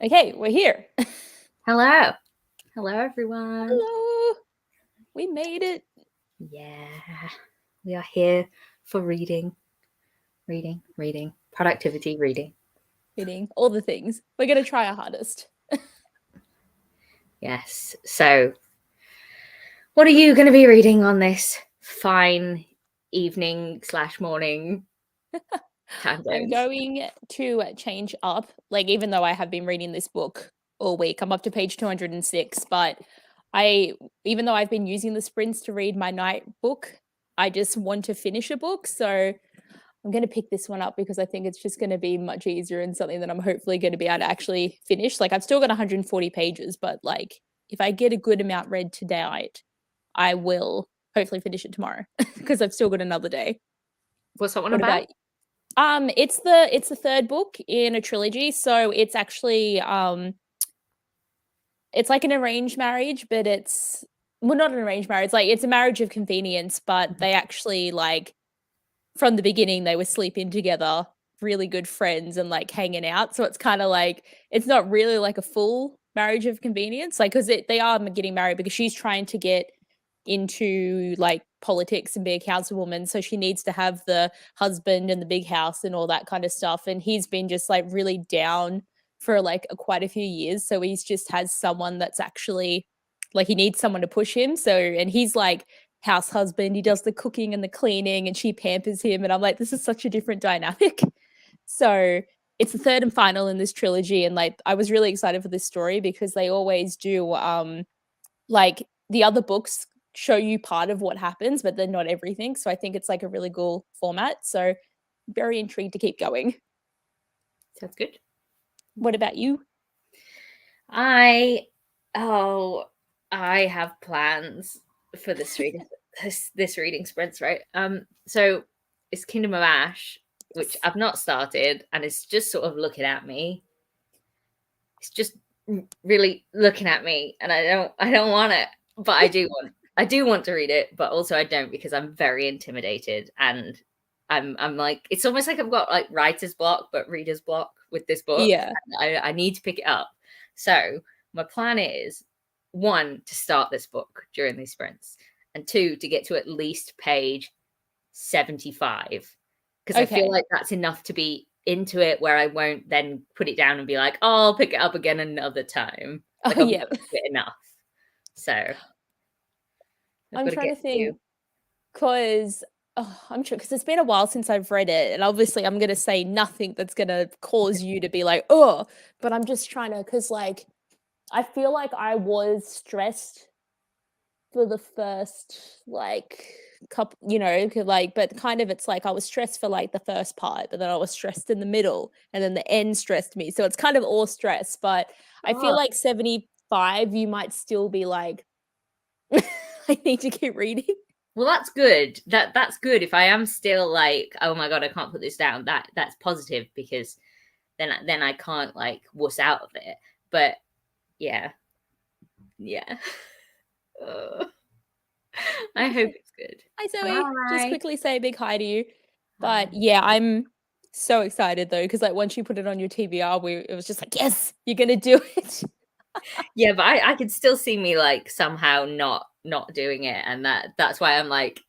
Okay, we're here. Hello. Hello, everyone. Hello. We made it. Yeah, we are here for reading. Productivity reading. Reading all the things. We're going to try our hardest. Yes. So, what are you going to be reading on this fine evening/morning time I'm zones? going to change up. Like, even though I have been reading this book all week, I'm up to page 206. But even though I've been using the sprints to read my night book, I just want to finish a book. So I'm going to pick this one up because I think it's just going to be much easier and something that I'm hopefully going to be able to actually finish. Like, I've still got 140 pages, but like, if I get a good amount read tonight, I will hopefully finish it tomorrow because I've still got another day. What's that one What about? about you? It's the third book in a trilogy, so it's actually it's like an arranged marriage, but it's not an arranged marriage. Like, it's a marriage of convenience, but they actually, like, from the beginning they were sleeping together, really good friends and like hanging out. So it's kind of like it's not really like a full marriage of convenience, like, because they are getting married because she's trying to get into like politics and be a councilwoman, so she needs to have the husband and the big house and all that kind of stuff, and he's been just like really down for like quite a few years, so he's just has someone that's actually like, he needs someone to push him. So, and he's like house husband, he does the cooking and the cleaning and she pampers him, and I'm like, this is such a different dynamic. So it's the third and final in this trilogy, and like I was really excited for this story because they always do like the other books show you part of what happens, but they're not everything. So I think it's like a really cool format. So very intrigued to keep going. Sounds good. What about you? I have plans for this reading this reading sprints, right? So it's Kingdom of Ash, which I've not started, and it's just sort of looking at me. It's just really looking at me, and I don't want it, but I do want to read it, but also I don't because I'm very intimidated, and I'm like, it's almost like I've got like writer's block but reader's block with this book. Yeah. I need to pick it up. So my plan is, one, to start this book during these sprints, and two, to get to at least page 75, because I feel Okay. like that's enough to be into it where I won't then put it down and be like, oh, I'll pick it up again another time. Oh Like, I've yeah. got it enough. So I've I'm got to trying get to to. think because I'm sure because it's been a while since I've read it, and obviously I'm gonna say nothing that's gonna cause you to be like, oh, but I'm just trying to, because like I feel like I was stressed for the first like couple, like, but kind of it's like I was stressed for like the first part, but then I was stressed in the middle, and then the end stressed me. So it's kind of all stress, but I feel Oh, like 75, you might still be like, I need to keep reading. well, that's good. That's good. If I am still like, oh my god, I can't put this down, that's positive, because then I can't like wuss out of it. But yeah, yeah. I hope it's good. Hi Zoe, just Hi. quickly say a big hi to you. But Hi. yeah, I'm so excited though, because like once you put it on your TBR, it was just like, yes, you're gonna do it. Yeah, but I could still see me like somehow not doing it, and that's why I'm like,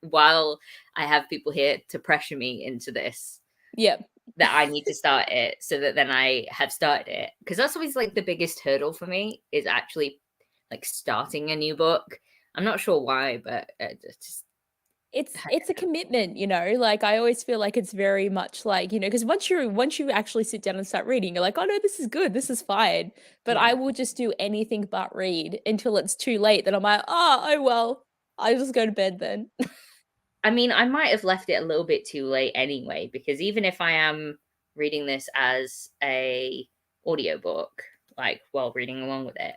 while I have people here to pressure me into this, Yeah. that I need to start it so that then I have started it, because that's always like the biggest hurdle for me, is actually like starting a new book. I'm not sure why, but just It's a commitment, like I always feel like it's very much like, because once you actually sit down and start reading, you're like, oh no, this is good, this is fine. But yeah. I will just do anything but read until it's too late. Then I'm like, oh well, I'll just go to bed then. I mean, I might have left it a little bit too late anyway, because even if I am reading this as a audiobook, like while reading along with it,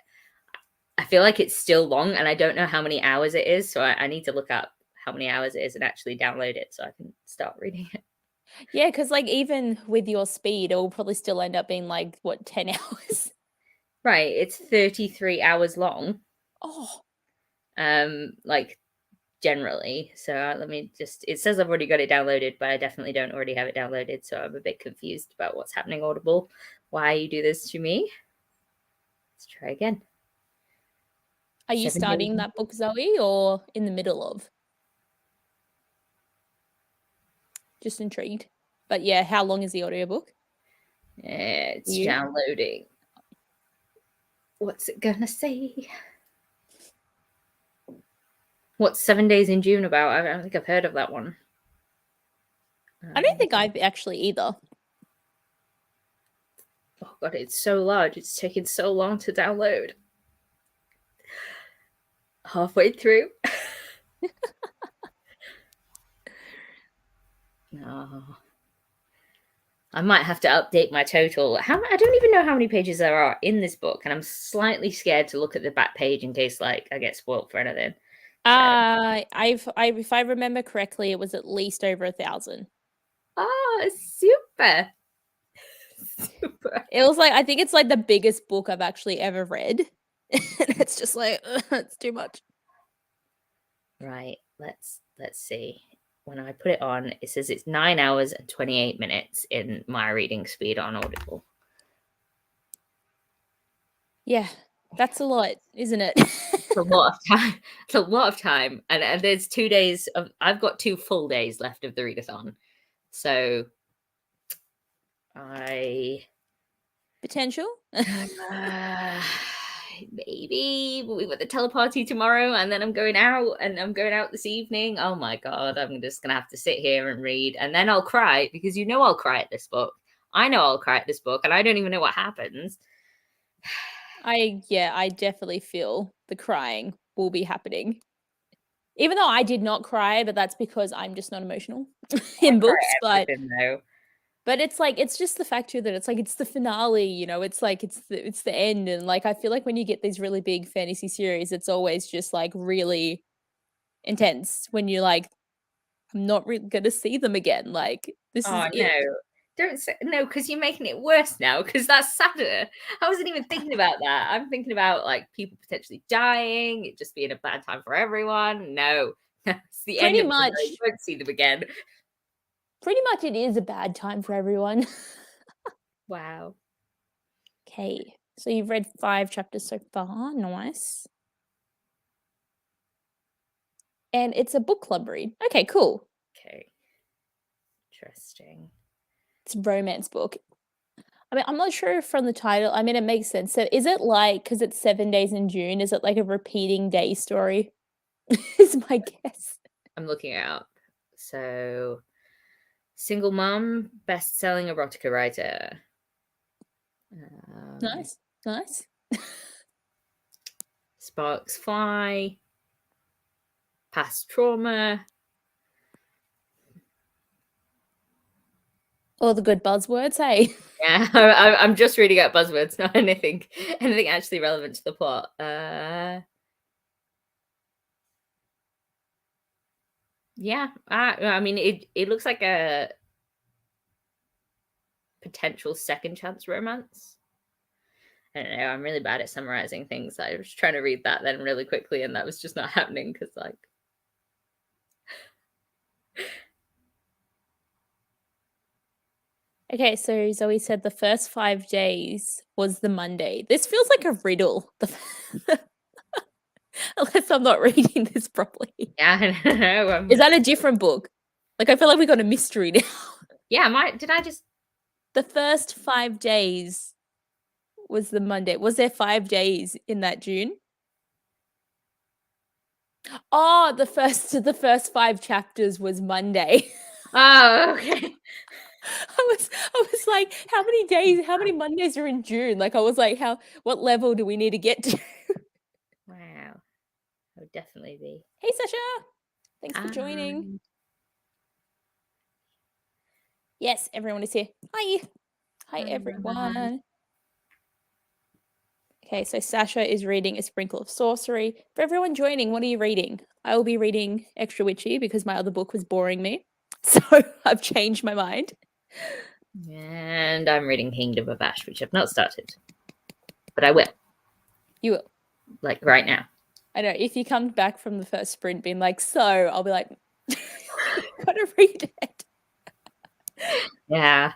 I feel like it's still long, and I don't know how many hours it is. So I need to look up how many hours it is and actually download it so I can start reading it. Yeah, because like even with your speed, it will probably still end up being like what, 10 hours. Right. It's 33 hours long. Oh, Like generally. So let me just, it says I've already got it downloaded, but I definitely don't already have it downloaded. So I'm a bit confused about what's happening, Audible. Why you do this to me? Let's try again. Are you 7 starting days. that book, Zoe, or in the middle of? Just intrigued. But yeah, how long is the audiobook? It's downloading. What's it gonna say? What's 7 Days in June about? I don't think I've heard of that one. I don't think I've actually either. Oh god, it's so large. It's taken so long to download. Halfway through. No. I might have to update my total. I don't even know how many pages there are in this book, and I'm slightly scared to look at the back page in case like I get spoiled for anything. So. If I remember correctly, it was at least over 1,000. Oh, super. Super. It was like, I think it's like the biggest book I've actually ever read. And it's just like, it's too much. Right. Let's see. When I put it on, it says it's 9 hours and 28 minutes in my reading speed on Audible. Yeah, that's a lot, isn't it? It's a lot of time. It's a lot of time. And there's 2 days of, I've got 2 full days left of the readathon. So Potential? Maybe we've got the teleparty tomorrow, and then I'm going out this evening. Oh my god, I'm just gonna have to sit here and read, and then I'll cry because I'll cry at this book. I know I'll cry at this book, and I don't even know what happens. I definitely feel the crying will be happening. Even though I did not cry, but that's because I'm just not emotional in books. But it's like, it's just the fact too that it's like, it's the finale, you know, it's like, it's the end. And like, I feel like when you get these really big fantasy series, it's always just like really intense when you're like, I'm not really going to see them again. Like, this is it. Don't say no, because you're making it worse now, because that's sadder. I wasn't even thinking about that. I'm thinking about like people potentially dying, it just being a bad time for everyone. No, it's the end of the night. You won't see them again. Pretty much it is a bad time for everyone. Wow. Okay, so you've read 5 chapters so far. Nice. And it's a book club read. Okay, cool. Okay. Interesting. It's a romance book. I mean, I'm not sure from the title. I mean, it makes sense. So is it like, because it's 7 Days in June, is it like a repeating day story? Is my guess. I'm looking it up. So, single mom, best-selling erotica writer. Nice. Sparks fly. Past trauma. All the good buzzwords, hey? Yeah, I'm just reading out buzzwords, not anything actually relevant to the plot. Yeah, I mean, it looks like a potential second chance romance. I don't know. I'm really bad at summarizing things. I was trying to read that then really quickly, and that was just not happening because, like, Okay, so Zoe said the first 5 days was the Monday. This feels like a riddle. Unless I'm not reading this properly. Yeah, I don't know. Is that a different book? Like, I feel like we got a mystery now. Yeah, did I just... The first 5 days was the Monday. Was there 5 days in that June? Oh, the first 5 chapters was Monday. Oh, okay. I was like, how many days, how many Mondays are in June? Like, I was like, what level do we need to get to? Wow. That would definitely be. Hey, Sasha. Thanks for joining. Yes, everyone is here. Hi. Hi, everyone. Okay, so Sasha is reading A Sprinkle of Sorcery. For everyone joining, what are you reading? I will be reading Extra Witchy because my other book was boring me. So I've changed my mind. And I'm reading Kingdom of Ash, which I've not started. But I will. You will. Like right now. I know. If you come back from the first sprint being like, so, I'll be like, gotta read it. Yeah.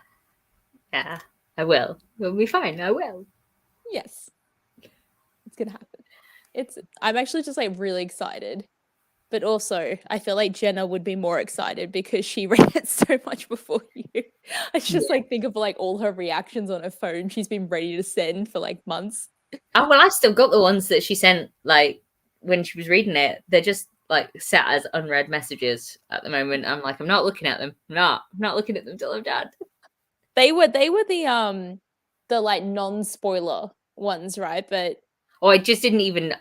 Yeah. I will. We'll be fine. I will. Yes. gonna happen. I'm actually just like really excited. But also, I feel like Jenna would be more excited because she read it so much before you. I just like think of like all her reactions on her phone she's been ready to send for like months. Oh, well, I still got the ones that she sent, like, when she was reading it. They're just, like, set as unread messages at the moment. I'm like, I'm not looking at them. I'm not looking at them till I'm done. They were the like non-spoiler ones, right? But Oh, I didn't even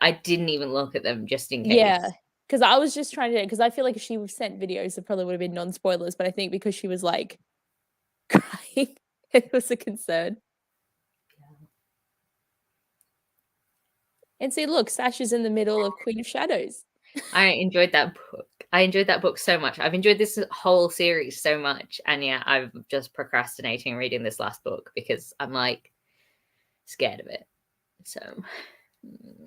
look at them just in case. yeah, because I was just trying to, because I feel like if she sent videos, it probably would have been non-spoilers. But I think because she was like crying, it was a concern. And see, look, Sash is in the middle of Queen of Shadows. I enjoyed that book. I enjoyed that book so much. I've enjoyed this whole series so much. And yeah, I'm just procrastinating reading this last book because I'm like scared of it. So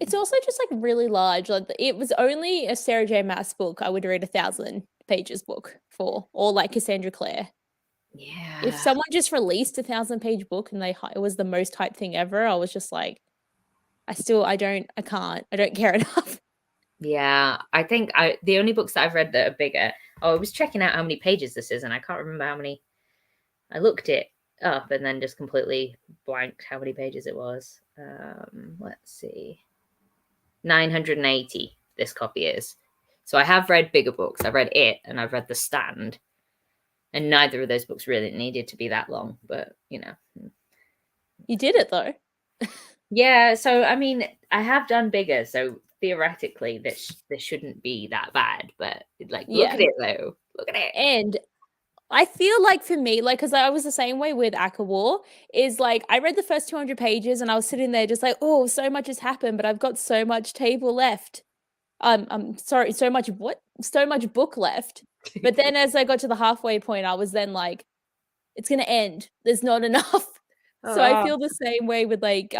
it's also just like really large. Like it was only a Sarah J. Maas book I would read 1,000 pages book for, or like Cassandra Clare. Yeah. If someone just released 1,000-page book and it was the most hyped thing ever, I was just like, I don't care enough. Yeah, I think the only books that I've read that are bigger. Oh, I was checking out how many pages this is, and I can't remember how many. I looked it up and then just completely blanked how many pages it was. Let's see, 980. This copy is. So I have read bigger books. I've read it, and I've read The Stand, and neither of those books really needed to be that long. But you know, you did it though. Yeah. So I mean, I have done bigger. So theoretically this shouldn't be that bad, but like look at it though, look at it. And I feel like for me, like, because I was the same way with Aka War, is like I read the first 200 pages and I was sitting there just like, oh, so much has happened, but I've got so much table left. I'm sorry, so much book left. But then as I got to the halfway point, I was then like, it's gonna end. There's not enough. So I feel the same way with like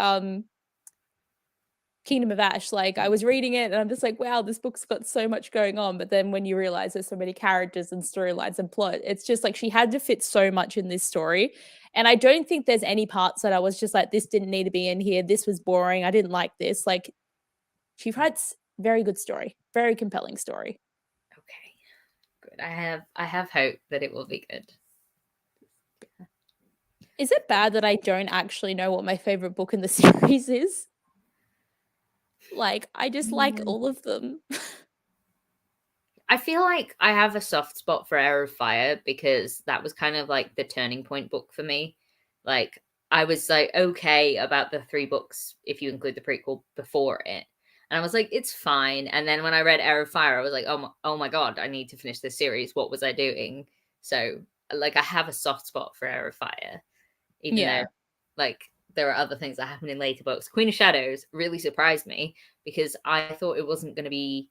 Kingdom of Ash. Like I was reading it and I'm just like, wow, this book's got so much going on. But then when you realize there's so many characters and storylines and plot, it's just like she had to fit so much in this story. And I don't think there's any parts that I was just like, this didn't need to be in here. This was boring. I didn't like this. Like she writes very good story, very compelling story. Okay, good. I have hope that it will be good. Is it bad that I don't actually know what my favorite book in the series is? Like, I just like all of them. I feel like I have a soft spot for Heir of Fire because that was kind of like the turning point book for me. Like, I was like, okay about the 3 books, if you include the prequel before it. And I was like, it's fine. And then when I read Heir of Fire, I was like, oh my God, I need to finish this series. What was I doing? So, like, I have a soft spot for Heir of Fire, even though, like, there are other things that happen in later books. Queen of Shadows really surprised me because I thought it wasn't going to be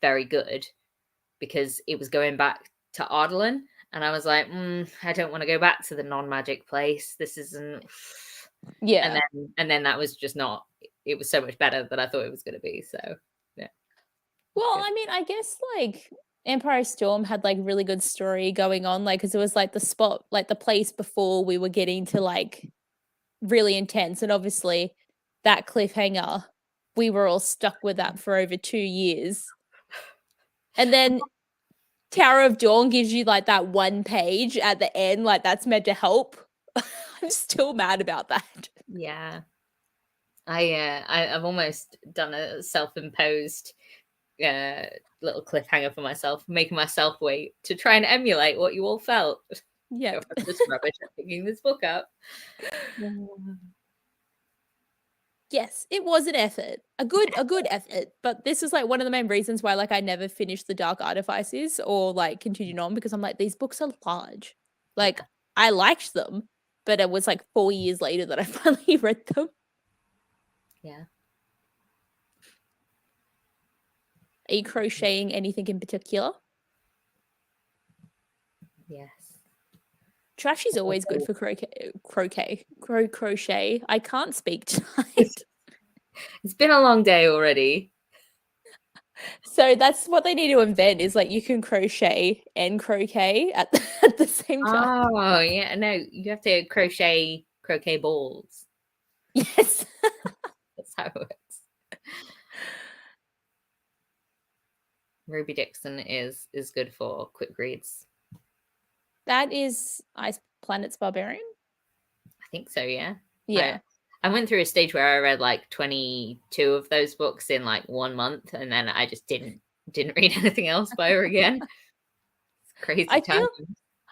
very good because it was going back to Ardalin. And I was like, I don't want to go back to the non-magic place. This isn't. Yeah. And then that was just not. It was so much better than I thought it was going to be. So, yeah. Well, I mean, I guess like Empire Storm had like really good story going on, like because it was like the spot, like the place before we were getting to like really intense, and obviously that cliffhanger, we were all stuck with that for over 2 years. And then Tower of Dawn gives you like that 1 page at the end, like that's meant to help. I'm still mad about that. Yeah. I've almost done a self-imposed little cliffhanger for myself, making myself wait to try and emulate what you all felt. Yeah. So I'm just rubbish at picking this book up. Yes, it was an effort. A good effort. But this is like one of the main reasons why like I never finished the Dark Artifices or like continued on, because I'm like, these books are large. Like I liked them, but it was like 4 years later that I finally read them. Yeah. Are you crocheting anything in particular? Yes. Trashy's always good for crochet. I can't speak tonight. It's been a long day already. So that's what they need to invent, is like you can crochet and croquet at the same time. Oh, yeah. No, you have to croquet balls. Yes. That's how it works. Ruby Dixon is good for quick reads. That is Ice Planet's Barbarian? I think so, yeah. Yeah. I went through a stage where I read like 22 of those books in like 1 month, and then I just didn't read anything else by her again. It's crazy time.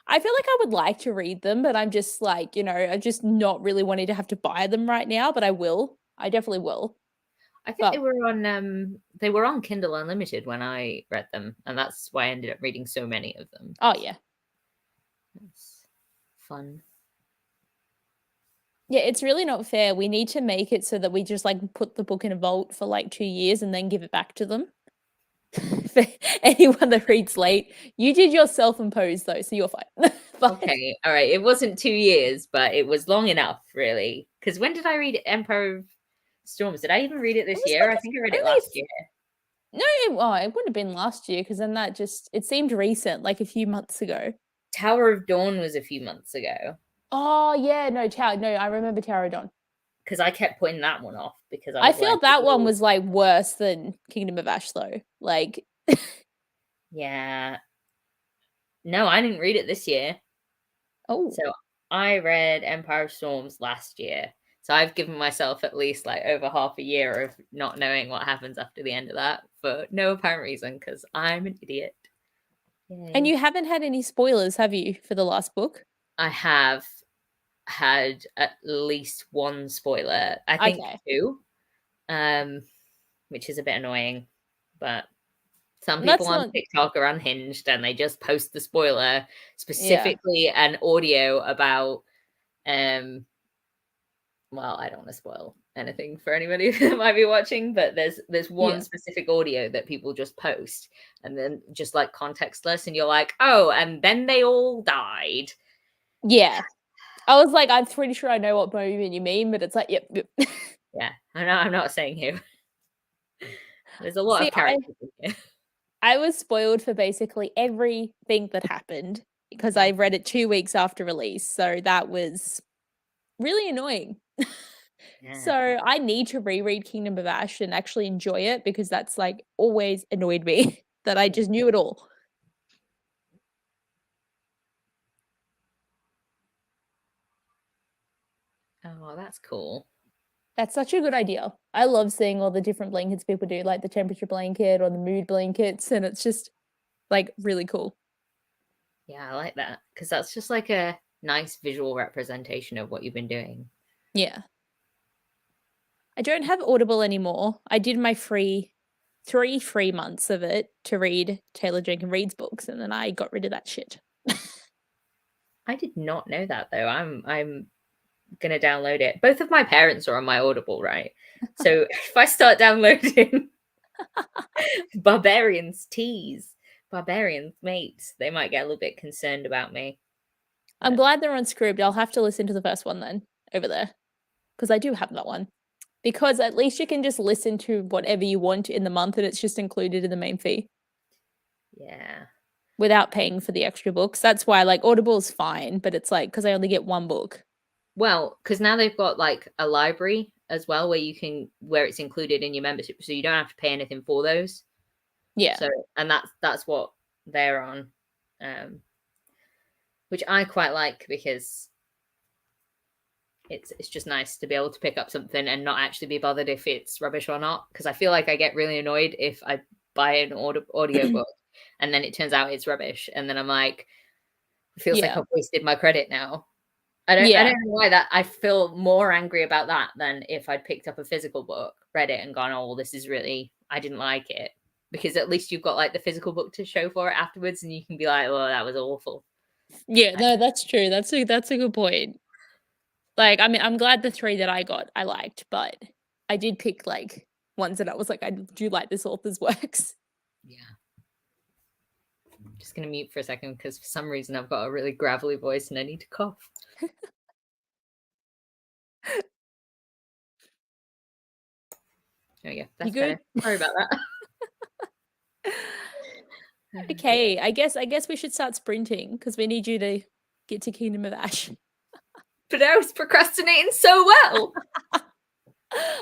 I feel like I would like to read them, but I'm just like, I'm just not really wanting to have to buy them right now, but I will. I definitely will. I think they were on Kindle Unlimited when I read them, and that's why I ended up reading so many of them. Oh yeah. It's fun. Yeah, it's really not fair. We need to make it so that we just like put the book in a vault for like 2 years and then give it back to them. For anyone that reads late, you did your self-imposed though, so you're fine. Okay, all right. It wasn't 2 years, but it was long enough, really. Because when did I read Empire of Storms? Did I even read it this year? I think I read it last year. No, it wouldn't have been last year because then it seemed recent, like a few months ago. Tower of Dawn was a few months ago. Oh yeah, no, I remember Tower of Dawn. Because I kept putting that one off because I feel like, that one was like worse than Kingdom of Ash though. Like yeah. No, I didn't read it this year. Oh. So I read Empire of Storms last year. So I've given myself at least like over half a year of not knowing what happens after the end of that for no apparent reason because I'm an idiot. Yay. And you haven't had any spoilers, have you, for the last book? I have had at least one spoiler. I think 2. Which is a bit annoying. But some people on TikTok are unhinged and they just post the spoiler, specifically an audio about well, I don't want to spoil anything for anybody that might be watching, but there's one specific audio that people just post and then just like contextless, and you're like, oh, and then they all died. Yeah. I was like, I'm pretty sure I know what moment you mean, but it's like, yep. Yeah, I'm not saying who. There's a lot of characters in here. I was spoiled for basically everything that happened because I read it 2 weeks after release, so that was really annoying. Yeah. So I need to reread Kingdom of Ash and actually enjoy it because that's like always annoyed me that I just knew it all. Oh, that's cool. That's such a good idea. I love seeing all the different blankets people do, like the temperature blanket or the mood blankets, and it's just like really cool. Yeah, I like that because that's just like a nice visual representation of what you've been doing. Yeah. I don't have Audible anymore. I did my 3 free months of it to read Taylor Jenkins Reid's books, and then I got rid of that shit. I did not know that though. I'm gonna download it. Both of my parents are on my Audible, right? So if I start downloading Barbarians mates, they might get a little bit concerned about me. I'm glad they're on Scribd. I'll have to listen to the first one then over there because I do have that one. Because at least you can just listen to whatever you want in the month and it's just included in the main fee. Yeah. Without paying for the extra books. That's why like Audible's fine, but it's like because I only get one book. Well, because now they've got like a library as well where it's included in your membership, so you don't have to pay anything for those. Yeah. So and that's what they're on, which I quite like because it's just nice to be able to pick up something and not actually be bothered if it's rubbish or not. Because I feel like I get really annoyed if I buy an audio book and then it turns out it's rubbish, and then I'm like, it feels like I've wasted my credit now. I don't know why that I feel more angry about that than if I'd picked up a physical book, read it, and gone, oh, well, this is really, I didn't like it. Because at least you've got like the physical book to show for it afterwards, and you can be like, oh, that was awful. Yeah, no, that's true. That's a good point. Like, I mean, I'm glad the 3 that I got I liked, but I did pick like ones that I was like, I do like this author's works. Yeah. I'm just gonna mute for a second because for some reason I've got a really gravelly voice and I need to cough. There you go. That's you good? Better. Sorry about that. Okay, I guess we should start sprinting because we need you to get to Kingdom of Ash. But I was procrastinating so well.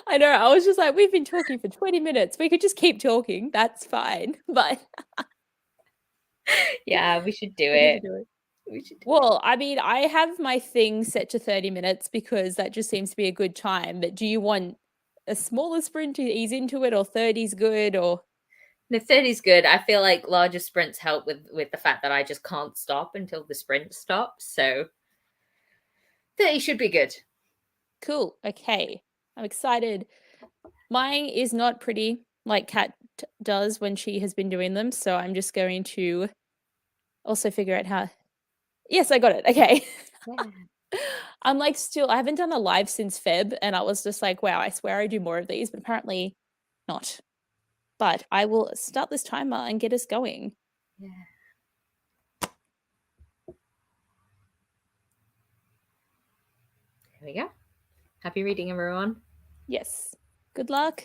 I know. I was just like, we've been talking for 20 minutes. We could just keep talking. That's fine. But Yeah, we should do we need to it. do it. We should do it. Well, I mean, I have my thing set to 30 minutes because that just seems to be a good time. But do you want a smaller sprint to ease into it, or 30 is good, or The 30 is good. I feel like larger sprints help with the fact that I just can't stop until the sprint stops. So 30 should be good. cool. Okay. I'm excited. Mine is not pretty like Kat does when she has been doing them. So I'm just going to also figure out how. Yes, I got it. Okay. Yeah. I'm like still I haven't done a live since Feb and I was just like, wow, I swear I do more of these, but apparently not. But I will start this timer and get us going. Yeah. Here we go. Happy reading, everyone. Yes. Good luck.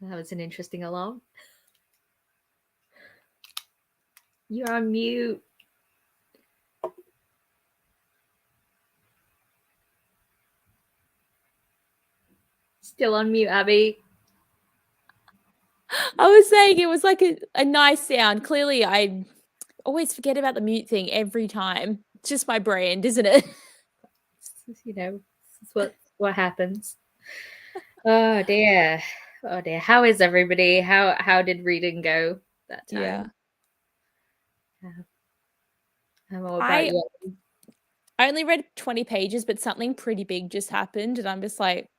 That was an interesting alarm. You're on mute. Still on mute, Abby. I was saying it was like a nice sound. Clearly, I always forget about the mute thing every time. It's just my brand, isn't it? You know, this is what happens. Oh dear. Oh dear. How is everybody? How did reading go that time? Yeah. What about you? I only read 20 pages, but something pretty big just happened, and I'm just like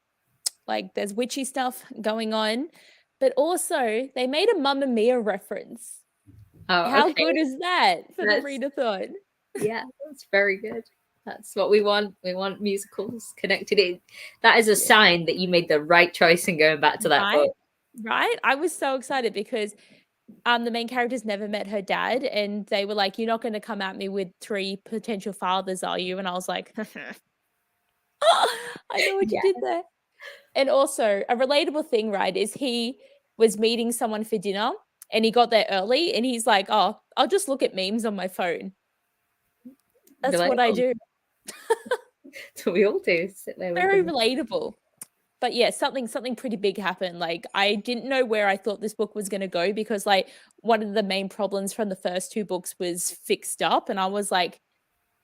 there's witchy stuff going on. But also, they made a Mamma Mia reference. Oh, How okay. good is that for the That's- readathon? Yeah, that's very good. That's what we want. We want musicals connected in. That is a sign that you made the right choice in going back to that book. Right? I was so excited because the main characters never met her dad, and they were like, "You're not going to come at me with 3 potential fathers, are you?" And I was like, I know what you did there. And also, a relatable thing, right, is he was meeting someone for dinner, and he got there early, and he's like, "Oh, I'll just look at memes on my phone." That's what I do. That's what we all do. Sit there with Very them. relatable. But yeah, something pretty big happened. Like, I didn't know where I thought this book was gonna go because, like, one of the main problems from the first 2 books was fixed up, and I was like,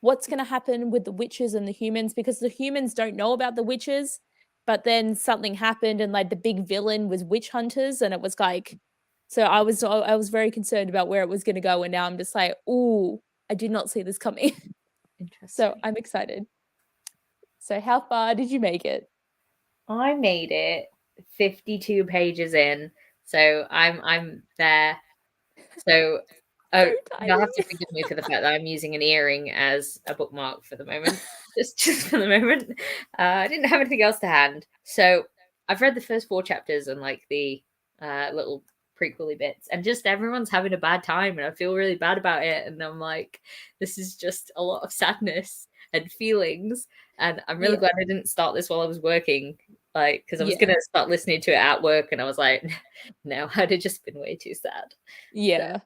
"What's gonna happen with the witches and the humans?" Because the humans don't know about the witches, but then something happened and, like, the big villain was witch hunters, and it was like so I was very concerned about where it was gonna go, and now I'm just like, "Ooh, I did not see this coming." Interesting. So, I'm excited. So, how far did you make it? I made it 52 pages in, so I'm there. So So you'll have to tiny. forgive me for the fact that I'm using an earring as a bookmark for the moment. just for the moment. I didn't have anything else to hand. So I've read the first 4 chapters and like the little prequely bits, and just everyone's having a bad time, and I feel really bad about it. And I'm like, this is just a lot of sadness and feelings. And I'm really glad I didn't start this while I was working, like, because I was gonna start listening to it at work, and I was like, no, I'd have just been way too sad. Yeah. So,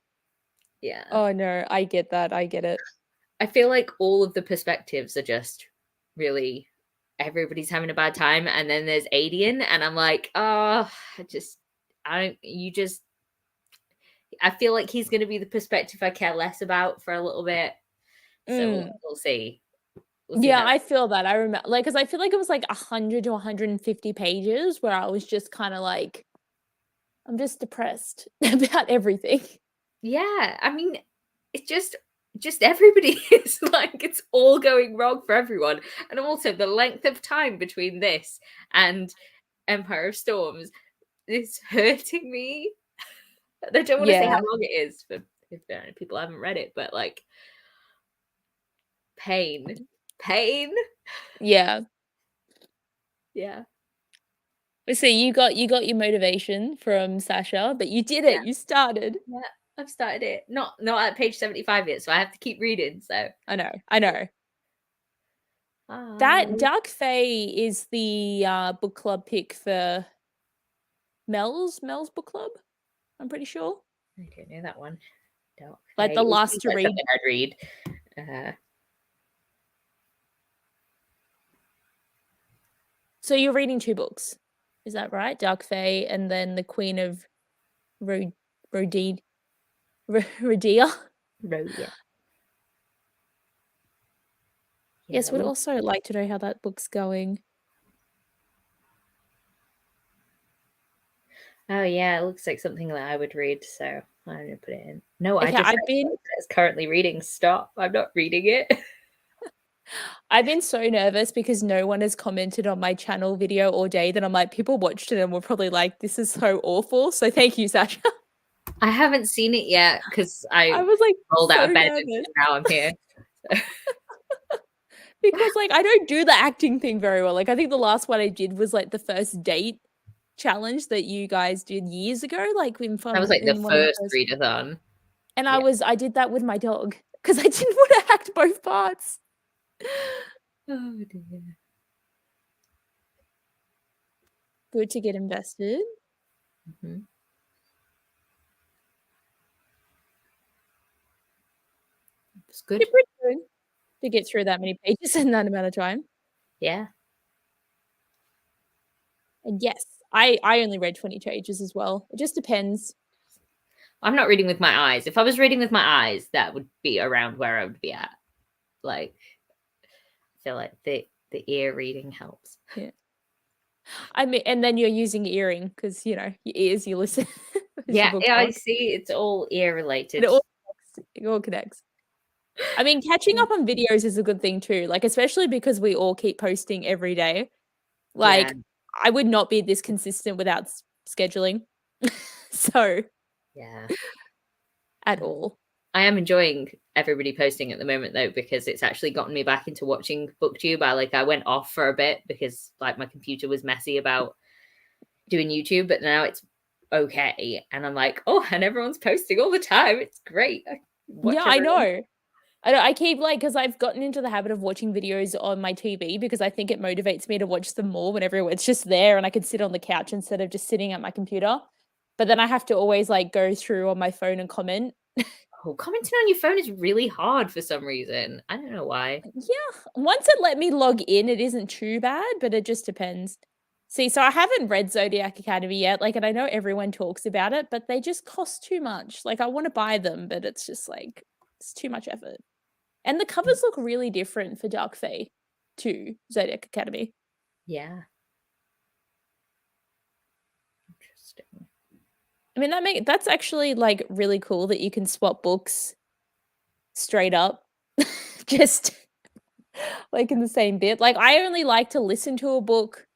yeah. Oh, no, I get that, I get it. I feel like all of the perspectives are just really everybody's having a bad time, and then there's Adian, and I'm like, oh, I feel like he's gonna be the perspective I care less about for a little bit. So we'll see. We'll see Yeah, how. I feel that. I remember, like, because I feel like it was like 100 to 150 pages where I was just kind of like, I'm just depressed about everything. Yeah, I mean, it's just everybody is like it's all going wrong for everyone, and also the length of time between this and Empire of Storms is hurting me. I don't want to say how Yeah. long it is for if people haven't read it, but like pain. Yeah. Yeah. But see, you got your motivation from Sasha, but you did Yeah. it. You started. Yeah. I've started it. Not at page 75 yet, so I have to keep reading. So I know. I know. That Dark Fae is the book club pick for Mel's book club. I'm pretty sure. I don't know that one. Like the It last seems to like read. something I'd read. So you're reading 2 books. Is that right? Dark Fae and then the Queen of Rodia. Yeah. Yes, would also like to know how that book's going. Oh yeah, it looks like something that I would read, so I'm gonna put it in. No, Okay, it's currently reading. Stop. I'm not reading it. I've been so nervous because no one has commented on my channel video all day that I'm like, people watched it and were probably like, this is so awful. So thank you, Sasha. I haven't seen it yet because I was like rolled out so of bed nervous. and now I'm here. Because like I don't do the acting thing very well. Like I think the last one I did was like the first date challenge that you guys did years ago, like in That was like the one of the first first. readathon. And I did that with my dog because I didn't want to act both parts. Oh dear. Good to get invested. Mhm. It's good. You're pretty good to get through that many pages in that amount of time. Yeah. And yes, I only read 20 pages as well. It just depends. I'm not reading with my eyes. If I was reading with my eyes, that would be around where I would be at. Like, I feel like the ear reading helps. Yeah. I mean, and then you're using earring because, you know, your ears, you listen as your Yeah, book yeah, I talk. see. It's all ear And related. it all connects. I mean, catching up on videos is a good thing too, like, especially because we all keep posting every day. Yeah, Like, I would not be this consistent without scheduling. So, yeah. at all. I am enjoying everybody posting at the moment though, because it's actually gotten me back into watching BookTube. I went off for a bit because like my computer was messy about doing YouTube, but now it's okay. And I'm like, oh, and everyone's posting all the time. It's great. I Yeah, watch I everyone. know. I keep like, because I've gotten into the habit of watching videos on my TV because I think it motivates me to watch them more whenever it's just there and I can sit on the couch instead of just sitting at my computer. But then I have to always like go through on my phone and comment. Oh, commenting on your phone is really hard for some reason. I don't know why. Yeah, once it let me log in, it isn't too bad, but it just depends. See, so I haven't read Zodiac Academy yet, like, and I know everyone talks about it, but they just cost too much. Like, I want to buy them, but it's just like, it's too much effort. And the covers look really different for Dark Fae to Zodiac Academy. Yeah. Interesting. I mean, that's actually like really cool that you can swap books straight up, just like in the same bit. Like, I only like to listen to a book.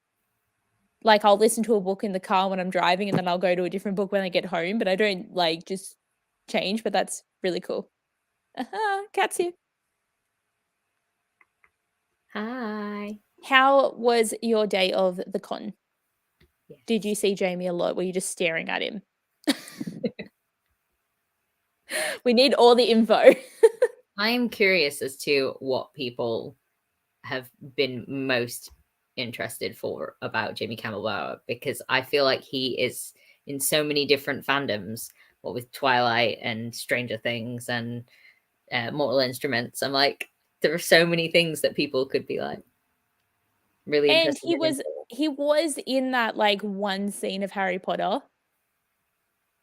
Like, I'll listen to a book in the car when I'm driving, and then I'll go to a different book when I get home, but I don't, like, just change, but that's really cool. Cat's here. Hi. How was your day of the con? Did you Yes. see Jamie a lot? Were you just staring at him? We need all the info. I'm curious as to what people have been most interested for about Jamie Campbell Bower, because I feel like he is in so many different fandoms, what with Twilight and Stranger Things and Mortal Instruments. I'm like, there are so many things that people could be like really And interested in. he was in that, like, one scene of Harry Potter.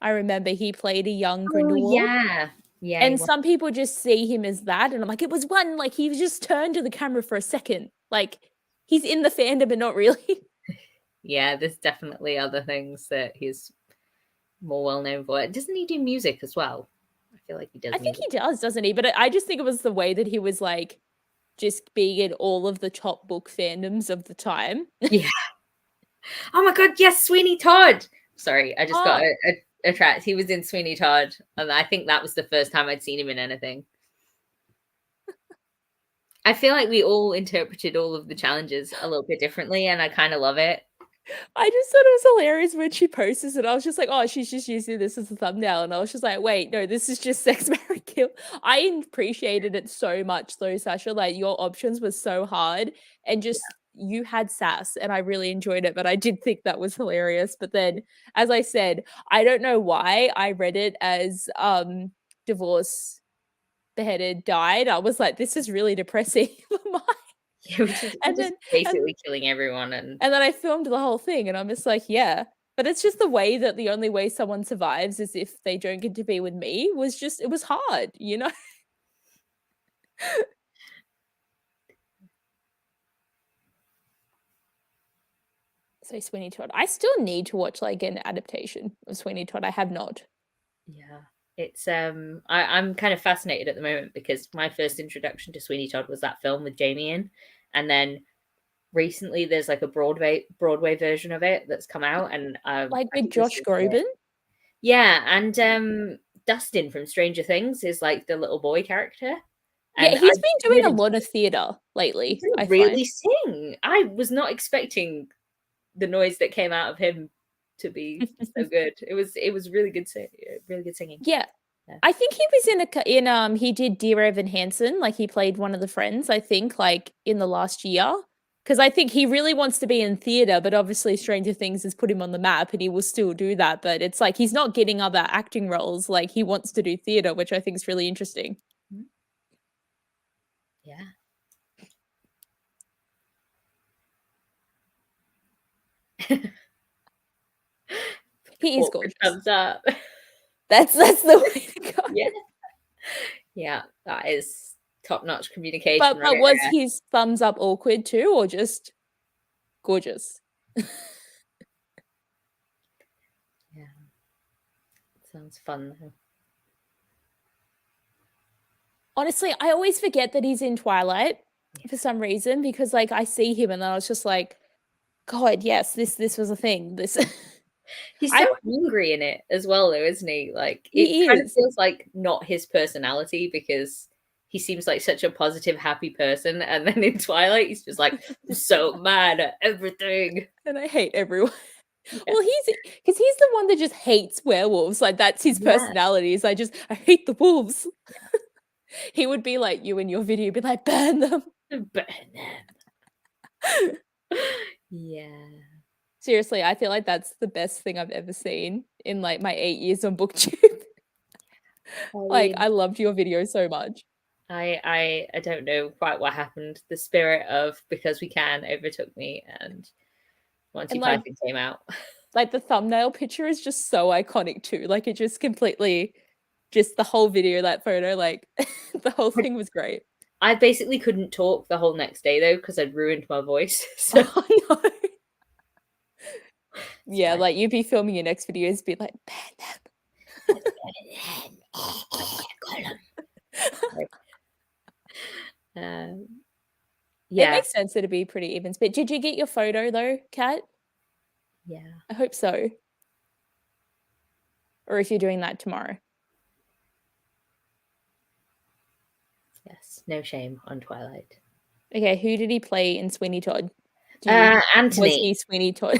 I remember he played a young Oh Grindelwald. yeah, yeah. And some people just see him as that, and I'm like, it was one, like, he just turned to the camera for a second. Like, he's in the fandom, but not really. Yeah, there's definitely other things that he's more well known for. Doesn't he do music as well? I feel like he does I think music. he does, doesn't he? But I just think it was the way that he was, like, just being in all of the top book fandoms of the time. Yeah. Oh my god, yes, Sweeney Todd. Sorry, I just got Oh, a track. He was in Sweeney Todd, and I think that was the first time I'd seen him in anything. I feel like we all interpreted all of the challenges a little bit differently, and I kind of love it. I just thought it was hilarious when she posted it. I was just like, oh, she's just using this as a thumbnail. And I was just like, wait, no, this is just Sex, Marry, Kill. I appreciated it so much though, Sasha. Like, your options were so hard and just you had sass and I really enjoyed it. But I did think that was hilarious. But then, as I said, I don't know why I read it as divorce, beheaded, died. I was like, this is really depressing for mine. Yeah, which is And just then and basically killing everyone, and and then I filmed the whole thing and I'm just like, yeah. But it's just the way that the only way someone survives is if they don't get to be with me was just, it was hard, you know? So Sweeney Todd. I still need to watch like an adaptation of Sweeney Todd. I have not. yeah, it's I'm kind of fascinated at the moment because my first introduction to Sweeney Todd was that film with Jamie in, and then recently there's like a Broadway version of it that's come out, and Like I with think this Josh is it. Groban. Yeah, and Dustin from Stranger Things is like the little boy character, Yeah, and I he's been doing heard a him. lot of theater He lately, can I really find. sing. I was not expecting the noise that came out of him to be so good. It was really good singing. Yeah. Yeah. I think he was in he did Dear Evan Hansen, like he played one of the friends, I think, like in the last year. Because I think he really wants to be in theatre, but obviously Stranger Things has put him on the map and he will still do that. But it's like he's not getting other acting roles. Like he wants to do theatre, which I think is really interesting. Yeah. He is Awkward gorgeous. thumbs up. That's the way to go. Yeah. Yeah, that is top-notch communication. But was his thumbs up awkward too, or just gorgeous? Yeah. Sounds fun though. Honestly, I always forget that he's in Twilight for some reason, because like I see him and then I was just like, God, yes, this was a thing. This He's so angry in it as well, though, isn't he? Like he it kind of is. feels like not his personality, because he seems like such a positive, happy person, and then in Twilight he's just like so mad at everything. And I hate everyone. Yeah. Well, he's the one that just hates werewolves. Like that's his Yeah. personality. Is I hate the wolves. Yeah. He would be like you in your video, be like, burn them. Burn them. Yeah. Seriously, I feel like that's the best thing I've ever seen in like my 8 years on BookTube. Like I loved your video so much. I don't know quite what happened. The spirit of Because We Can overtook me, and Monty Python came out. Like the thumbnail picture is just so iconic too. Like it just completely, just the whole video, that photo, like the whole thing was great. I basically couldn't talk the whole next day though, because I'd ruined my voice. So. Oh no. Yeah, like you'd be filming your next videos, be like, ban them. Yeah. It makes sense that it'd be pretty even split. Did you get your photo though, Kat? Yeah. I hope so. Or if you're doing that tomorrow. Yes, no shame on Twilight. Okay, who did he play in Sweeney Todd? Anthony. Was he Sweeney Todd?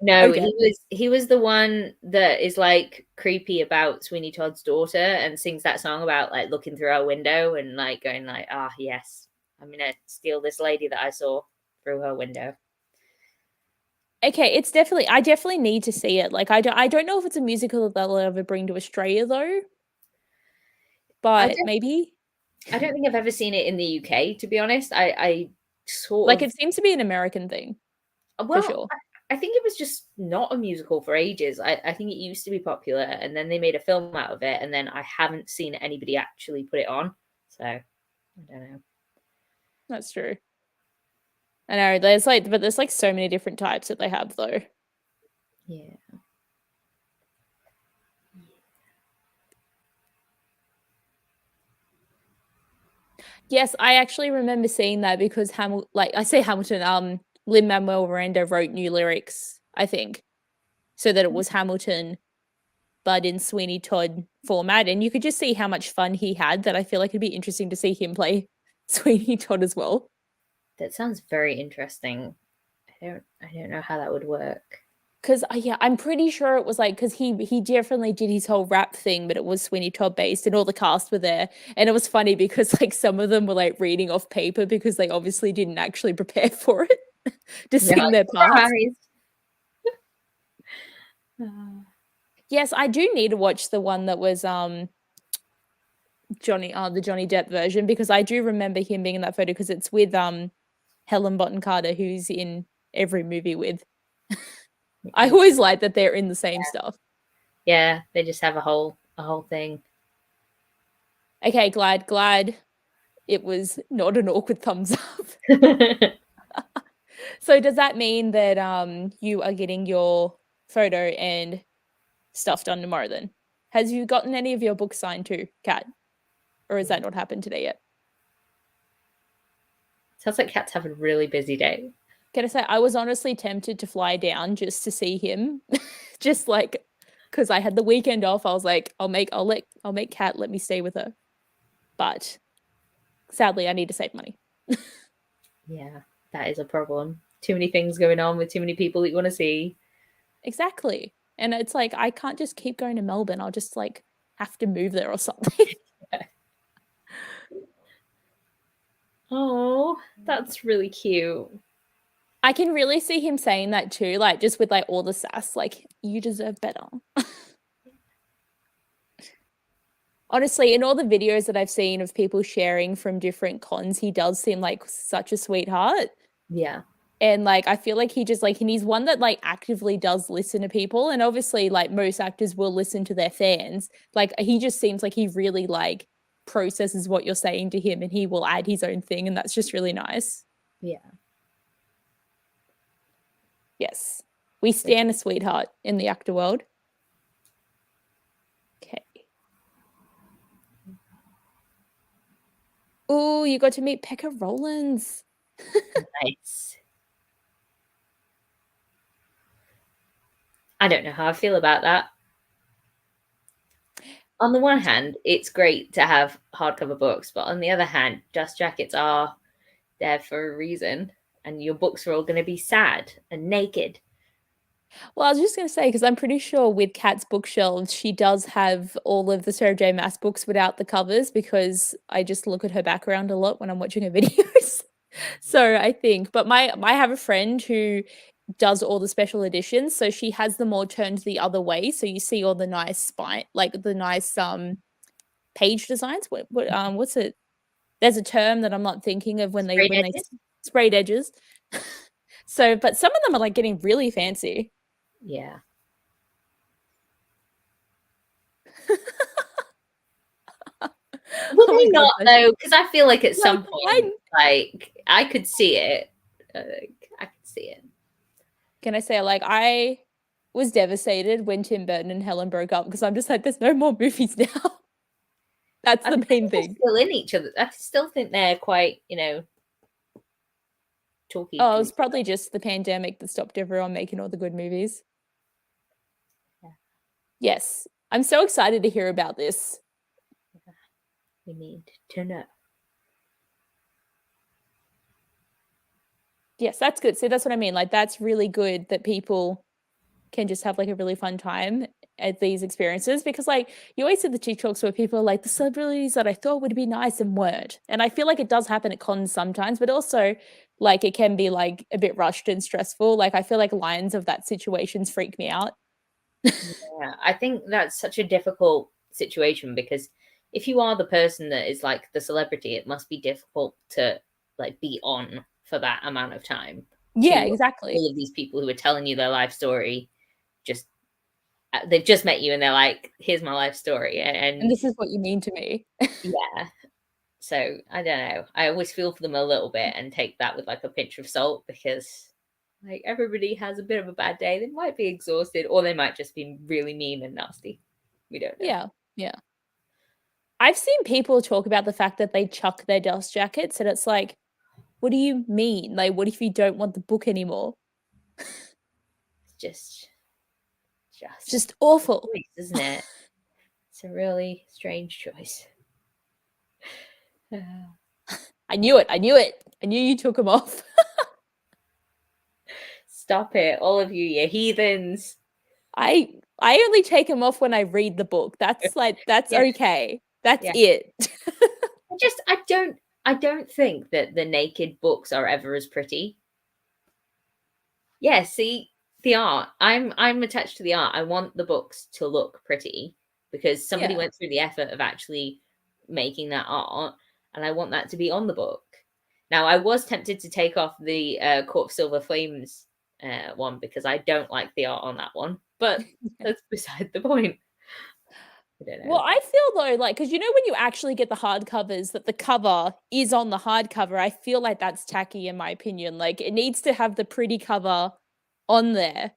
No, okay. He was the one that is like creepy about Sweeney Todd's daughter and sings that song about like looking through our window and like going like, yes, I'm gonna steal this lady that I saw through her window. Okay, I definitely need to see it. Like I don't know if it's a musical that they'll ever bring to Australia though. But maybe. I don't think I've ever seen it in the UK, to be honest. I sort like it seems to be an American thing. Well, for sure. I think it was just not a musical for ages. I think it used to be popular, and then they made a film out of it, and then I haven't seen anybody actually put it on. So I don't know. That's true. I know there's like so many different types that they have though. Yeah. Yes, I actually remember seeing that because Hamilton, Lin-Manuel Miranda wrote new lyrics, I think, so that it was Hamilton, but in Sweeney Todd format, and you could just see how much fun he had. That I feel like it'd be interesting to see him play Sweeney Todd as well. That sounds very interesting. I don't know how that would work. Because I'm pretty sure it was like, because he definitely did his whole rap thing, but it was Sweeney Todd based, and all the cast were there, and it was funny because like some of them were like reading off paper because they obviously didn't actually prepare for it to sing their parts. Yes, I do need to watch the one that was the Johnny Depp version, because I do remember him being in that photo because it's with Helen Bonham Carter, who's in every movie with. I always like that they're in the same stuff. Yeah, they just have a whole thing. Okay, glad it was not an awkward thumbs up. So does that mean that you are getting your photo and stuff done tomorrow then? Has you gotten any of your books signed too, Kat? Or has that not happened today yet? Sounds like Kat's having a really busy day. Can I say, I was honestly tempted to fly down just to see him. Just like, because I had the weekend off, I was like, I'll make Kat let me stay with her. But sadly, I need to save money. Yeah, that is a problem. Too many things going on with too many people that you want to see. Exactly. And it's like, I can't just keep going to Melbourne. I'll just like have to move there or something. Yeah. Oh, that's really cute. I can really see him saying that too, like just with like all the sass, like you deserve better. Honestly, in all the videos that I've seen of people sharing from different cons, he does seem like such a sweetheart. Yeah. And like I feel like he just like, and he's one that like actively does listen to people, and obviously like most actors will listen to their fans. Like he just seems like he really like processes what you're saying to him, and he will add his own thing, and that's just really nice. Yeah. Yes, we stand a sweetheart in the actor world. Okay. Oh, you got to meet Pekka Rollins. Nice. I don't know how I feel about that. On the one hand, it's great to have hardcover books, but on the other hand, dust jackets are there for a reason, and your books are all going to be sad and naked. Well, I was just going to say, because I'm pretty sure with Kat's bookshelves, she does have all of the Sarah J. Maas books without the covers, because I just look at her background a lot when I'm watching her videos. So I think, but I have a friend who does all the special editions, so she has them all turned the other way, so you see all the nice spine, like the nice page designs. What's it? There's a term that I'm not thinking of when Sprayed they edges? sprayed edges. So, but some of them are like getting really fancy. Yeah. Would Oh they my God, not though? Because I feel like at some I point, like I could see it. I could see it. can I say, like, I was devastated when Tim Burton and Helen broke up, because I'm just like, there's no more movies now. That's the main They're thing. still in each other. I still think they're quite, talky. Oh, it was probably just the pandemic that stopped everyone making all the good movies. Yeah. Yes, I'm so excited to hear about this. We need to know. Yes, that's good. See, that's what I mean. Like, that's really good that people can just have like a really fun time at these experiences, because like you always see the TikToks where people are like, the celebrities that I thought would be nice and weren't. And I feel like it does happen at cons sometimes, but also like it can be like a bit rushed and stressful. Like I feel like lines of that situations freak me out. Yeah, I think that's such a difficult situation because if you are the person that is like the celebrity, it must be difficult to like be on for that amount of time Yeah, to exactly. all of these people who are telling you their life story. Just they've just met you and they're like, "Here's my life story," And this is what you mean to me. yeah. So I don't know. I always feel for them a little bit and take that with like a pinch of salt because like everybody has a bit of a bad day. They might be exhausted or they might just be really mean and nasty. We don't know. Yeah, yeah. I've seen people talk about the fact that they chuck their dust jackets, and it's like, what do you mean? Like, what if you don't want the book anymore? Just Just awful, choice, isn't it? It's a really strange choice. I knew it. I knew it. I knew you took them off. Stop it, all of you heathens. I only take them off when I read the book. That's like that's Yeah. okay. That's Yeah. it. I don't think that the naked books are ever as pretty. Yeah, see the art. I'm attached to the art. I want the books to look pretty because somebody Yeah. went through the effort of actually making that art, and I want that to be on the book. Now, I was tempted to take off the Court of Silver Flames one because I don't like the art on that one, but that's beside the point. I don't know. Well, I feel though, like, because you know when you actually get the hardcovers, that the cover is on the hardcover. I feel like that's tacky, in my opinion. Like, it needs to have the pretty cover on there,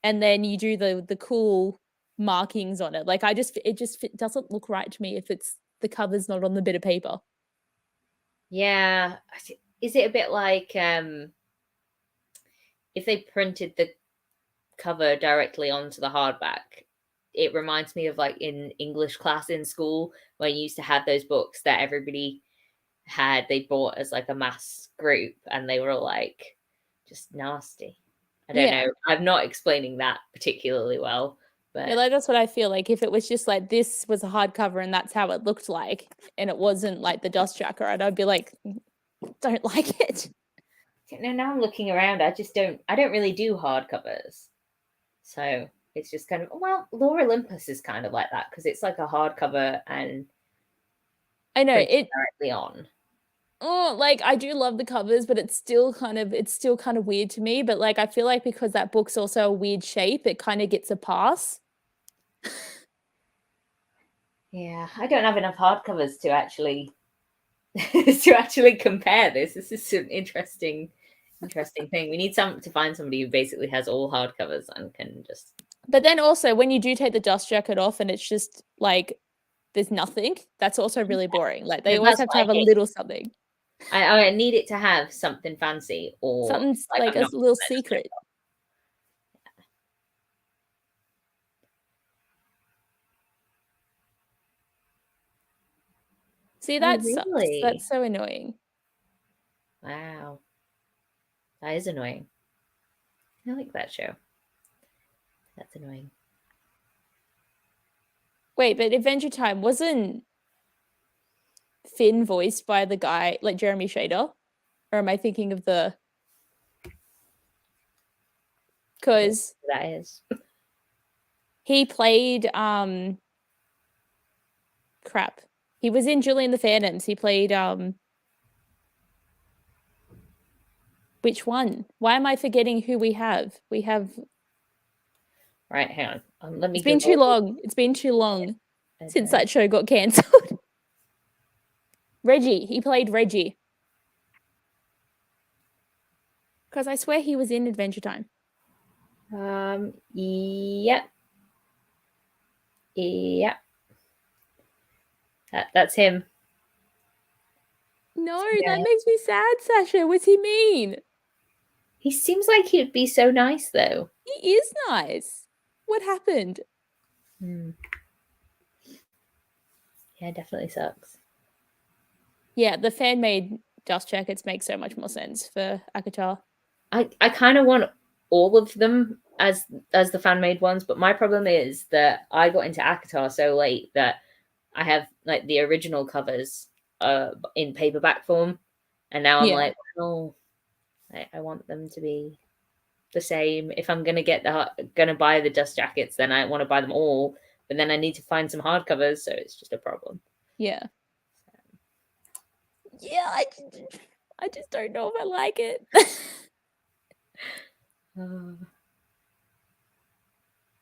and then you do the cool markings on it. Like, it doesn't look right to me if it's the cover's not on the bit of paper. Yeah, is it a bit like if they printed the cover directly onto the hardback? It reminds me of like in English class in school when you used to have those books that everybody had, they bought as like a mass group and they were all like just nasty. I don't know. I'm not explaining that particularly well, but Yeah, like that's what I feel like. If it was just like this was a hardcover and that's how it looked like, and it wasn't like the dust jacket, I'd be like, don't like it. now I'm looking around. I don't really do hardcovers, so it's just kind of, well, Lore Olympus is kind of like that because it's like a hardcover and I know printed it. directly on. Oh, like I do love the covers, but it's still kind of weird to me. But like I feel like because that book's also a weird shape, it kind of gets a pass. Yeah, I don't have enough hardcovers to actually to actually compare this. This is an interesting thing. We need to find somebody who basically has all hardcovers and can just. But then also when you do take the dust jacket off and it's just like there's nothing, that's also really boring. Like they always That's have to what have I a hate. little something. I need it to have something fancy or Something's like like I'm a not little secret. See, Oh, that sucks. really? That's so annoying. Wow. That is annoying. I like that show. That's annoying. Wait, but Adventure Time wasn't Finn voiced by the guy like Jeremy Shader? Or am I thinking of the because That is. he played crap. He was in Julian the Phantoms. He played which one? Why am I forgetting who we have? We have Right, hang on. Let me It's been Google. too long. It's been too long since Okay. that show got cancelled. Reggie. He played Reggie. Because I swear he was in Adventure Time. Yep. Yep. That's him. No, Yeah. that makes me sad, Sasha. What's he mean? He seems like he'd be so nice, though. He is nice. What happened? Yeah, definitely sucks. Yeah, the fan-made dust jackets make so much more sense for Akatar. I kind of want all of them as the fan made ones, but my problem is that I got into Akatar so late that I have like the original covers in paperback form, and now I'm Yeah. like, oh, I want them to be the same. If I'm gonna buy the dust jackets, then I want to buy them all, but then I need to find some hardcovers, so it's just a problem. Yeah. Yeah, I just don't know if I like it.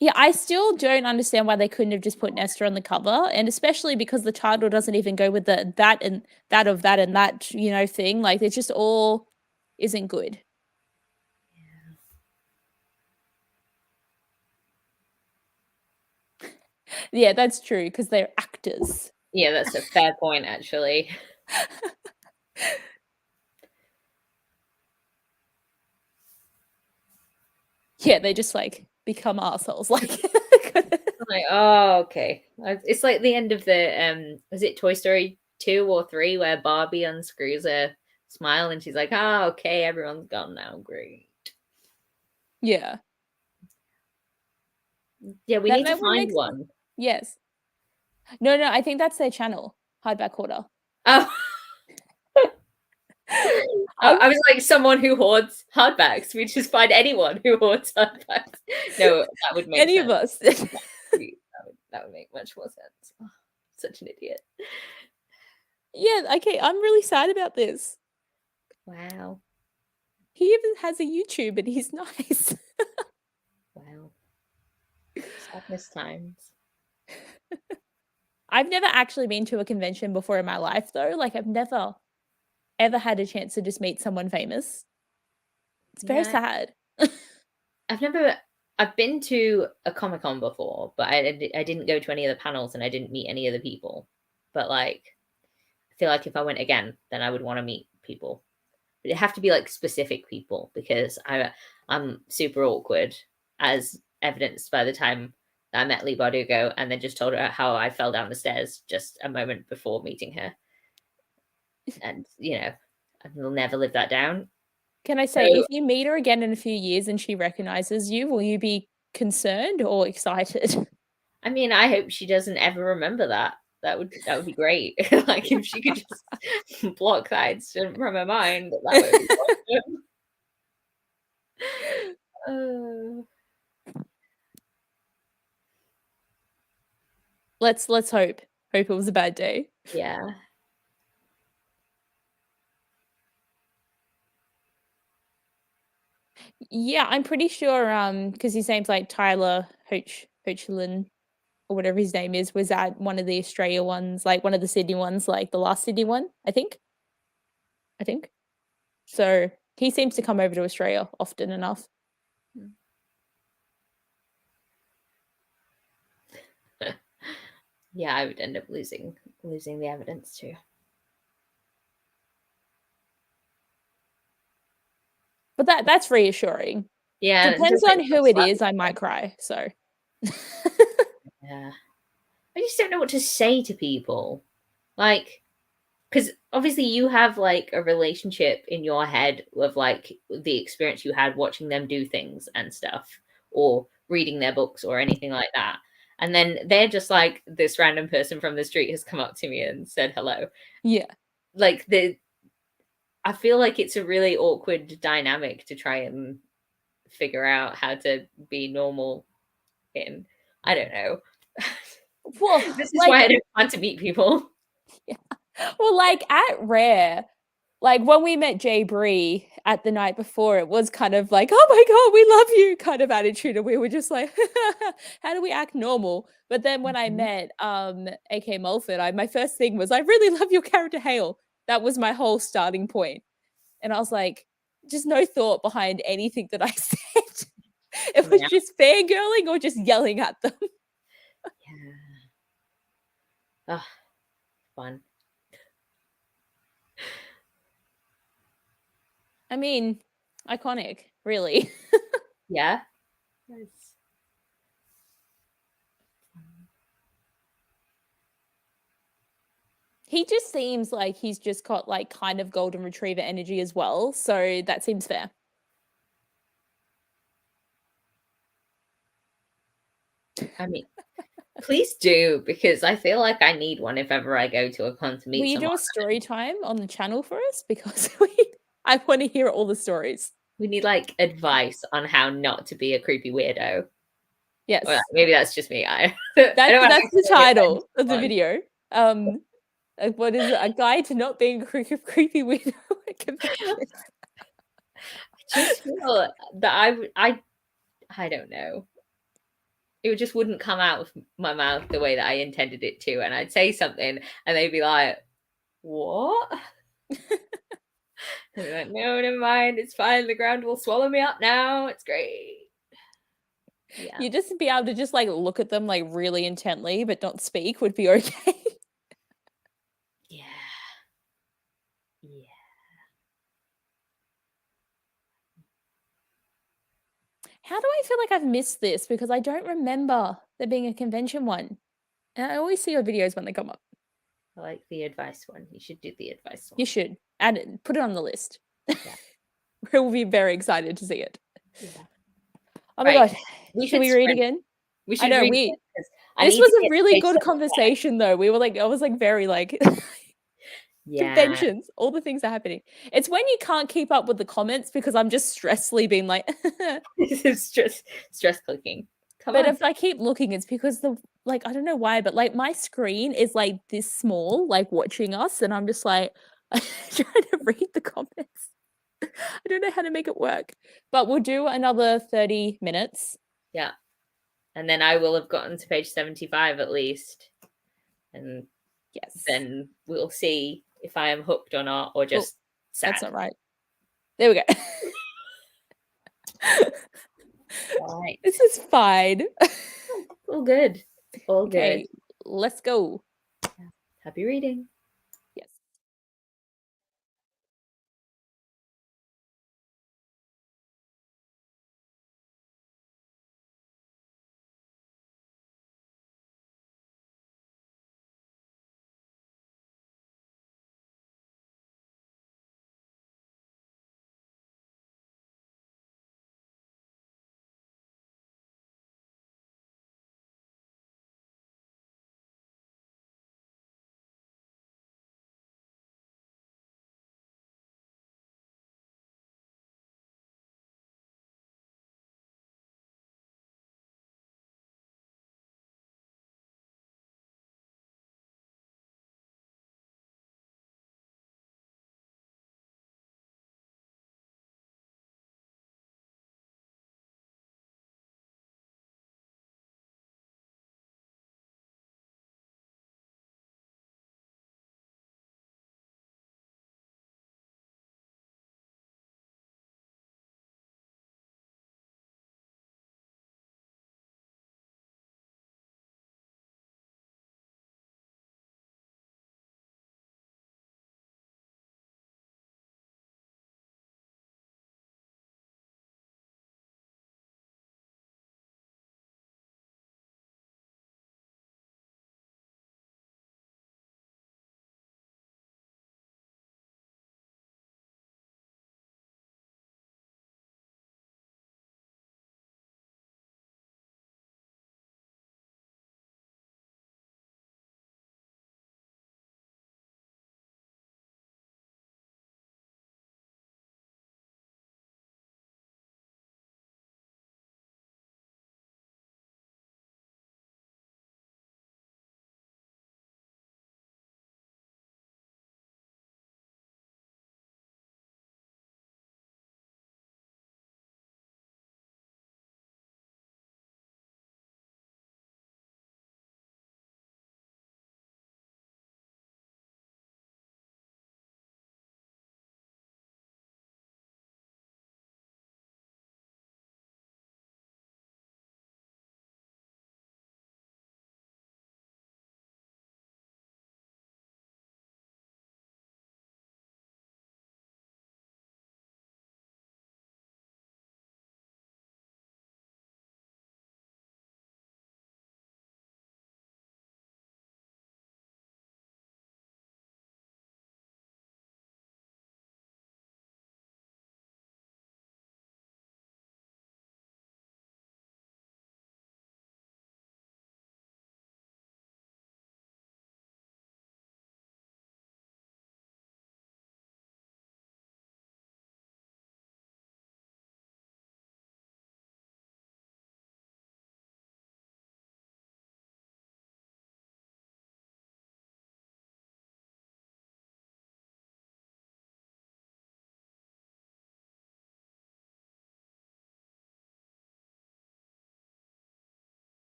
Yeah, I still don't understand why they couldn't have just put Nesta on the cover, and especially because the title doesn't even go with the that and that of that and that, thing. Like it just all isn't good. Yeah, that's true because they're actors. Yeah, that's a fair point, actually. Yeah, they just like become assholes. Like, Like, oh, okay. It's like the end of the was it Toy Story 2 or 3 where Barbie unscrews her smile and she's like, oh, okay, everyone's gone now. Great. Yeah. Yeah, we need to find one. Yes. No, I think that's their channel, Hardback Quarter. Oh. I was like, someone who hoards hardbacks. We just find anyone who hoards hardbacks. No, that would make any sense. of us. that would make much more sense. Oh, such an idiot. Yeah, okay, I'm really sad about this. Wow. He even has a YouTube and he's nice. Wow. Sadness times. I've never actually been to a convention before in my life, though. Like, I've never, ever had a chance to just meet someone famous. It's very sad. I've been to a Comic-Con before, but I didn't go to any of the panels and I didn't meet any of the people. But like, I feel like if I went again, then I would want to meet people. But it have to be like specific people because I'm super awkward, as evidenced by the time that I met Lee Bardugo and then just told her how I fell down the stairs just a moment before meeting her. And I'll never live that down. Can I say, if you meet her again in a few years and she recognizes you, will you be concerned or excited? I mean, I hope she doesn't ever remember that. That would be great. Like if she could just block that incident from her mind, that would be awesome. Uh, Let's hope. Hope it was a bad day. yeah. Yeah, I'm pretty sure, because his name's like Tyler Hoechlin or whatever his name is, was at one of the Australia ones, like one of the Sydney ones, like the last Sydney one, I think. I think. So he seems to come over to Australia often enough. Yeah, I would end up losing the evidence too. But that's reassuring. Yeah, it Depends does make on me feel who it is, slightly I might better. cry, so. Yeah. I just don't know what to say to people. Like, because obviously you have like a relationship in your head of like the experience you had watching them do things and stuff, or reading their books or anything like that. And then they're just like, this random person from the street has come up to me and said hello. Yeah. Like, I feel like it's a really awkward dynamic to try and figure out how to be normal in. I don't know. Well, This is like, why I don't want to meet people. yeah. Well, like at Rare, like when we met Jay Bree at the night before, it was kind of like, oh my God, we love you kind of attitude. And we were just like, how do we act normal? But then when I Mhm. met AK Mulford, my first thing was, I really love your character, Hale. That was my whole starting point. And I was like, just no thought behind anything that I said. It was Coming out. just fangirling or just yelling at them. Yeah. Oh, fun. I mean, iconic, really. Yeah. Nice. He just seems like he's just got like kind of golden retriever energy as well. So that seems fair. I mean, please do, because I feel like I need one if ever I go to a con to Will meet you someone. do a story time on the channel for us? Because I want to hear all the stories. We need like advice on how not to be a creepy weirdo. Or Yes. maybe that's just me. I don't want to That's the accidentally offend title of the someone. video. What is it? A guide to not being a creepy weirdo at convention. I just feel that I don't know. It just wouldn't come out of my mouth the way that I intended it to, and I'd say something, and they'd be like, "What?" And I'd be like, "No, never mind. It's fine. The ground will swallow me up now. It's great." Yeah. You just be able to just like look at them like really intently, but not speak would be okay. Yeah. Yeah. How do I feel like I've missed this? Because I don't remember there being a convention one. And I always see your videos when they come up. I like the advice one. You should do the advice You one. should add it, put it on the list. Yeah. We'll be very excited to see it. Yeah. Oh my Right. god, We should should we read sprint. again? We I should know read it because I this need to was a get to really page good 75. conversation though. We were like, I was like very like Yeah. conventions, all the things are happening. It's when you can't keep up with the comments because I'm just stressfully being like, This is stress cooking. Come but on. if I keep looking, it's because the like I don't know why, but like my screen is like this small, like watching us, and I'm just like trying to read the comments. I don't know how to make it work. But we'll do another 30 minutes. Yeah. And then I will have gotten to page 75 at least. And Yes. then we'll see if I am hooked or not, or Oh, just that's sad. not right. There we go. All right. This is fine. All good. All good. Okay, let's go. Happy reading. Yes.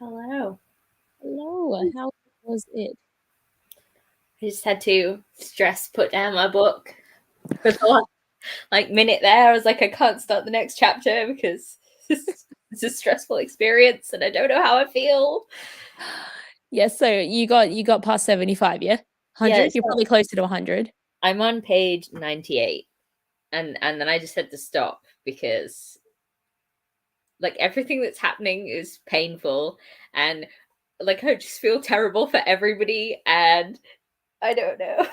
Hello. Hello, how was it? I just had to put down my book for the last minute there. I was like, I can't start the next chapter because it's a stressful experience and I don't know how I feel. Yeah, so you got past 75, yeah? 100? Yeah, You're so probably closer to 100. I'm on page 98 and then I just had to stop because everything that's happening is painful and I just feel terrible for everybody and I don't know.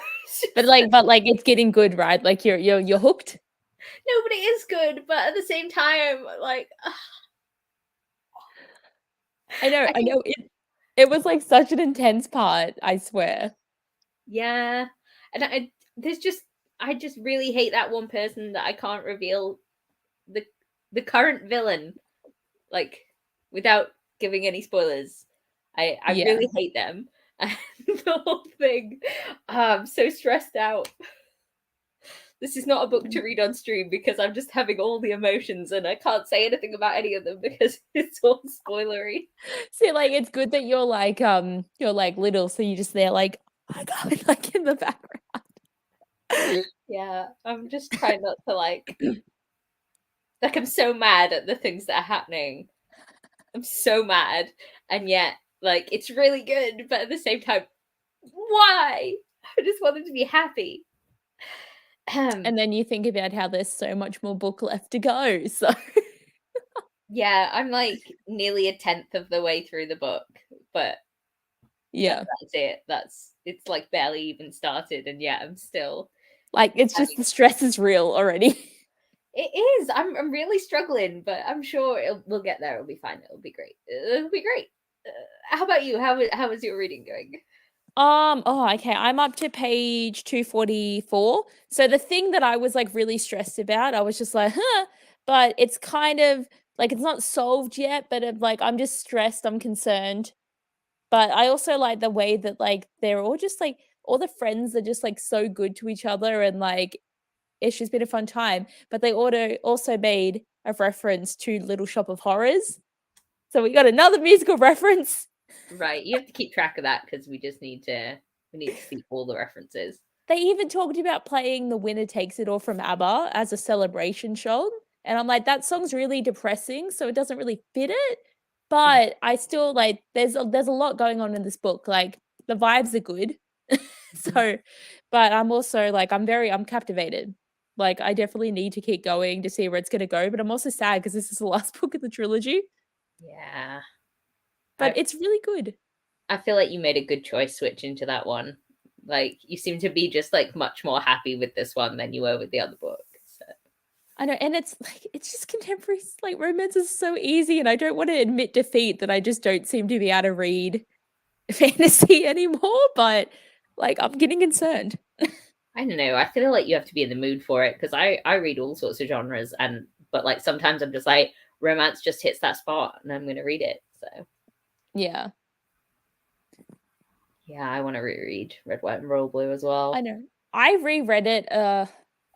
But it's getting good, right? Like you're hooked. Nobody is good, but at the same time, I know, I I think know. It was like such an intense part, I swear. yeah, and I just really hate that one person that I can't reveal the current villain like without giving any spoilers. I Yeah. really hate them and the whole thing. I'm so stressed out. This is not a book to read on stream because I'm just having all the emotions and I can't say anything about any of them because it's all spoilery. See, like it's good that you're like little, so you just there like, oh my god, like in the background. Yeah, I'm just trying not to I'm so mad at the things that are happening. I'm so mad, and yet it's really good, but at the same time, why? I just wanted to be happy. And then you think about how there's so much more book left to go. So Yeah, I'm nearly a tenth of the way through the book, but yeah. that's it. It's barely even started, and yet I'm still Like it's just the stress is real already. It is. I'm really struggling, but I'm sure we'll get there. It'll be fine. It'll be great. It'll be great. How about you? How is your reading going? Oh, okay. I'm up to page 244. So the thing that I was like really stressed about, I was just like, huh, but it's kind of like it's not solved yet, but like I'm just stressed, I'm concerned. But I also like the way that like they're all just like all the friends are just like so good to each other and like it's just been a fun time. But they also made a reference to Little Shop of Horrors. So we got another musical reference. Right, you have to keep track of that because we need to see all the references. They even talked about playing The Winner Takes It All from ABBA as a celebration song. And I'm like, that song's really depressing, so it doesn't really fit it. But I still like there's a lot going on in this book. Like the vibes are good. So, but I'm also like I'm captivated. Like I definitely need to keep going to see where it's gonna go. But I'm also sad because this is the last book of the trilogy. Yeah, But I it's really good. I feel like you made a good choice switching to that one. You seem to be just much more happy with this one than you were with the other book. So. I know, and it's like it's just contemporary like romance is so easy, and I don't want to admit defeat that I just don't seem to be able to read fantasy anymore. But like, I'm getting concerned. I don't know. I feel like you have to be in the mood for it because I read all sorts of genres but sometimes I'm just like romance just hits that spot and I'm going to read it. So Yeah, yeah, I want to reread Red, White, and Royal Blue as well. I know. I reread it a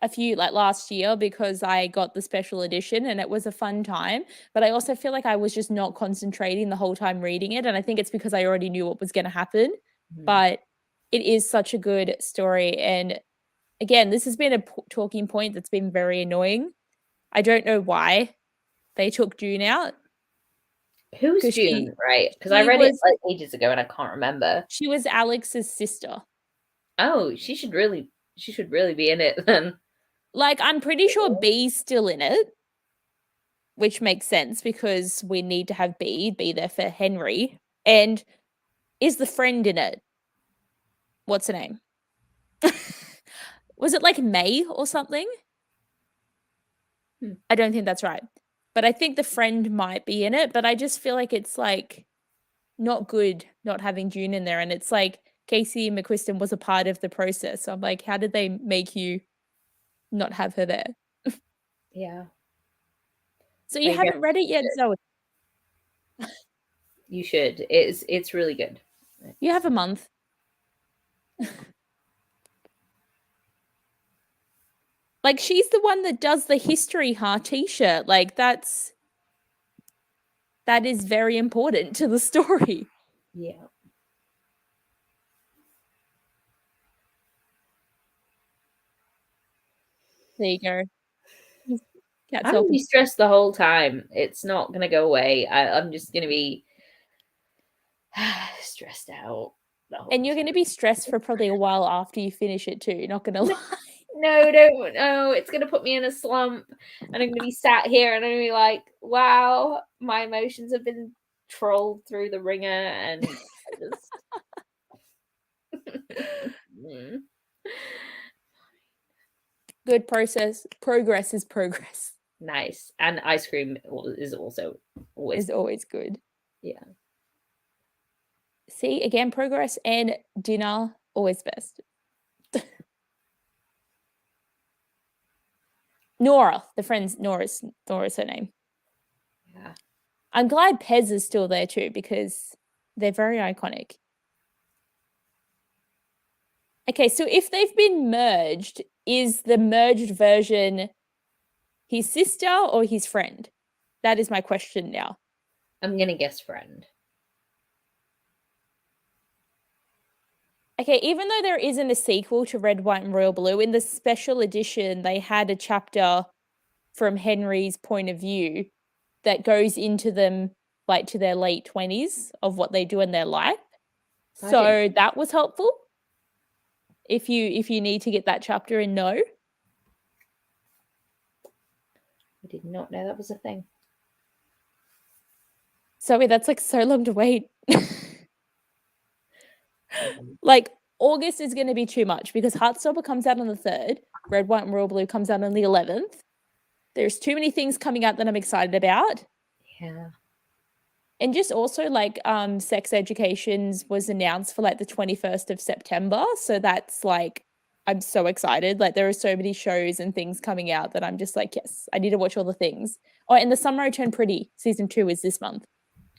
few like last year because I got the special edition and it was a fun time. But I also feel like I was just not concentrating the whole time reading it, and I think it's because I already knew what was going to happen. Mm. But it is such a good story, and again, this has been a talking point that's been very annoying. I don't know why they took June out Who's because June, right? Because I she read it was ages ago and I can't remember. she was Alex's sister. Oh, she should really be in it then. Like, I'm pretty sure B's still in it, which makes sense because we need to have B be there for Henry. And is the friend in it? What's her name? Was it like May or something? Hmm. I don't think that's right. But I think the friend might be in it, but I just feel like it's like not good not having June in there. And it's like Casey McQuiston was a part of the process. So I'm like, how did they make you not have her there? Yeah. So I you guess haven't read it yet, Zoe? you should. It's really good. You have a month. Like she's the one that does the history t-shirt. Like that's that is very important to the story. Yeah. There you go. Cat's I'm gonna be helping. stressed the whole time. It's not gonna go away. I'm just gonna be stressed out the whole And you're time. going to be stressed for probably a while after you finish it too. Not going to lie. No, don't. No, it's gonna put me in a slump, and I'm gonna be sat here, and I'm gonna be like, "Wow, my emotions have been trolled through the ringer," and just. Good process. Progress is progress. Nice, and ice cream is also always Is always good. yeah. See, again, progress and dinner always best. Nora, the friend's Nora's her name. Yeah. I'm glad Pez is still there too because they're very iconic. Okay, so if they've been merged, is the merged version his sister or his friend? That is my question now. I'm gonna guess friend. Okay, even though there isn't a sequel to Red, White, and Royal Blue, in the special edition, they had a chapter from Henry's point of view that goes into them, like to their late 20s of what they do in their life. So that was helpful. If you need to get that chapter and know. I did not know that was a thing. Sorry, that's like so long to wait. Like August is going to be too much because Heartstopper comes out on the 3rd, Red, White, and Royal Blue comes out on the 11th. There's too many things coming out that I'm excited about. Yeah. And just also like Sex Educations was announced for like the 21st of September. So that's like, I'm so excited. Like there are so many shows and things coming out that I'm just like, yes, I need to watch all the things. Oh, and The Summer I Turned Pretty, season 2 is this month.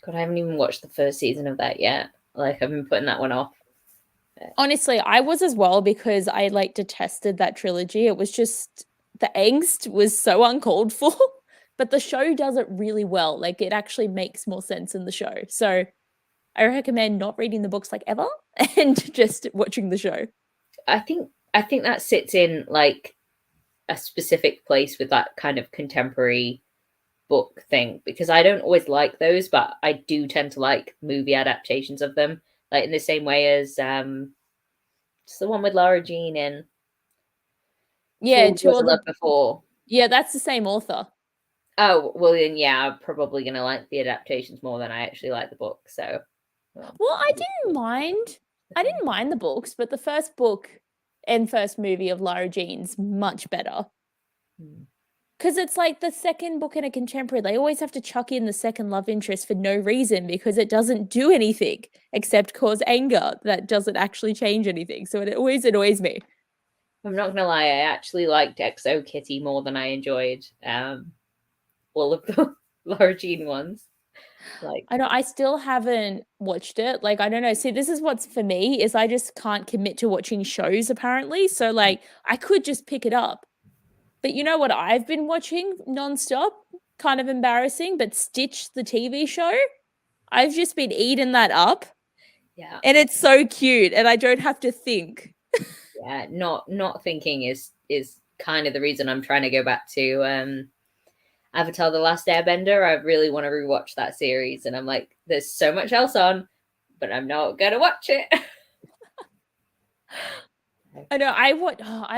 God, I haven't even watched the first season of that yet. Like I've been putting that one off. Honestly, I was as well because I like detested that trilogy. It was just the angst was so uncalled for, but the show does it really well. Like it actually makes more sense in the show. So I recommend not reading the books like ever and just watching the show. I think that sits in like a specific place with that kind of contemporary book thing because I don't always like those, but I do tend to like movie adaptations of them, like in the same way as it's the one with Lara Jean in. Yeah, To All the Love Before. Yeah, that's the same author. Oh well, then yeah, I'm probably gonna like the adaptations more than I actually like the book. So, well, I didn't mind the books, but the first book and first movie of Lara Jean's much better. Because it's like the second book in a contemporary, they always have to chuck in the second love interest for no reason because it doesn't do anything except cause anger that doesn't actually change anything. So it always annoys me. I'm not gonna lie, I actually liked XO Kitty more than I enjoyed all of the Lara Jean ones. Like I know I still haven't watched it. Like I don't know. See, this is what's for me is I just can't commit to watching shows apparently. So like I could just pick it up. But you know what I've been watching nonstop? Kind of embarrassing, but Stitch the TV show. I've just been eating that up. yeah. And it's so cute and I don't have to think. Yeah, not thinking is kind of the reason I'm trying to go back to Avatar The Last Airbender. I really want to rewatch that series and I'm like there's so much else on, but I'm not going to watch it. I know I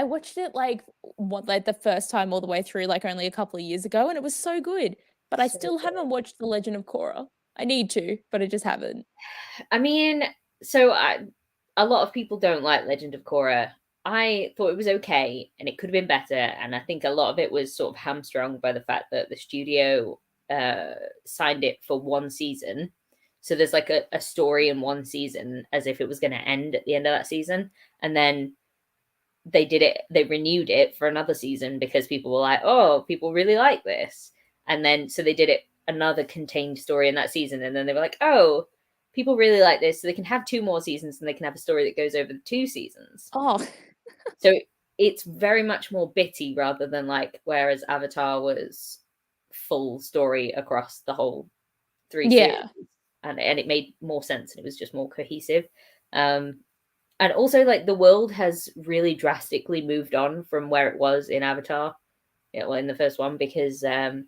watched it like the first time all the way through like only a couple of years ago and it was so good. But I still haven't watched The Legend of Korra. I need to, but I just haven't. I mean, so a lot of people don't like Legend of Korra. I thought it was okay and it could have been better. And I think a lot of it was sort of hamstrung by the fact that the studio signed it for one season. So there's like a story in one season as if it was going to end at the end of that season. And then they renewed it for another season because people were like, oh, people really like this. And then so they did it another contained story in that season. And then they were like, oh, people really like this. So they can have 2 more seasons and they can have a story that goes over the 2 seasons. Oh. So it's very much more bitty rather than like, whereas Avatar was full story across the whole 3 series, and it made more sense, and it was just more cohesive. And also, like, the world has really drastically moved on from where it was in Avatar, well, in the first one, because it's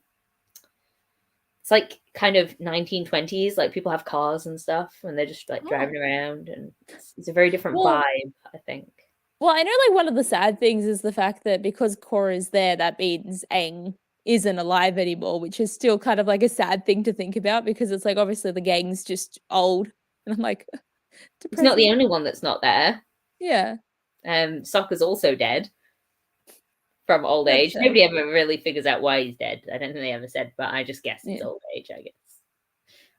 like kind of 1920s, like people have cars and stuff, and they're just like driving around, and it's a very different vibe, I think. Well, I know, like, one of the sad things is the fact that because Korra's there, that means Aang isn't alive anymore, which is still kind of like a sad thing to think about, because it's like obviously the gang's just old, and I'm like, He's not the depressing. only one that's not there. Yeah. Sokka's also dead from old That's age. sad. Nobody ever really figures out why he's dead. I don't think they ever said, but I just guess it's Yeah. old age, I guess.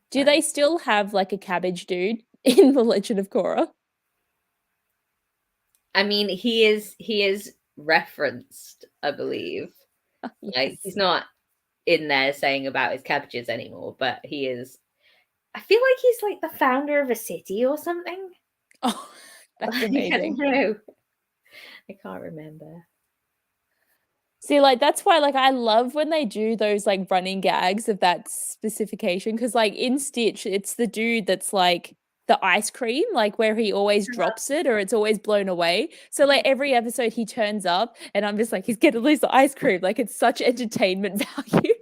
Do they still have like a cabbage dude in The Legend of Korra? I mean, he is referenced, I believe. Like, he's not in there saying about his cabbages anymore, but he is. I feel like he's like the founder of a city or something. Oh, that's Like, I amazing. don't know. I can't remember. See, like, that's why, like, I love when they do those, like, running gags of that specification, because, like, in Stitch, it's the dude that's, like, the ice cream, like, where he always drops it or it's always blown away. So, like, every episode he turns up, and I'm just like, he's gonna lose the ice cream. Like, it's such entertainment value.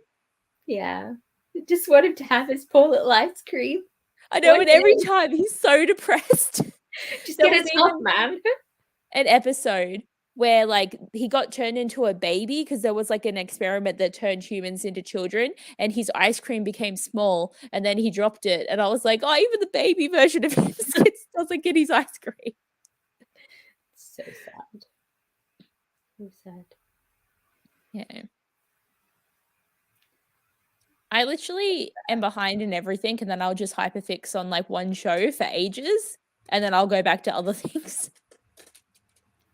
Yeah. I just want him to have his poor little ice cream. I know, and every time he's so depressed. Just There get was a top, man. an episode where, like, he got turned into a baby because there was, like, an experiment that turned humans into children, and his ice cream became small, and then he dropped it, and I was like, "Oh, even the baby version of him doesn't get his ice cream." So sad. So sad. Yeah. I literally am behind in everything, and then I'll just hyperfix on, like, one show for ages, and then I'll go back to other things.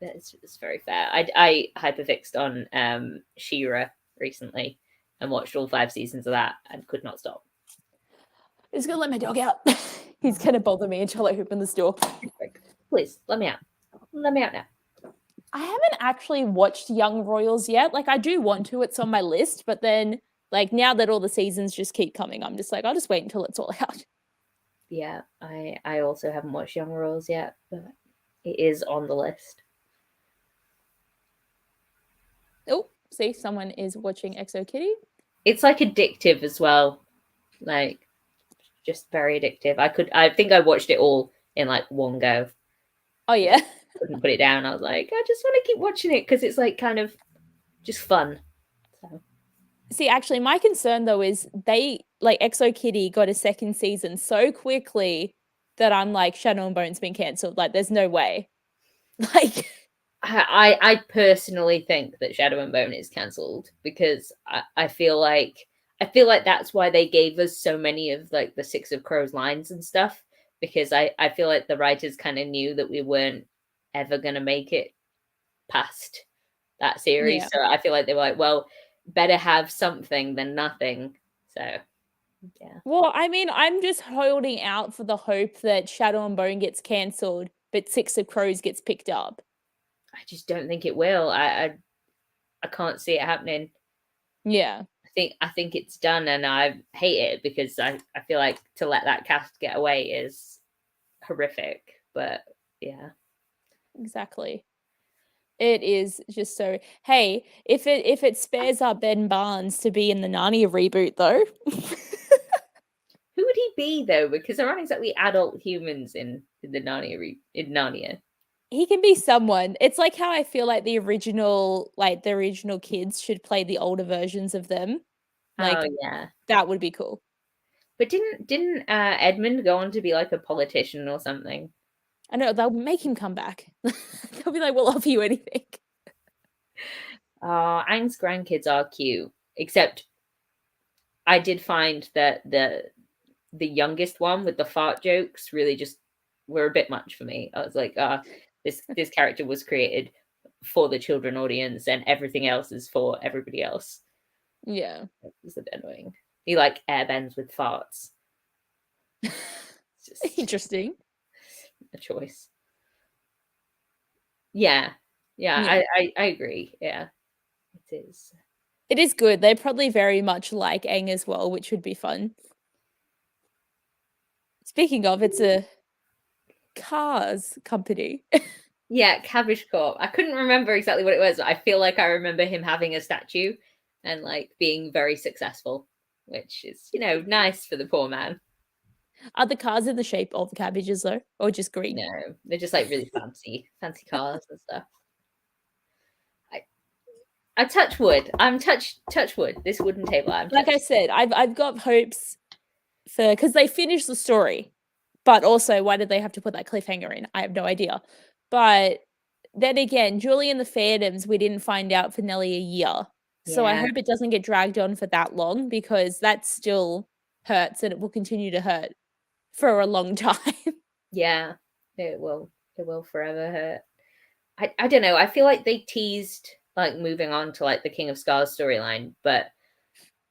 It's very fair. I hyperfixed on She-Ra recently and watched all 5 seasons of that and could not stop. I'm just gonna let my dog out. He's gonna bother me until I open this door. Please, let me out. Let me out now. I haven't actually watched Young Royals yet. Like, I do want to, it's on my list, but then, like, now that all the seasons just keep coming, I'm just like, I'll just wait until it's all out. Yeah, I also haven't watched Young Royals yet, but it is on the list. Oh, see, someone is watching Exo Kitty. It's like addictive as well. Like, just very addictive. I think I watched it all in like one go. Oh yeah. Couldn't put it down. I was like, I just want to keep watching it because it's like kind of just fun. So. See, actually, my concern though is they, like, Exo Kitty got a second season so quickly that I'm like, Shadow and Bone's been cancelled. Like, there's no way. Like, I personally think that Shadow and Bone is cancelled because I feel like that's why they gave us so many of like the Six of Crows lines and stuff, because I feel like the writers kind of knew that we weren't ever gonna make it past that series. yeah. So I feel like they were like, well, better have something than nothing. So yeah. Well, I mean, I'm just holding out for the hope that Shadow and Bone gets cancelled, but Six of Crows gets picked up. I just don't think it will. I can't see it happening. Yeah. I think it's done, and I hate it because I feel like to let that cast get away is horrific. But yeah. Exactly. It is just so. Hey, if it spares our Ben Barnes to be in the Narnia reboot, though. Who would he be though? Because there aren't exactly adult humans in the Narnia. He can be someone. It's like how I feel like the original kids should play the older versions of them. Like, Oh yeah. that would be cool. But didn't Edmund go on to be like a politician or something? I know, they'll make him come back. They'll be like, we'll offer you anything. Aang's grandkids are cute, except I did find that the youngest one with the fart jokes really just were a bit much for me. I was like, this character was created for the children audience, and everything else is for everybody else. Yeah. It was a bit annoying. He like airbends with farts. Just interesting. A choice. Yeah. I agree. Yeah, it is. It is good. They're probably very much like Aang as well, which would be fun. Speaking of, it's a cars company. Yeah, Cabbage Corp. I couldn't remember exactly what it was, but I feel like I remember him having a statue and like being very successful, which is, nice for the poor man. Are the cars in the shape of cabbages though, or just green? No, they're just like really fancy cars and stuff. I touch wood. I'm touch wood. This wooden table. Like I said, I've got hopes for, because they finished the story, but also why did they have to put that cliffhanger in? I have no idea. But then again, Julie and the Phantoms, we didn't find out for nearly a year. So I Yeah, hope it doesn't get dragged on for that long, because that still hurts and it will continue to hurt for a long time. yeah. It will. It will forever hurt. I don't know. I feel like they teased like moving on to like the King of Scars storyline, but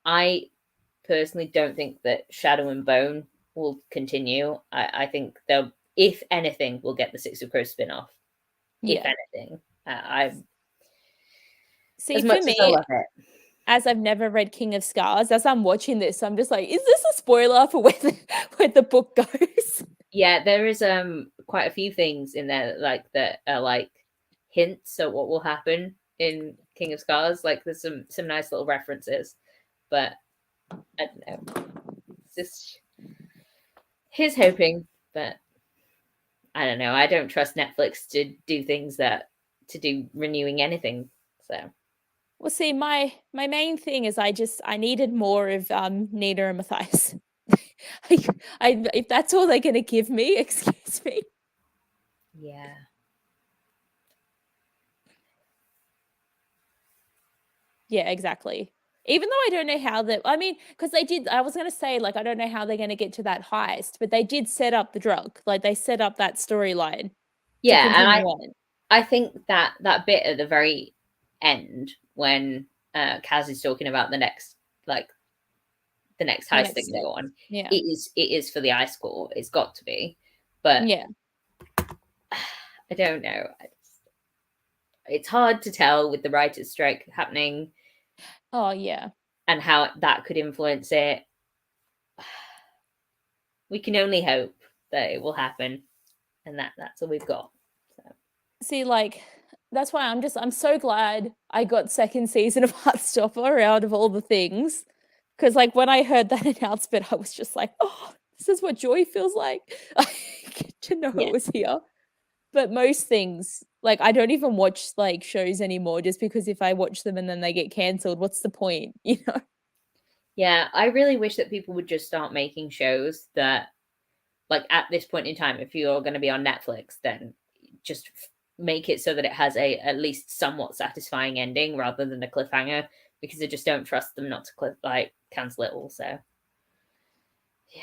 I personally don't think that Shadow and Bone will continue. I think they'll, if anything, we'll get the Six of Crows spin-off. If Yeah. anything. I See, as for much as I me, love it. as I've never read King of Scars, as I'm watching this, I'm just like, is this a spoiler for where the book goes? Yeah, there is quite a few things in there like that are like hints at what will happen in King of Scars. Like there's some nice little references, but I don't know. It's just here's hoping, but I don't know. I don't trust Netflix to do things to do renewing anything. So Well, see, my main thing is I needed more of Nina and Matthias. If that's all they're gonna give me, excuse me. yeah. Yeah, exactly. Even though I don't know how that, I mean, because they did, I was gonna say, like, I don't know how they're gonna get to that heist, but they did set up the drug. Like, they set up that storyline to Yeah, and continue on. I think that bit at the very end when Kaz is talking about like the next The heist next thing they step. go on, Yeah. it is for the ice core. It's got to be, but Yeah. I don't know. It's hard to tell with the writers' strike happening Oh yeah. and how that could influence it. We can only hope that it will happen, and that's all we've got. So. See, like, that's why I'm so glad I got second season of Heartstopper out of all the things. Because, like, when I heard that announcement, I was just like, oh, this is what joy feels like. To know Yeah, it was here. But most things, like, I don't even watch like shows anymore, just because if I watch them and then they get cancelled, what's the point? You know? yeah. I really wish that people would just start making shows that, like, at this point in time, if you're going to be on Netflix, then just make it so that it has a at least somewhat satisfying ending rather than a cliffhanger, because I just don't trust them not to cancel it all. So yeah,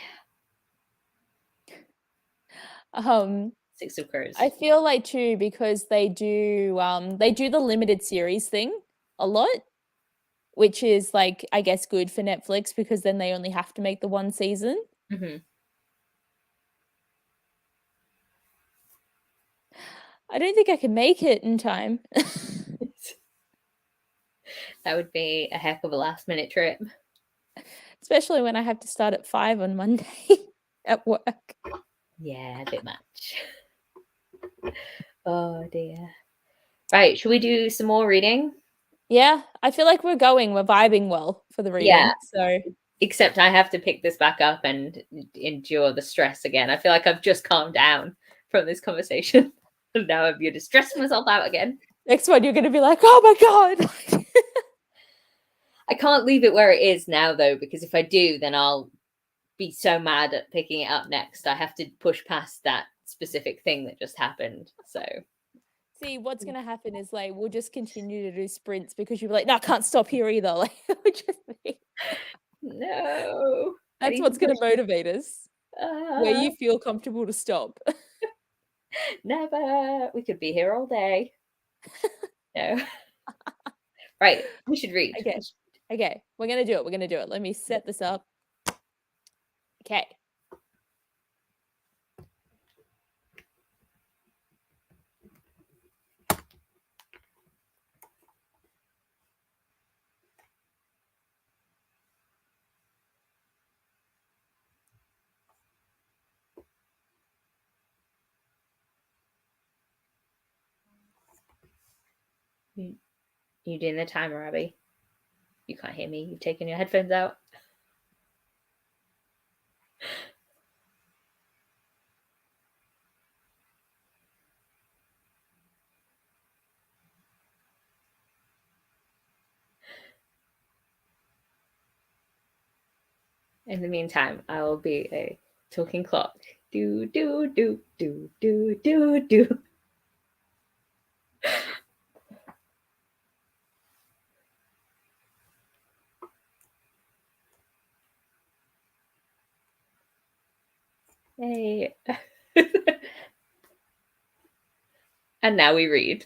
Six of Crows. I feel like too, because they do the limited series thing a lot, which is, like, I guess good for Netflix, because then they only have to make the one season. Mm-hmm. I don't think I can make it in time. That would be a heck of a last minute trip. Especially when I have to start at 5 on Monday at work. Yeah, a bit much. Oh dear. Right, should we do some more reading? Yeah, I feel like we're vibing well for the reading. Yeah, So except I have to pick this back up and endure the stress again. I feel like I've just calmed down from this conversation. And now I'm going to stress myself out again. next one, you're going to be like, oh my God. I can't leave it where it is now, though, because if I do, then I'll be so mad at picking it up next. I have to push past that specific thing that just happened. So, See, what's going to happen is, like, we'll just continue to do sprints, because you'll be like, no, I can't stop here either. Like, no. that's what's going to motivate us, where you feel comfortable to stop. Never. We could be here all day. No. Right. We should read. Okay. We're going to do it. Let me set this up. Okay. You doing the timer, Abby? You can't hear me. You've taken your headphones out. In the meantime, I will be a talking clock. Do, do, do, do, do, do, do. Hey. And now we read.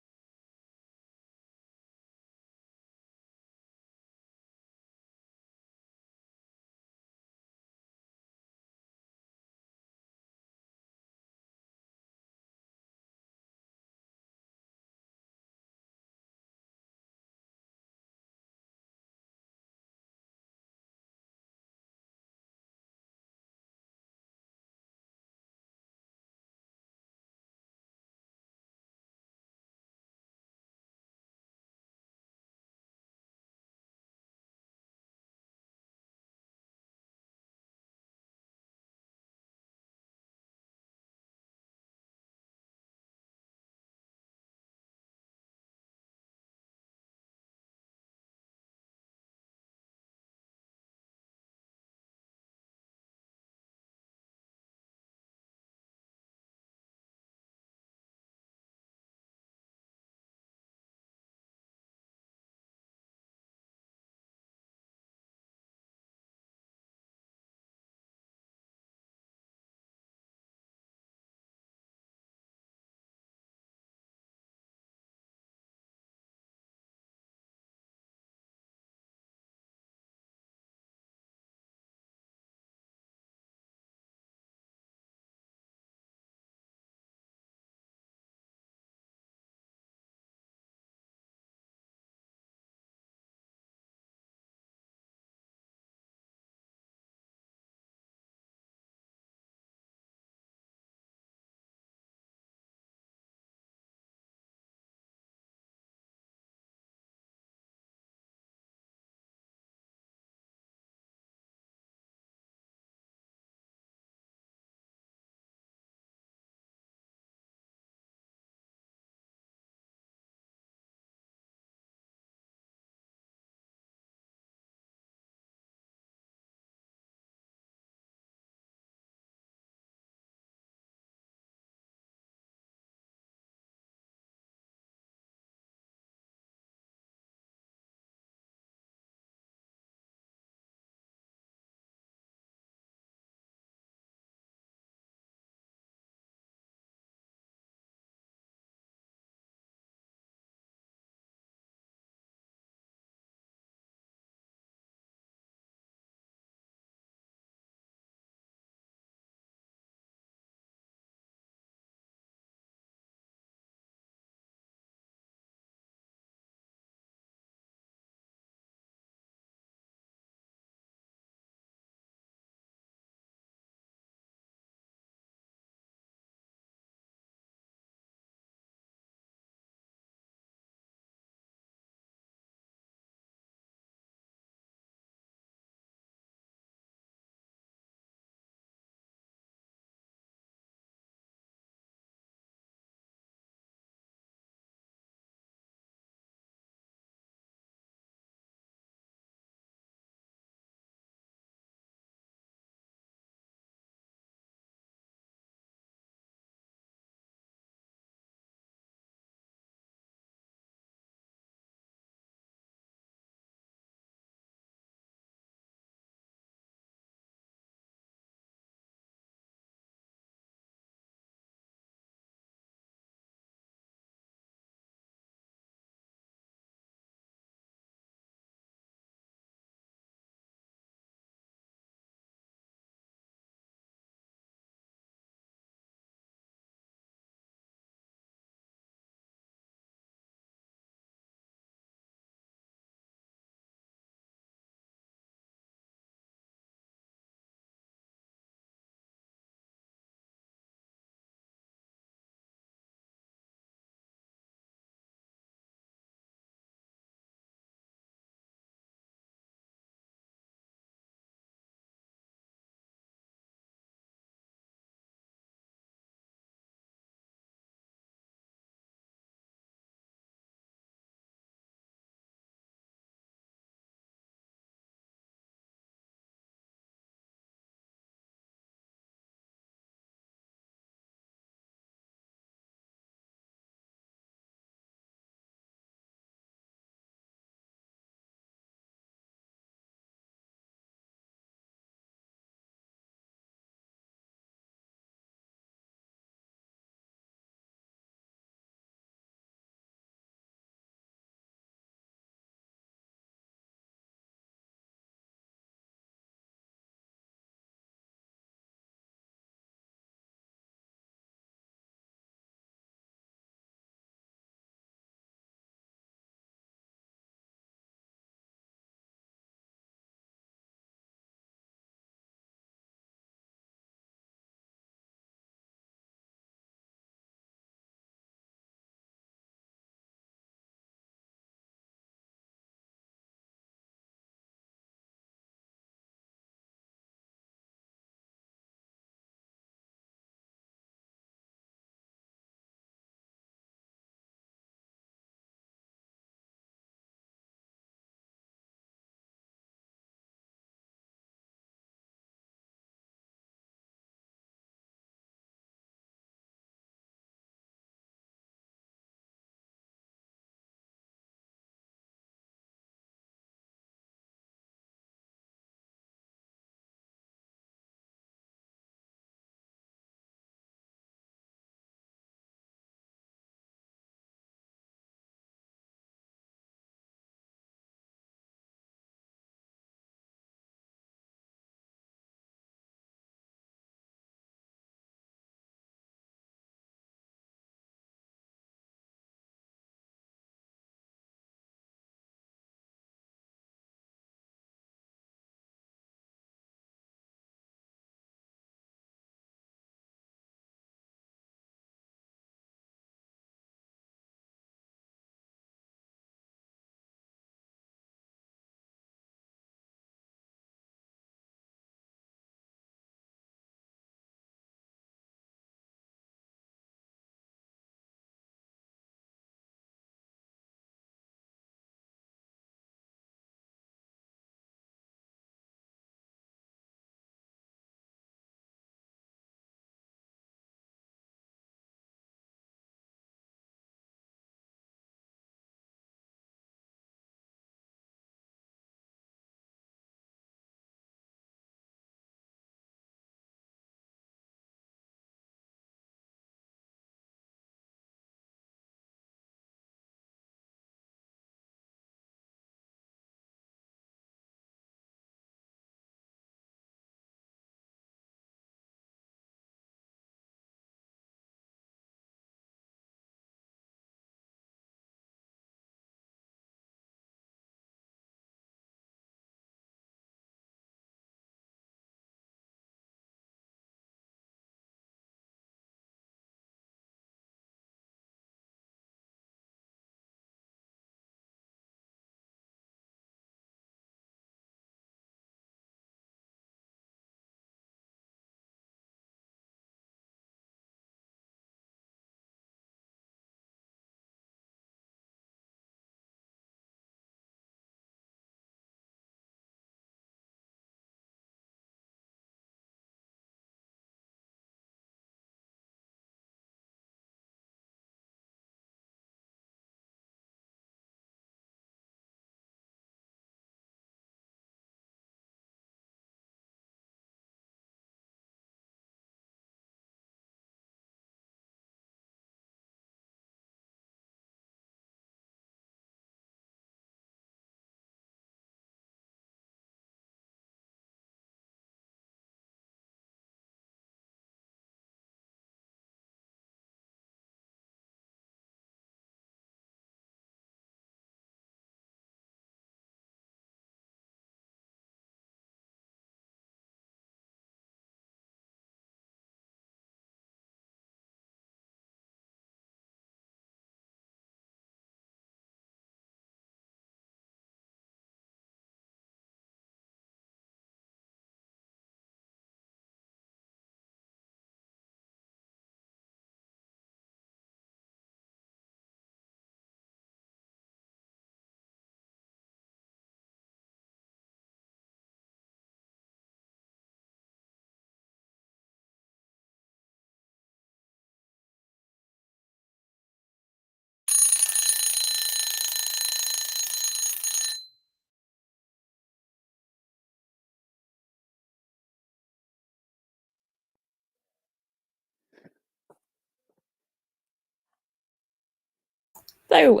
So,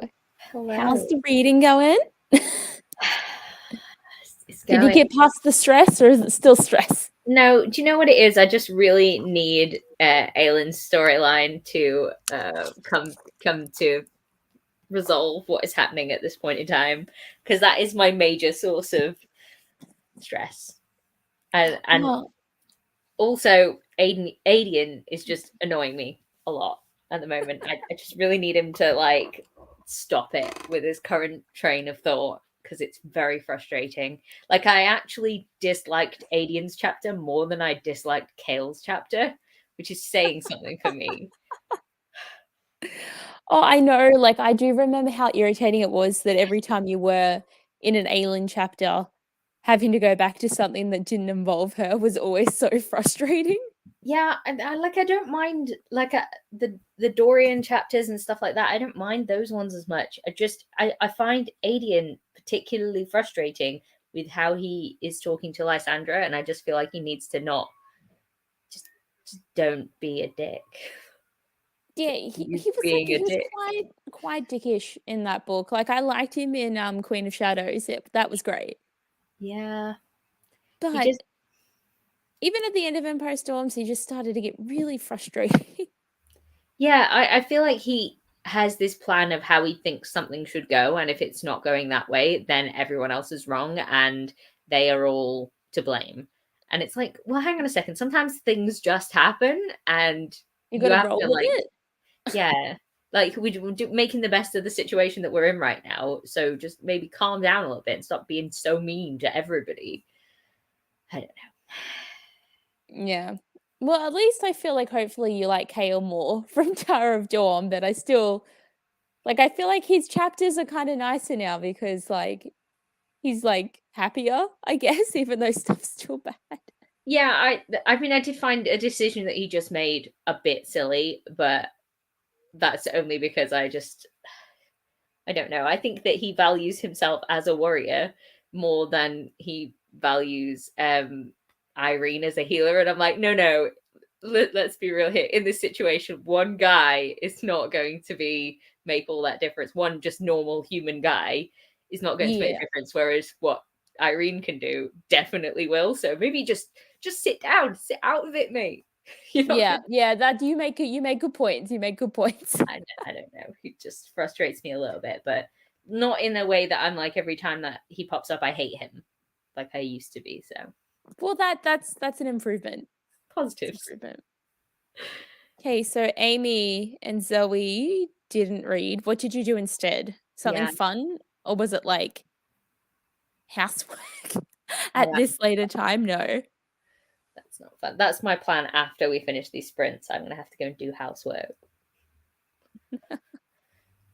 Hello. how's the reading going? It's Did you going. get past the stress, or is it still stress? No, do you know what it is? I just really need Aylin's storyline to come to resolve what is happening at this point in time, because that is my major source of stress. And Oh, also Adian is just annoying me a lot at the moment. I just really need him to like stop it with his current train of thought, because it's very frustrating. Like, I actually disliked Adian's chapter more than I disliked Kale's chapter, which is saying something for me. oh, I know. Like, I do remember how irritating it was that every time you were in an Aelin chapter, having to go back to something that didn't involve her was always so frustrating. Yeah, and I don't mind like the Dorian chapters and stuff like that. I don't mind those ones as much. I find Adian particularly frustrating with how he is talking to Lysandra, and I just feel like he needs to not just don't be a dick. Yeah, he He's was like being a he was dick. quite dickish in that book. Like, I liked him in Queen of Shadows. That was great. Yeah, he But just even at the end of Empire Storms, he just started to get really frustrating. yeah. I feel like he has this plan of how he thinks something should go, and if it's not going that way, then everyone else is wrong, and they are all to blame. And it's like, well, hang on a second. Sometimes things just happen, and You you gotta have roll to with like, it. yeah, like making the best of the situation that we're in right now. So just maybe calm down a little bit and stop being so mean to everybody. I don't Yeah. Well, at least I feel like hopefully you like Kale more from Tower of Dawn, but I still like I feel like his chapters are kind of nicer now because like he's like happier, I guess, even though stuff's still bad. Yeah, I mean, I did find a decision that he just made a bit silly, but that's only because I don't know. I think that he values himself as a warrior more than he values Irene as a healer, and I'm like, no. Let's be real here. In this situation, one guy is not going to be make all that difference. One just normal human guy is not going to make Yeah. a difference, whereas what Irene can do definitely will. So maybe just sit down, sit out of it, mate. You're not Yeah. gonna. Yeah, that you make good points. You make good points. I don't know. He just frustrates me a little bit, but not in a way that I'm like every time that he pops up, I hate him like I used to be. So Well, that's an improvement. It's an positives. improvement. Okay, so Amy and Zoe didn't read. What did you do instead? Something Yeah, fun? Or was it like housework at yeah. this later time? No. That's not fun. That's my plan after we finish these sprints. I'm gonna have to go and do housework.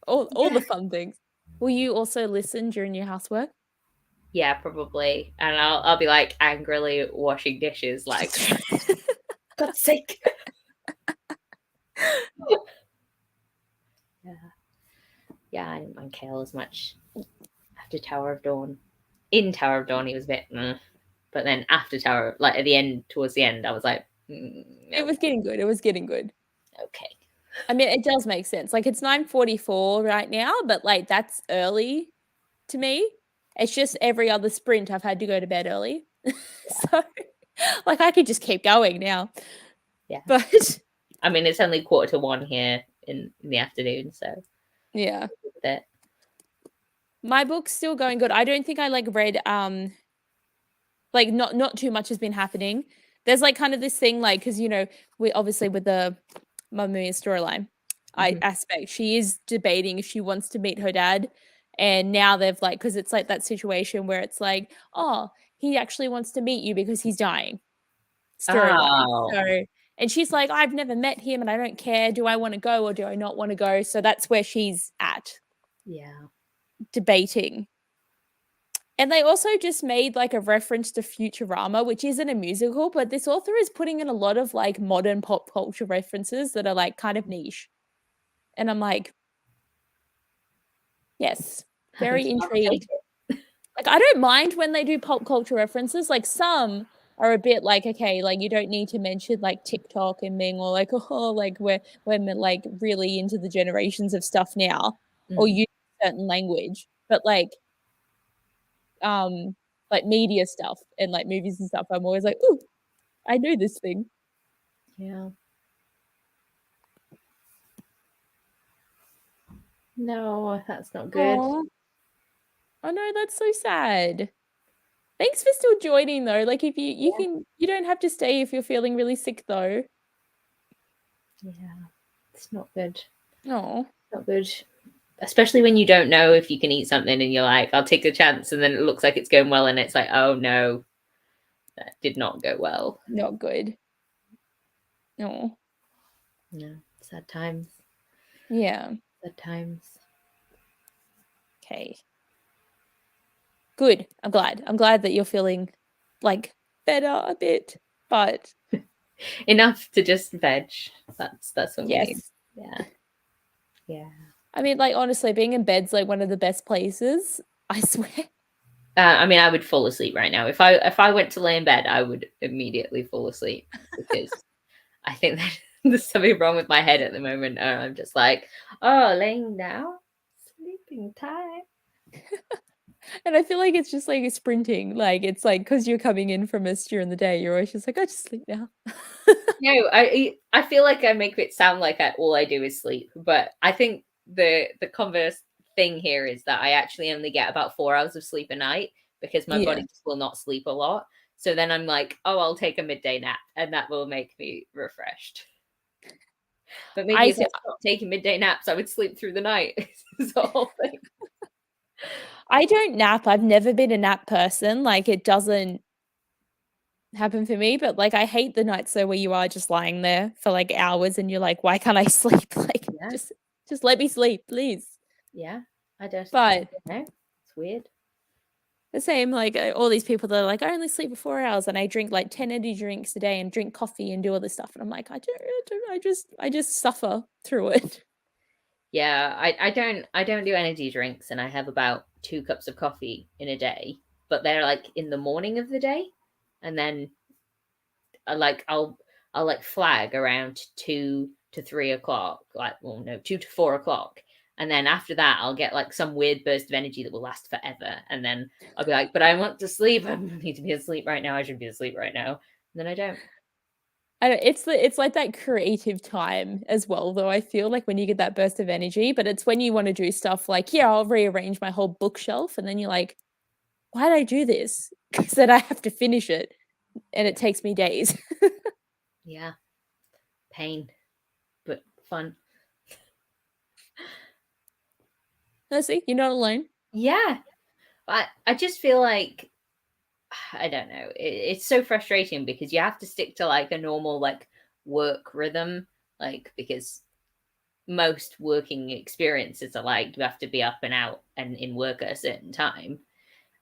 All Yeah. the fun things. Will you also listen during your housework? Yeah, probably. And I'll be like angrily washing dishes, like God's sake. Yeah. Yeah, I didn't mind Kale as much after Tower of Dawn. In Tower of Dawn, he was a bit, but then after Tower, like at the end, towards the end, I was like, It no, was getting good. It was getting good. okay. I mean, it does make sense. Like, it's 9:44 right now, but like that's early to me. It's just every other sprint I've had to go to bed early. So like I could just keep going now. Yeah. But I mean, it's only 1:45 here in the afternoon, so yeah. that My book's still going good. I don't think I like read like not too much has been happening. There's like kind of this thing like cuz we obviously with the Mamma Mia storyline I mhm. aspect she is debating if she wants to meet her dad, and now they've like cuz it's like that situation where it's like, "Oh, he actually wants to meet you because he's dying." Storyline. Oh, So and she's like, "I've never met him and I don't care. Do I want to go or do I not want to go?" So that's where she's at, yeah. debating. And they also just made like a reference to Futurama, which isn't a musical, but this author is putting in a lot of like modern pop culture references that are like kind of niche. And I'm like, yes, very I'll take intrigued. it. Like, I don't mind when they do pop culture references. Like, some are a bit like, okay, like you don't need to mention like TikTok and Ming or like, oh, like we're like really into the generations of stuff now. or use a certain language, but like media stuff and like movies and stuff, I'm always like, ooh, I know this thing. Yeah. No, that's not good. Aw. Oh no, that's so sad. Thanks for still joining though. Like if you don't have to stay if you're feeling really sick though. Yeah, it's not good. Oh. Not good. Especially when you don't know if you can eat something and you're like, I'll take a chance, and then it looks like it's going well, and it's like, oh no, that did not go well. Not good. No. Yeah, sad times. Yeah. Sad times. Okay. Good. I'm glad. I'm glad that you're feeling like better a bit, but Enough to just veg. That's what we need. yes. Yeah. Yeah. I mean, like honestly, being in bed's like one of the best places. I swear. I mean, I would fall asleep right now. If I went to lay in bed, I would immediately fall asleep because I think that there's something wrong with my head at the moment. And I'm just like, oh, laying down, sleeping time. And I feel like it's just like sprinting. Like it's like because you're coming in from us during the day, you're always just like, I just sleep now. No, I feel like I make it sound like all I do is sleep, but I think the converse thing here is that I actually only get about 4 hours of sleep a night because my body just will not sleep a lot. So then I'm like, oh, I'll take a midday nap, and that will make me refreshed. But maybe if I stopped taking midday naps, I would sleep through the night. It's the whole thing. I don't nap. I've never been a nap person. Like it doesn't happen for me, but like I hate the nights though where you are just lying there for like hours and you're like, why can't I sleep? Like just let me sleep, please. Yeah, I don't. But know. It's weird. The same, like all these people that are like, I only sleep for 4 hours and I drink like 10 energy drinks a day and drink coffee and do all this stuff. And I'm like, I just suffer through it. Yeah, I don't do energy drinks, and I have about 2 cups of coffee in a day, but they're like in the morning of the day, and then I'll like flag around 2 to 3 o'clock, like, well, no, 2 to 4 o'clock, and then after that I'll get like some weird burst of energy that will last forever, and then I'll be like, but I want to sleep, I need to be asleep right now, I should be asleep right now, and then I don't. It's like that creative time as well, though. I feel like when you get that burst of energy, but it's when you want to do stuff like, yeah, I'll rearrange my whole bookshelf, and then you're like, why did I do this? Because then I have to finish it, and it takes me days. Yeah, pain, but fun. No, see, you're not alone. Yeah, I just feel like, I don't know. It's so frustrating because you have to stick to like a normal like work rhythm, like because most working experiences are like you have to be up and out and in work at a certain time,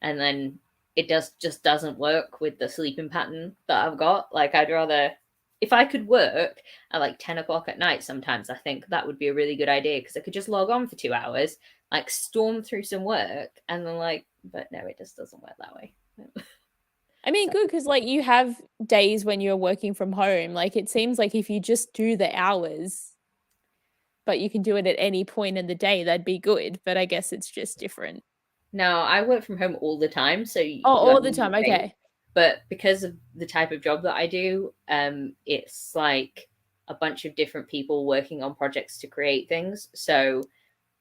and then it just doesn't work with the sleeping pattern that I've got. Like I'd rather, if I could work at like 10 o'clock at night, sometimes I think that would be a really good idea because I could just log on for 2 hours, like storm through some work, and then like, but no, it just doesn't work that way. I mean, good, because like you have days when you're working from home. Like it seems like if you just do the hours, but you can do it at any point in the day, that'd be good. But I guess it's just different. No, I work from home all the time, so All the time. Okay. But because of the type of job that I do, it's like a bunch of different people working on projects to create things. So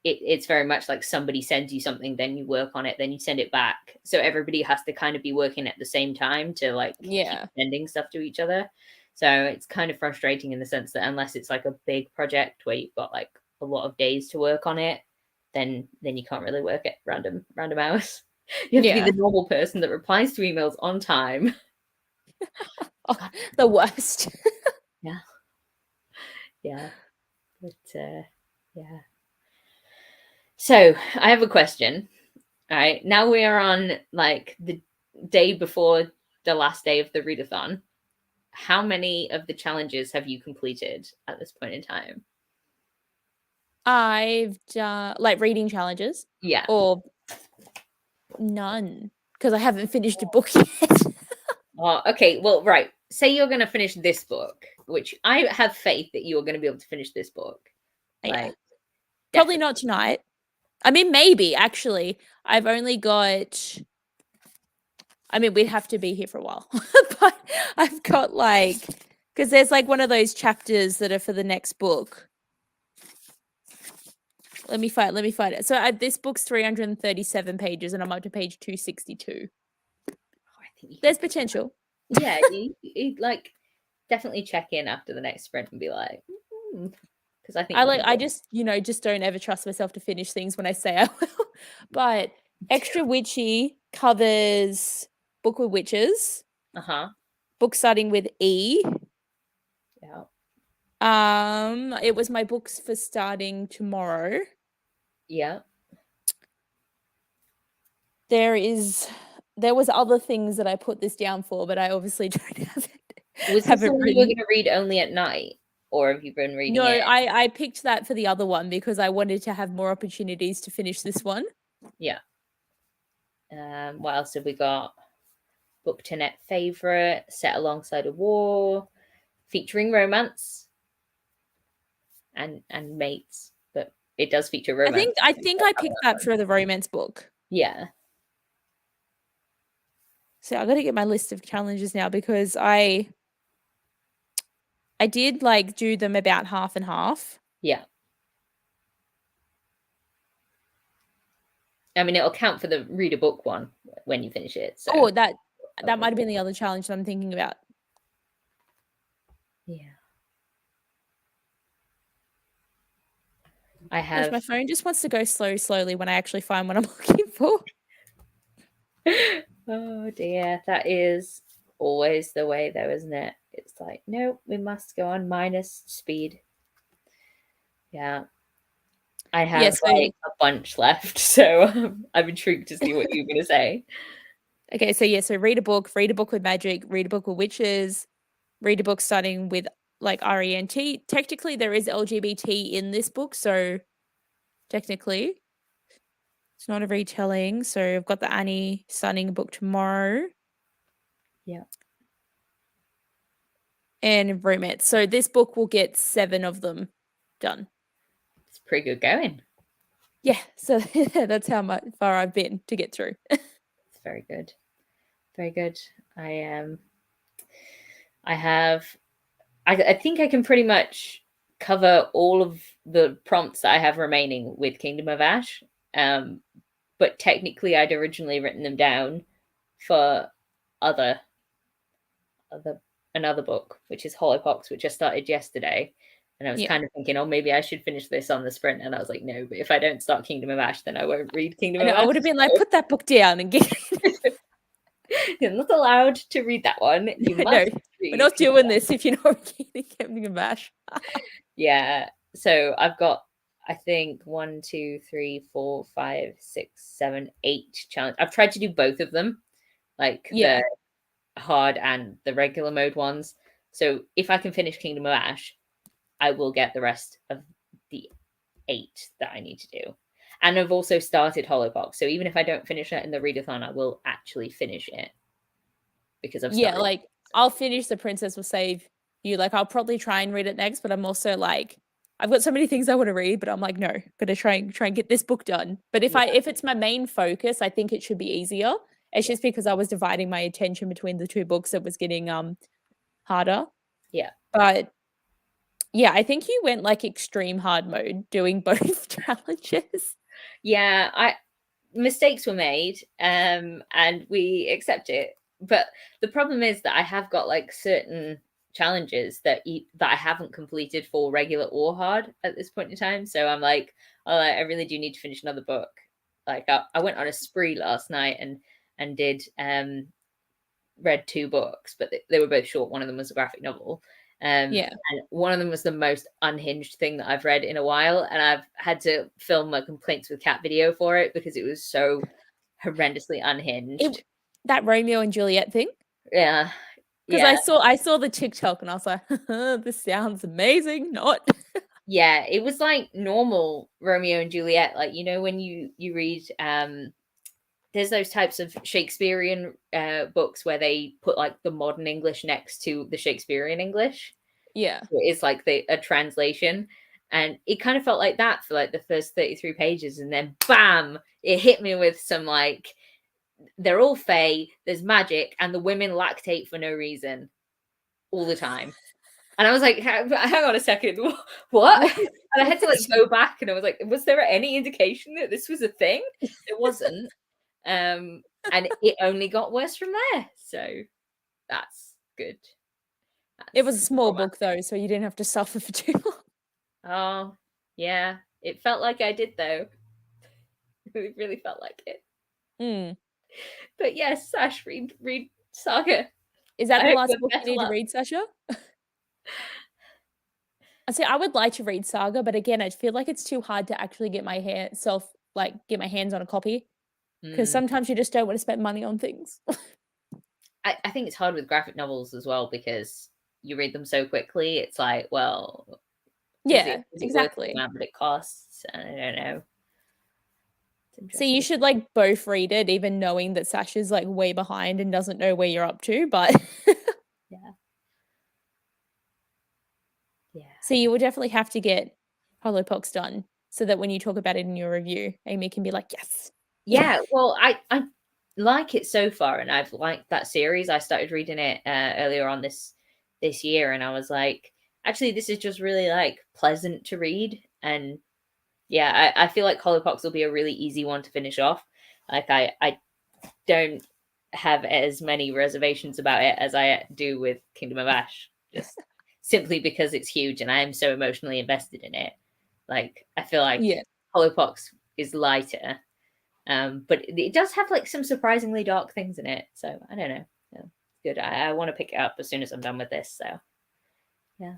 it's very much like somebody sends you something, then you work on it, then you send it back. So everybody has to kind of be working at the same time to like keep sending stuff to each other. So it's kind of frustrating in the sense that unless it's like a big project where you've got like a lot of days to work on it, then you can't really work at random hours. You have to be the normal person that replies to emails on time. Oh, the worst. Yeah. But yeah. So I have a question. All right. Now we are on like the day before the last day of the readathon. How many of the challenges have you completed at this point in time? I've done like reading challenges. Yeah. Or none, because I haven't finished a book yet. Oh, okay. Well, right. Say you're going to finish this book, which I have faith that you're going to be able to finish this book. Yeah. Like, Probably not tonight. I mean, maybe actually. I've only got. I mean, we'd have to be here for a while, but I've got like because there's like one of those chapters that are for the next book. Let me find it. So this book's 337 pages, and I'm up to page 262. I think there's potential. Yeah, you like definitely check in after the next sprint and be like, because I think I just just don't ever trust myself to finish things when I say I will. But Extra Witchy covers Book with Witches. Book starting with E. Yeah. It was my books for starting tomorrow. Yeah. There was other things that I put this down for, but I obviously don't have it. Was this something you were going to read only at night, or have you been reading it? No, I picked that for the other one because I wanted to have more opportunities to finish this one. Yeah. What else have we got? Book to net favorite, set alongside a war, featuring romance and mates, but it does feature romance. I think I picked that for the romance book. Yeah. So I got to get my list of challenges now because I did like do them about half and half. Yeah. I mean, it'll count for the read a book one when you finish it. So. Oh, that might have been the other challenge that I'm thinking about. Yeah. I have. My phone just wants to go slowly when I actually find what I'm looking for. Oh dear, that is always the way though, isn't it? It's like, no, we must go on minus speed. Yeah. I have like a bunch left, so I'm intrigued to see what you're going to say. Okay, so read a book with magic, read a book with witches, read a book starting with like RENT. Technically, there is LGBT in this book, so technically it's not a retelling. So I've got the Annie starting book tomorrow. Yeah. And romance. So this book will get 7 of them done. It's pretty good going. Yeah, so that's how far I've been to get through. It's very good. Very good. I think I can pretty much cover all of the prompts that I have remaining with Kingdom of Ash. But technically I'd originally written them down for another book, which is Hollowpox, which I started yesterday. And I was kind of thinking, oh, maybe I should finish this on the sprint. And I was like, no, but if I don't start Kingdom of Ash, then I won't read Kingdom of Ash. I would have been like, put that book down and get You're not allowed to read that one. You must we're not doing this if you're not reading Kingdom of Ash. Yeah. So I've got, I think, 1, 2, 3, 4, 5, 6, 7, 8 challenge. I've tried to do both of them, like the hard and the regular mode ones. So if I can finish Kingdom of Ash, I will get the rest of the 8 that I need to do. And I've also started Hollowpox. So even if I don't finish it in the readathon, I will actually finish it. Because I've started. Yeah, like I'll finish The Princess Will Save You. Like I'll probably try and read it next, but I'm also like, I've got so many things I want to read, but I'm like, no, gotta try and get this book done. But if it's my main focus, I think it should be easier. It's just because I was dividing my attention between the 2 books that was getting harder. Yeah. But yeah, I think you went like extreme hard mode doing both challenges. Yeah, mistakes were made, and we accept it. But the problem is that I have got like certain challenges that I haven't completed for regular or hard at this point in time. So I'm like, oh, I really do need to finish another book. Like I went on a spree last night and did read 2 books, but they were both short. One of them was a graphic novel. And one of them was the most unhinged thing that I've read in a while, and I've had to film a complaints with cat video for it because it was so horrendously unhinged. That Romeo and Juliet thing? Yeah. Because I saw the TikTok and I was like, this sounds amazing. Not. Yeah, it was like normal Romeo and Juliet. Like, when you read there's those types of Shakespearean books where they put like the modern English next to the Shakespearean English. Yeah. So it's like a translation. And it kind of felt like that for like the first 33 pages. And then bam, it hit me with some like, they're all fae, there's magic, and the women lactate for no reason all the time. And I was like, hang on a second, what? And I had to like go back and I was like, was there any indication that this was a thing? It wasn't. And it only got worse from there. So that's good. It was a small book though, so you didn't have to suffer for too long. Oh, yeah. It felt like I did though. It really felt like it. Mm. But yes, Sash, read Saga. Is that the last book you need to read, Sasha? I say I would like to read Saga, but again, I feel like it's too hard to actually get my hands on a copy because sometimes you just don't want to spend money on things. I think it's hard with graphic novels as well because you read them so quickly. It's like, well, yeah, is it exactly. worth the amount that it costs? I don't know. So you should like both read it, even knowing that Sasha's like way behind and doesn't know where you're up to. But yeah. So you will definitely have to get Hollowpox done so that when you talk about it in your review, Amy can be like, yes. Yeah, well, I like it so far, and I've liked that series. I started reading it earlier on this year, and I was like, actually, this is just really like pleasant to read. And yeah, I feel like Hollowpox will be a really easy one to finish off. Like I don't have as many reservations about it as I do with Kingdom of Ash, just simply because it's huge and I am so emotionally invested in it. Like I feel like Hollowpox is lighter, but it does have like some surprisingly dark things in it. So I don't know. Yeah, good. I want to pick it up as soon as I'm done with this. So yeah.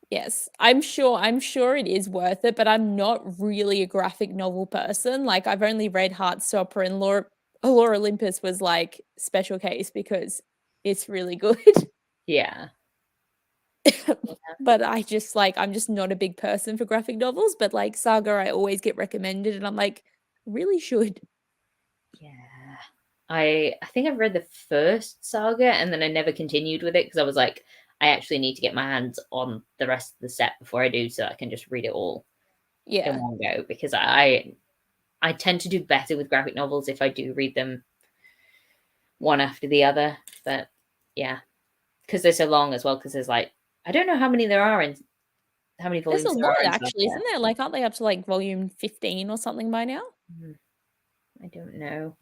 Yes, I'm sure it is worth it, but I'm not really a graphic novel person. Like I've only read Heartstopper, and Lore Olympus was like special case because it's really good. Yeah. But I'm just not a big person for graphic novels, but like Saga I always get recommended and I'm like, really should. Yeah. I think I've read the first Saga and then I never continued with it because I was like, I actually need to get my hands on the rest of the set before I do, so I can just read it all in one go. Because I tend to do better with graphic novels if I do read them one after the other. But yeah, because they're so long as well. Because there's like, I don't know how many there are in how many volumes. There's a there lot are actually, isn't there? Like, aren't they up to like volume 15 or something by now? I don't know.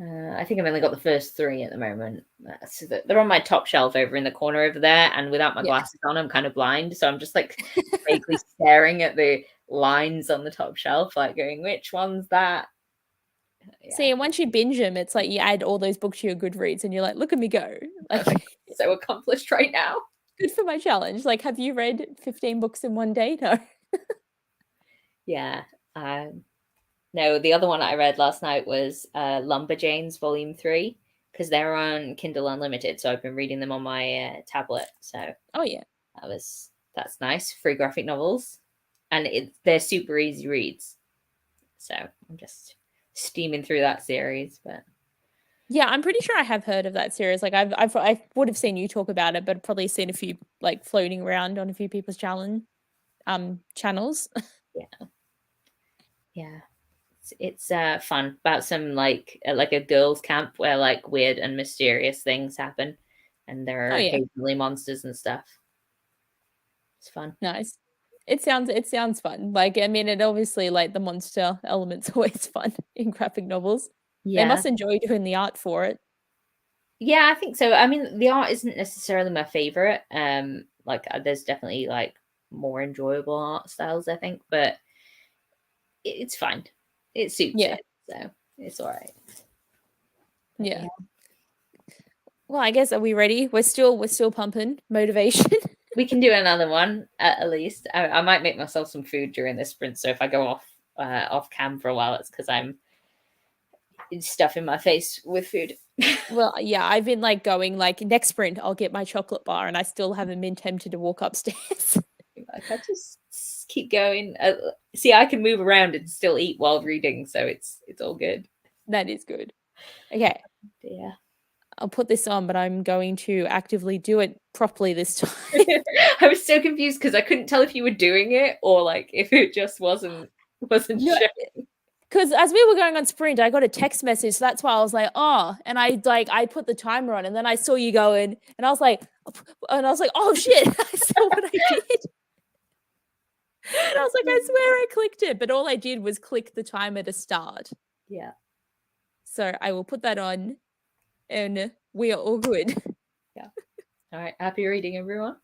I think I've only got the first 3 at the moment. So they're on my top shelf over in the corner over there. And without my glasses on, I'm kind of blind. So I'm just like vaguely staring at the lines on the top shelf, like going, which one's that? Yeah. See, and once you binge them, it's like you add all those books to your Goodreads and you're like, look at me go. Like, so accomplished right now. Good for my challenge. Like, have you read 15 books in one day? No. Yeah. No, the other one I read last night was Lumberjanes Volume 3 because they're on Kindle Unlimited. So I've been reading them on my tablet. So that's nice. Free graphic novels, and they're super easy reads. So I'm just steaming through that series. But yeah, I'm pretty sure I have heard of that series. Like I would have seen you talk about it, but probably seen a few like floating around on a few people's channels. Yeah. It's fun about some like a girls' camp where like weird and mysterious things happen, and there are occasionally monsters and stuff. It's fun. Nice. It sounds fun. Like, I mean, it obviously like the monster element's always fun in graphic novels. Yeah. They must enjoy doing the art for it. Yeah, I think so. I mean, the art isn't necessarily my favorite. Like there's definitely like more enjoyable art styles, I think, but it's fine. It suits it, so it's all right. Yeah. Well, I guess, are we ready? We're still pumping motivation. We can do another one at least. I might make myself some food during this sprint, so if I go off cam for a while, it's because I'm stuffing my face with food. Well, yeah, I've been like going like next sprint I'll get my chocolate bar, and I still haven't been tempted to walk upstairs. Like I just keep going. See, I can move around and still eat while reading, so it's all good. That is good. Okay. Yeah. I'll put this on, but I'm going to actively do it properly this time. I was so confused because I couldn't tell if you were doing it or like if it just wasn't No, showing. because as we were going on sprint, I got a text message, so that's why I was like, oh, and I put the timer on, and then I saw you going, and I was like, oh shit, I saw what I did. And I was like, I swear I clicked it, but all I did was click the timer to start. Yeah. So I will put that on, and we are all good. Yeah. All right. Happy reading, everyone.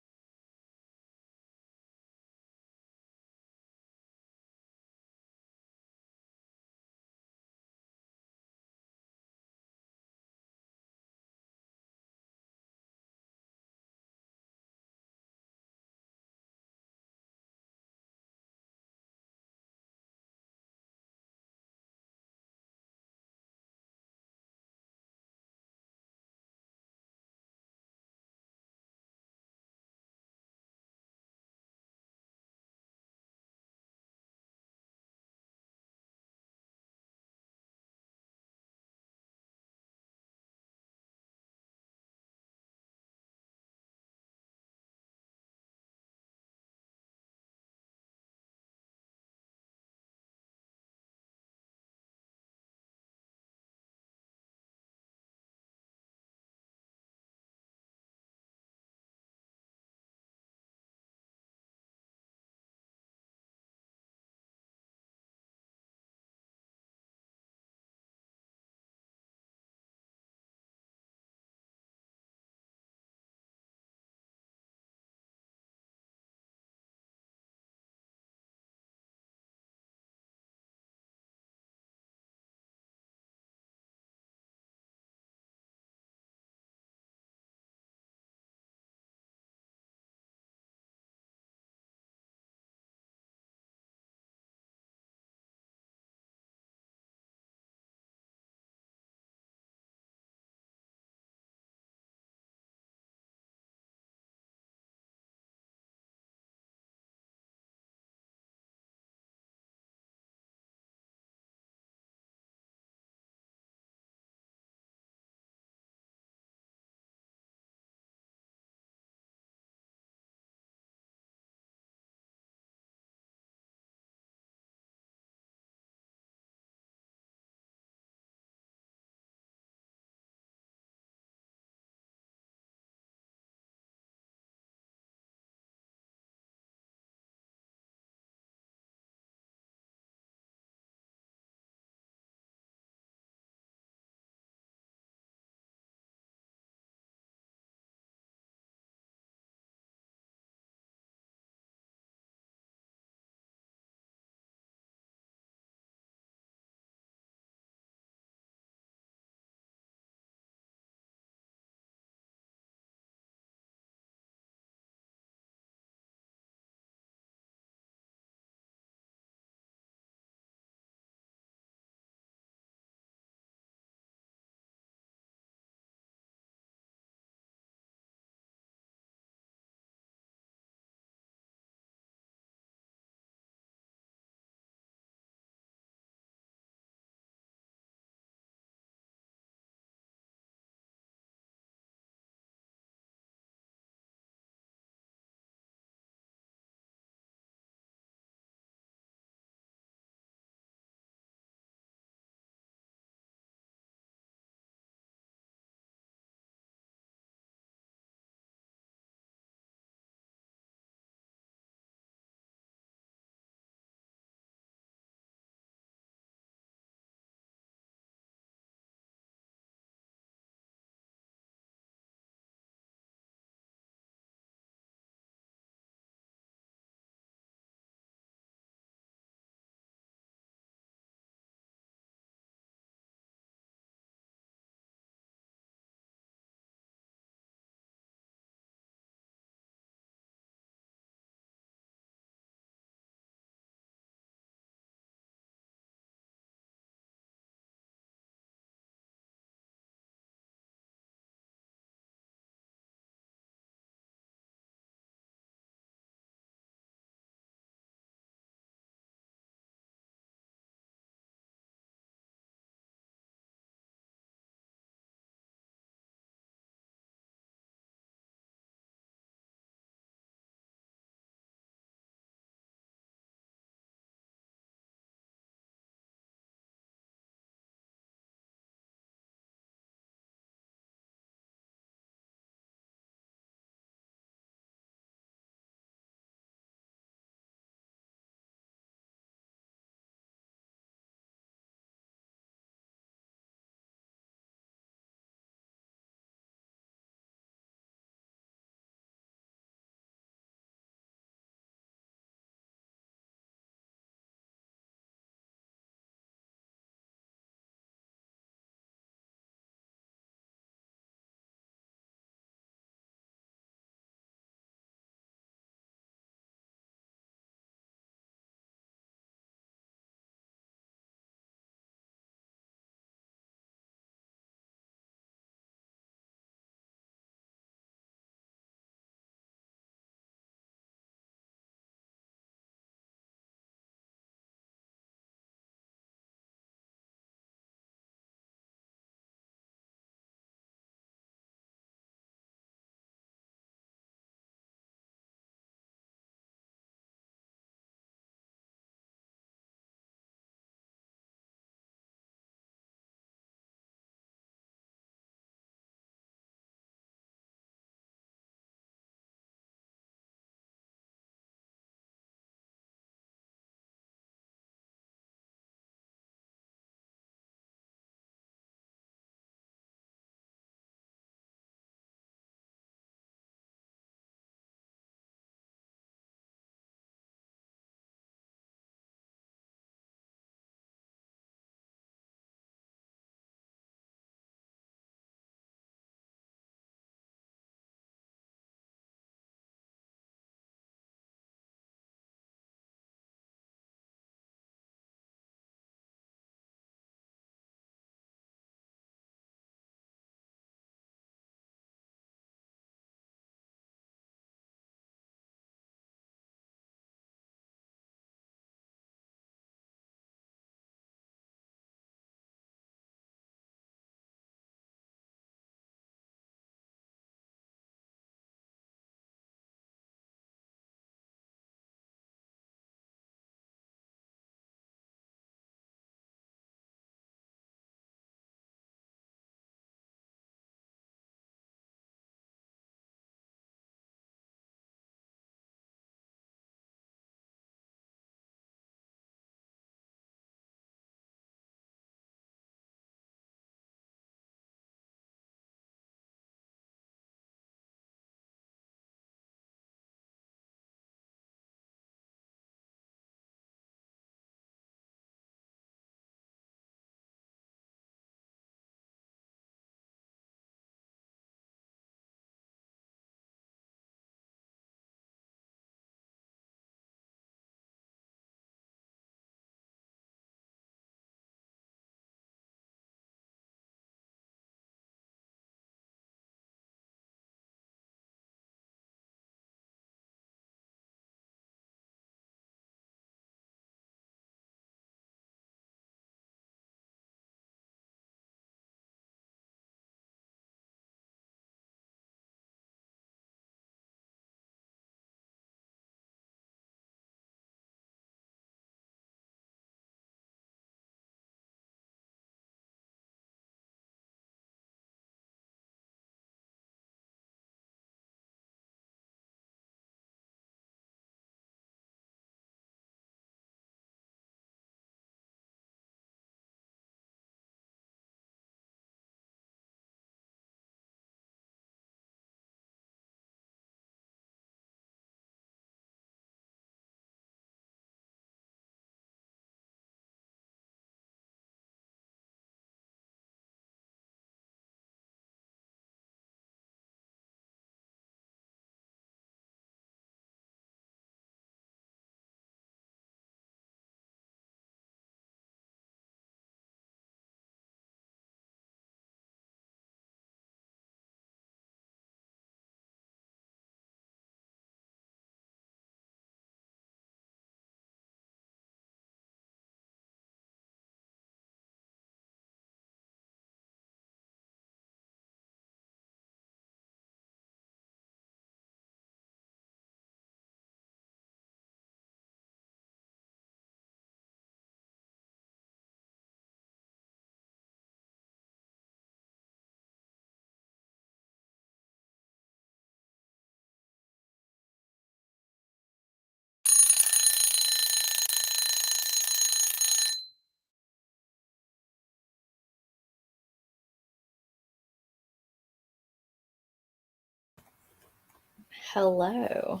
Hello.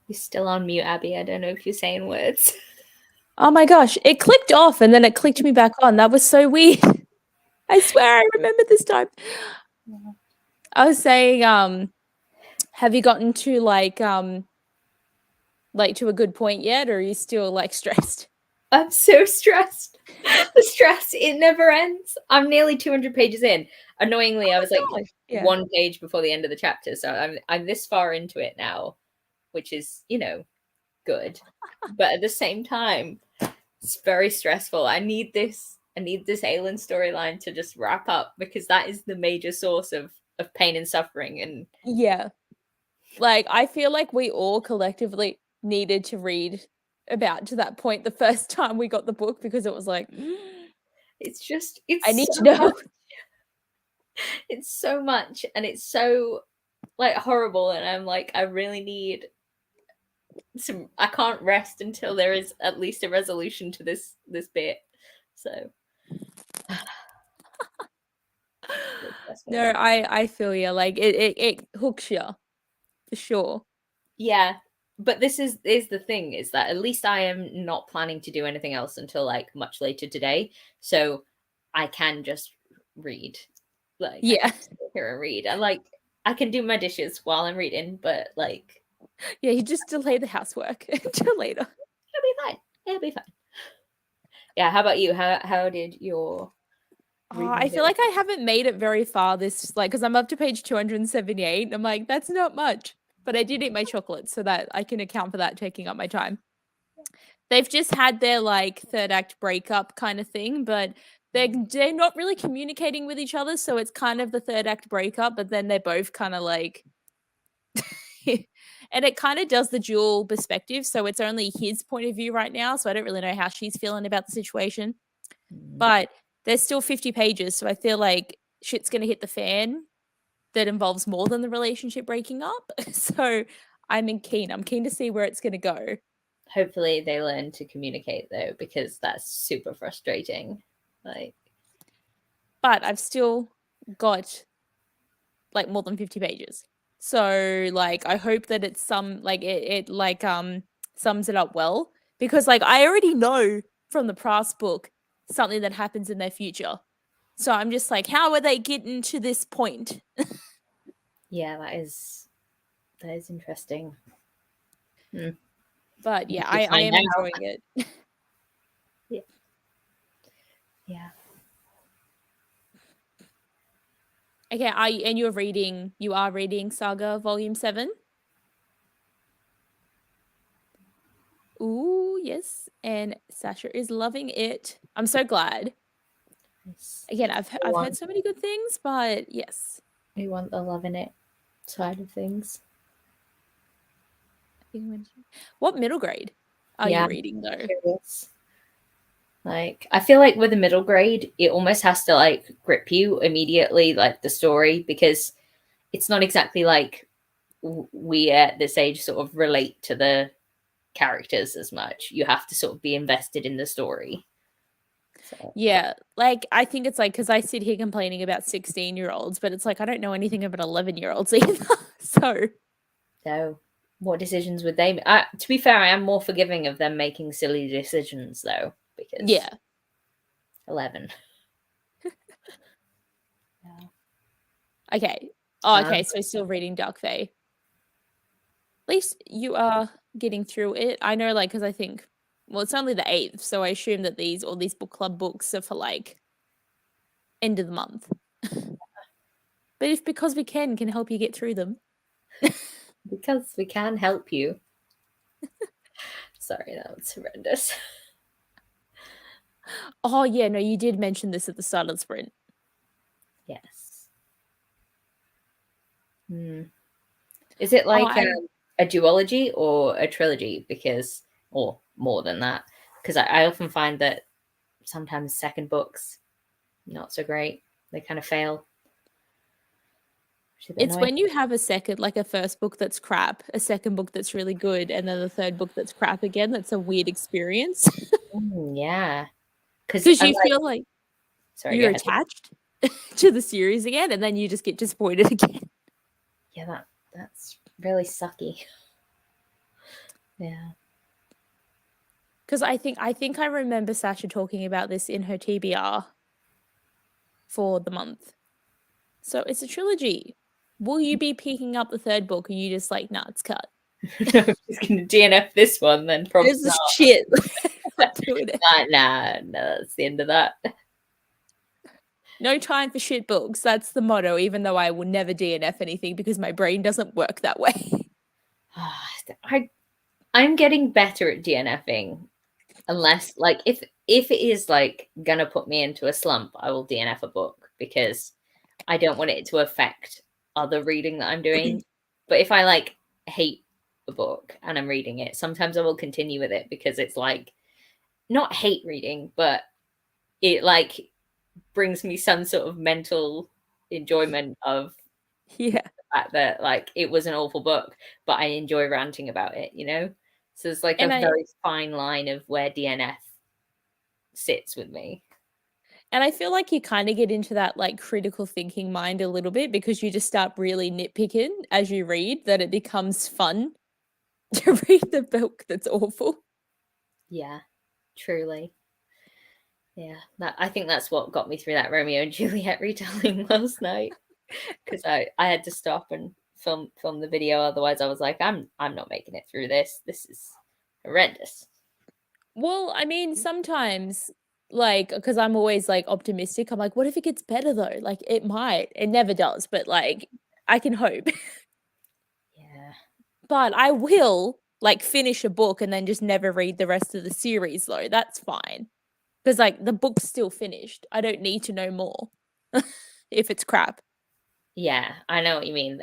You're still on mute, Abby. I don't know if you're saying words. Oh my gosh, it clicked off and then it clicked me back on. That was so weird. I swear I remember this time. I was saying, have you gotten to like to a good point yet, or are you still like stressed? I'm so stressed. The stress, it never ends. I'm nearly 200 pages in. Annoyingly, I was like one page before the end of the chapter, so I'm this far into it now, which is, good. But at the same time, it's very stressful. I need this Aelin storyline to just wrap up, because that is the major source of pain and suffering. And yeah, like I feel like we all collectively needed to read about to that point the first time we got the book, because it was like it's I need to know. much. It's so much, and it's so like horrible, and I'm like, I really need some. I can't rest until there is at least a resolution to this bit. So no, I feel you. Like it hooks you for sure. Yeah, but this is the thing, is that at least I am not planning to do anything else until like much later today, so I can just read. Like, yeah, I can sit here and read. I can do my dishes while I'm reading, but like, yeah, you just delay the housework until later. It'll be fine. It'll be fine. Yeah. How about you? How did your? I feel like I haven't made it very far this, like, because I'm up to page 278. And I'm like, that's not much. But I did eat my chocolate, so that I can account for that taking up my time. They've just had their like third act breakup kind of thing, but they're not really communicating with each other, so it's kind of the third act breakup, but then they're both kind of like and it kind of does the dual perspective, so it's only his point of view right now, so I don't really know how she's feeling about the situation. But there's still 50 pages, so I feel like shit's going to hit the fan that involves more than the relationship breaking up. So I'm keen to see where it's going to go. Hopefully they learn to communicate, though, because that's super frustrating. Like, but I've still got like more than 50 pages. So like I hope that it's sums it up well, because like I already know from the past book something that happens in their future. So I'm just like, how are they getting to this point? yeah, that is interesting. But yeah, I am enjoying it. Yeah. Okay, you are reading Saga Volume 7? Ooh, yes. And Sasha is loving it. I'm so glad. Again, I've heard so many good things, but yes. We want the loving it side of things. What middle grade are you reading, though? Curious. Like, I feel like with the middle grade, it almost has to like grip you immediately, like the story, because it's not exactly like we at this age sort of relate to the characters as much. You have to sort of be invested in the story. So. Yeah, like I think it's like, because I sit here complaining about 16-year-olds, but it's like I don't know anything about 11-year-olds either. So what decisions would they make? To be fair, I am more forgiving of them making silly decisions, though, because 11. Yeah. Okay. Oh, okay. So still reading Dark Fae. At least you are getting through it. I know, like, because I think, well, it's only the 8th, so I assume that all these book club books are for like end of the month. But if Because We Can help you get through them. Because we can help you. Sorry, that was horrendous. Oh, yeah, no, you did mention this at the start of the sprint. Yes. Is it like a duology or a trilogy? Because, or more than that? Because I often find that sometimes second books, not so great. They kind of fail. It's when you have a second, like a first book that's crap, a second book that's really good, and then the third book that's crap again. That's a weird experience. Yeah. Because you feel like... Sorry, go you're ahead. attached to the series again, and then you just get disappointed again. Yeah, that's really sucky. Yeah. Because I think I remember Sasha talking about this in her TBR for the month. So it's a trilogy. Will you be picking up the third book? Or are you just like, nah, it's cut? I'm just gonna DNF this one then. Probably This is shit. Not doing it. Nah, that's the end of that. No time for shit books. That's the motto, even though I will never DNF anything because my brain doesn't work that way. I'm getting better at DNFing. Unless like if it is like gonna put me into a slump, I will DNF a book because I don't want it to affect other reading that I'm doing. But if I like hate a book and I'm reading it, sometimes I will continue with it because it's like not hate reading, but it like brings me some sort of mental enjoyment of Yeah. the fact that like it was an awful book, but I enjoy ranting about it, you know? So it's like And a very fine line of where DNF sits with me. And I feel like you kind of get into that like critical thinking mind a little bit because you just start really nitpicking as you read that it becomes fun to read the book that's awful. Yeah, truly. Yeah, I think that's what got me through that Romeo and Juliet retelling last night because I had to stop and film the video. Otherwise, I was like, I'm not making it through this. This is horrendous. Well, I mean, sometimes like because I'm always like optimistic. I'm like, what if it gets better though? Like it might. It never does, but like I can hope. Yeah, But I will like finish a book and then just never read the rest of the series though. That's fine. Because like the book's still finished. I don't need to know more if it's crap. yeah, I know what you mean.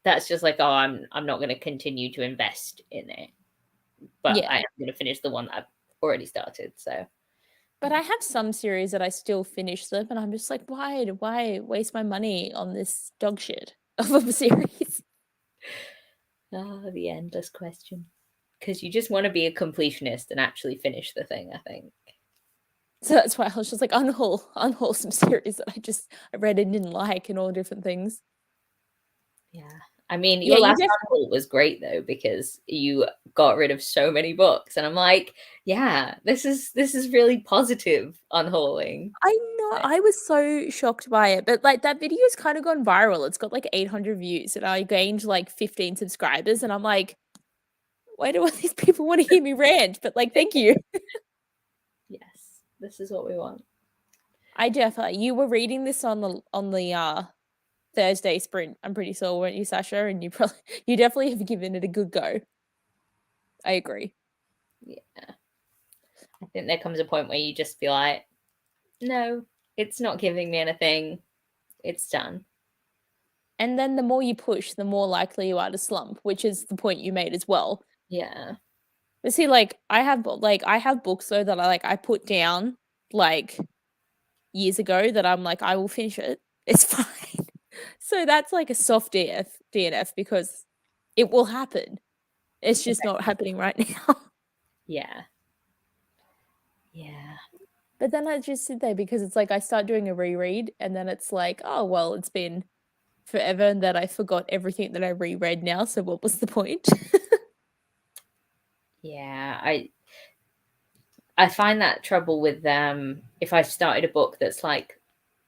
That's just like, oh, I'm not going to continue to invest in it, but Yeah. I am going to finish the one that I've already started. So, But I have some series that I still finish them and I'm just like, why waste my money on this dog shit of a series? the endless question. Because you just want to be a completionist and actually finish the thing, I think. So that's why I was just like unwholesome series that I read and didn't like and all different things. Yeah. I mean, Yeah, your you last article was great though, because you got rid of so many books. And I'm like, yeah, this is really positive unhauling. I know I was so shocked by it, but like that video's kind of gone viral. It's got like 800 views and I gained like 15 subscribers and I'm like, why do all these people want to hear me rant? But like, thank you. Yes, this is what we want. I definitely you were reading this on the Thursday sprint, I'm pretty sure, weren't you, Sasha? And you definitely have given it a good go. I agree. Yeah. I think there comes a point where you just feel like, no, it's not giving me anything. It's done. And then the more you push, the more likely you are to slump, which is the point you made as well. Yeah. But see, like I have books though that I put down like years ago that I'm like I will finish it. It's fine. So that's like a soft DNF because it will happen. It's just not happening right now. Yeah. Yeah. But then I just sit there because it's like I start doing a reread and then it's like, oh well, it's been forever and that I forgot everything that I reread now, so what was the point? Yeah. I find that trouble with if I've started a book that's like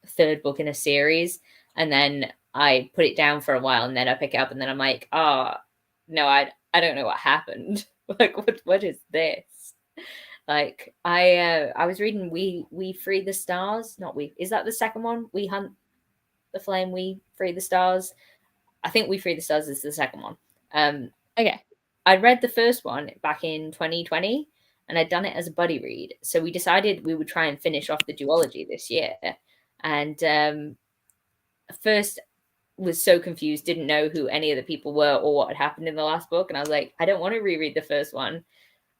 third book in a series and then I put it down for a while and then I pick it up and then I'm like, oh no, I don't know what happened. Like what is this? Like I was reading We Free the Stars. Not We, is that the second one? We Hunt the Flame, We Free the Stars. I think We Free the Stars is the second one. Okay. I read the first one back in 2020 and I'd done it as a buddy read. So we decided we would try and finish off the duology this year. And first was so confused, didn't know who any of the people were or what had happened in the last book. And I was like, I don't want to reread the first one.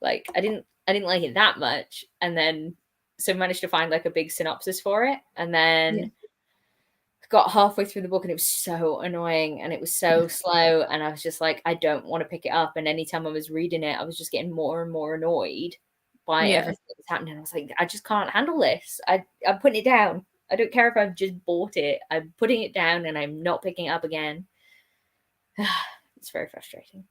Like I didn't like it that much. And then so managed to find like a big synopsis for it. And then got halfway through the book and it was so annoying and it was so slow. And I was just like, I don't want to pick it up. And anytime I was reading it, I was just getting more and more annoyed by everything that was happening. I was like, I just can't handle this. I'm putting it down. I don't care if I've just bought it. I'm putting it down and I'm not picking it up again. It's very frustrating.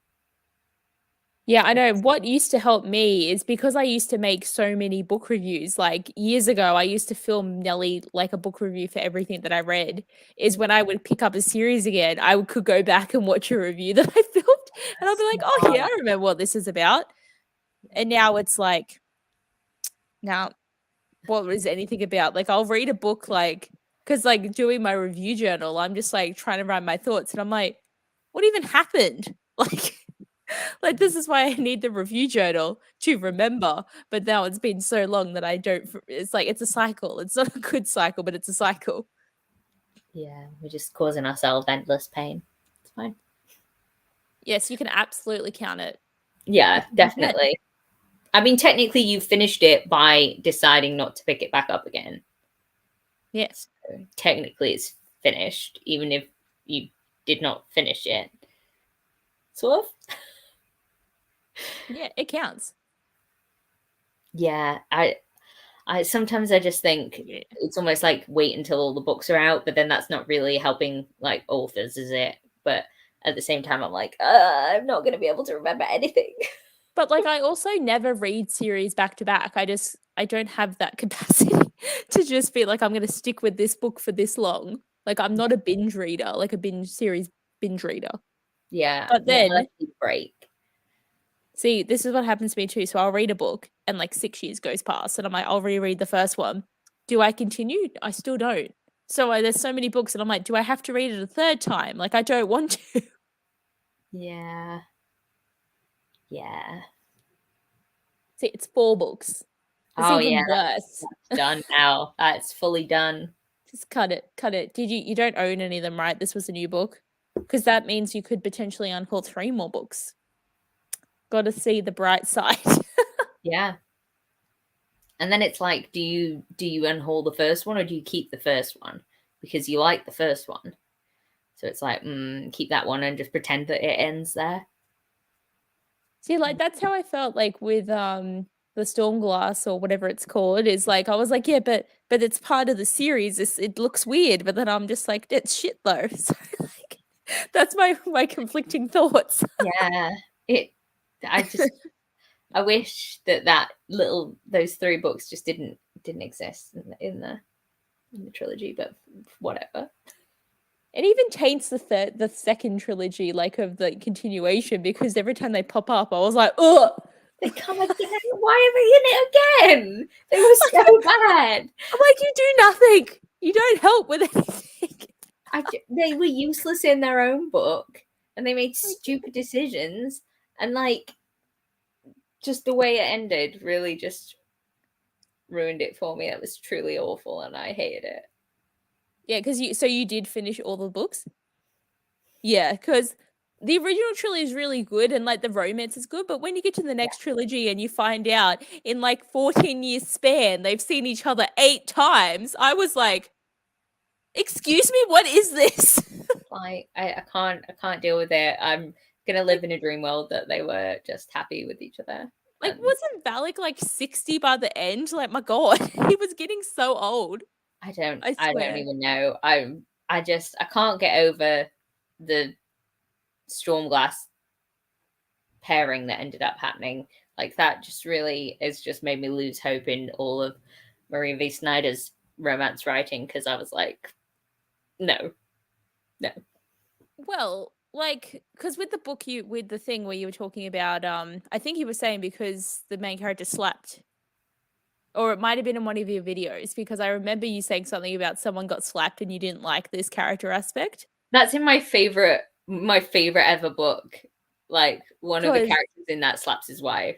Yeah, I know. What used to help me is because I used to make so many book reviews. Like years ago, I used to film nearly like a book review for everything that I read. Is when I would pick up a series again, I could go back and watch a review that I filmed, and I'll be like, "Oh yeah, I remember what this is about." And now it's like, now, what is anything about? Like, I'll read a book, like, because like doing my review journal, I'm just like trying to write my thoughts, and I'm like, what even happened? Like this is why I need the review journal to remember. But now it's been so long that I don't. It's like it's a cycle. It's not a good cycle, but it's a cycle. Yeah, we're just causing ourselves endless pain. It's fine. Yes, you can absolutely count it. Yeah, definitely. I mean, technically, you finished it by deciding not to pick it back up again. Yes. So technically, it's finished, even if you did not finish it. Sort of. Yeah, it counts. Yeah, I sometimes I just think it's almost like wait until all the books are out, but then that's not really helping like authors, is it? But at the same time, I'm like, I'm not going to be able to remember anything. But like I also never read series back to back. I don't have that capacity to just be like I'm going to stick with this book for this long. Like I'm not a binge reader, like a binge series binge reader. Yeah, But then break. See, this is what happens to me too. So I'll read a book and like 6 years goes past and I'm like, I'll reread the first one. Do I continue? I still don't. So there's so many books and I'm like, do I have to read it a third time? Like I don't want to. Yeah. Yeah. See, it's 4 books. It's Oh even yeah, worse. that's done now. That's fully done. Just cut it. Cut it. You don't own any of them, right? This was a new book. Because that means you could potentially unhaul 3 more books. Gotta see the bright side. Yeah. And then it's like, do you unhaul the first one or do you keep the first one? Because you like the first one. So it's like, keep that one and just pretend that it ends there. See, like that's how I felt like with the Stormglass or whatever it's called. Is like I was like, yeah, but it's part of the series. It looks weird, but then I'm just like, it's shit though. So like, that's my conflicting thoughts. Yeah, I wish that those 3 books just didn't exist in the trilogy, but whatever. It even taints the second trilogy, like of the continuation, because every time they pop up, I was like, oh, they come again. Why are they in it again? They were so bad. I'm like, you do nothing. You don't help with anything. They were useless in their own book, and they made stupid decisions, and like, just the way it ended really just ruined it for me. It was truly awful, and I hated it. Yeah, because you did finish all the books? Yeah, because the original trilogy is really good and like the romance is good, but when you get to the next trilogy and you find out in like 14 years span they've seen each other 8 times, I was like, excuse me, what is this? Like I can't deal with it. I'm gonna live in a dream world that they were just happy with each other. Like, wasn't Valak like 60 by the end? Like, my god, he was getting so old. I don't swear. even know. I can't get over the Stormglass pairing that ended up happening. Like that just really has just made me lose hope in all of Maria V. Snyder's romance writing, because I was like, no. Well, like, because with the book, with the thing where you were talking about, I think you were saying because the main character slapped, or it might have been in one of your videos, because I remember you saying something about someone got slapped and you didn't like this character aspect. That's in my favorite ever book. Like one of the characters in that slaps his wife.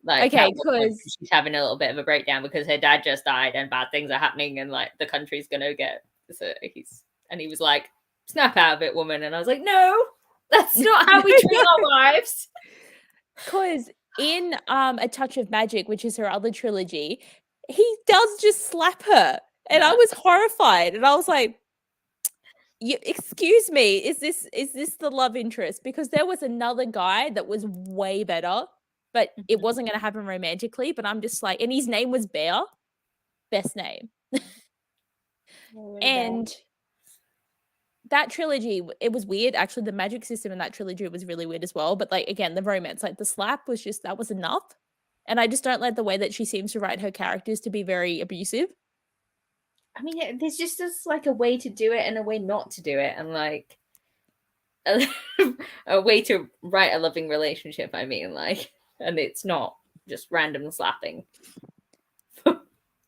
Like, okay, because she's having a little bit of a breakdown because her dad just died and bad things are happening and like the country's gonna get. So he was like, snap out of it, woman. And I was like, no, that's not how we treat our wives. Because in A Touch of Magic, which is her other trilogy, he does just slap her. And I was horrified. And I was like, excuse me, is this the love interest? Because there was another guy that was way better but it wasn't going to happen romantically. But I'm just like, and his name was Bear. Best name. And that trilogy, it was weird. Actually, the magic system in that trilogy was really weird as well. But like, again, the romance, like the slap was just, that was enough. And I just don't like the way that she seems to write her characters to be very abusive. I mean, there's just like a way to do it and a way not to do it. And like a way to write a loving relationship, I mean, like, and it's not just random slapping.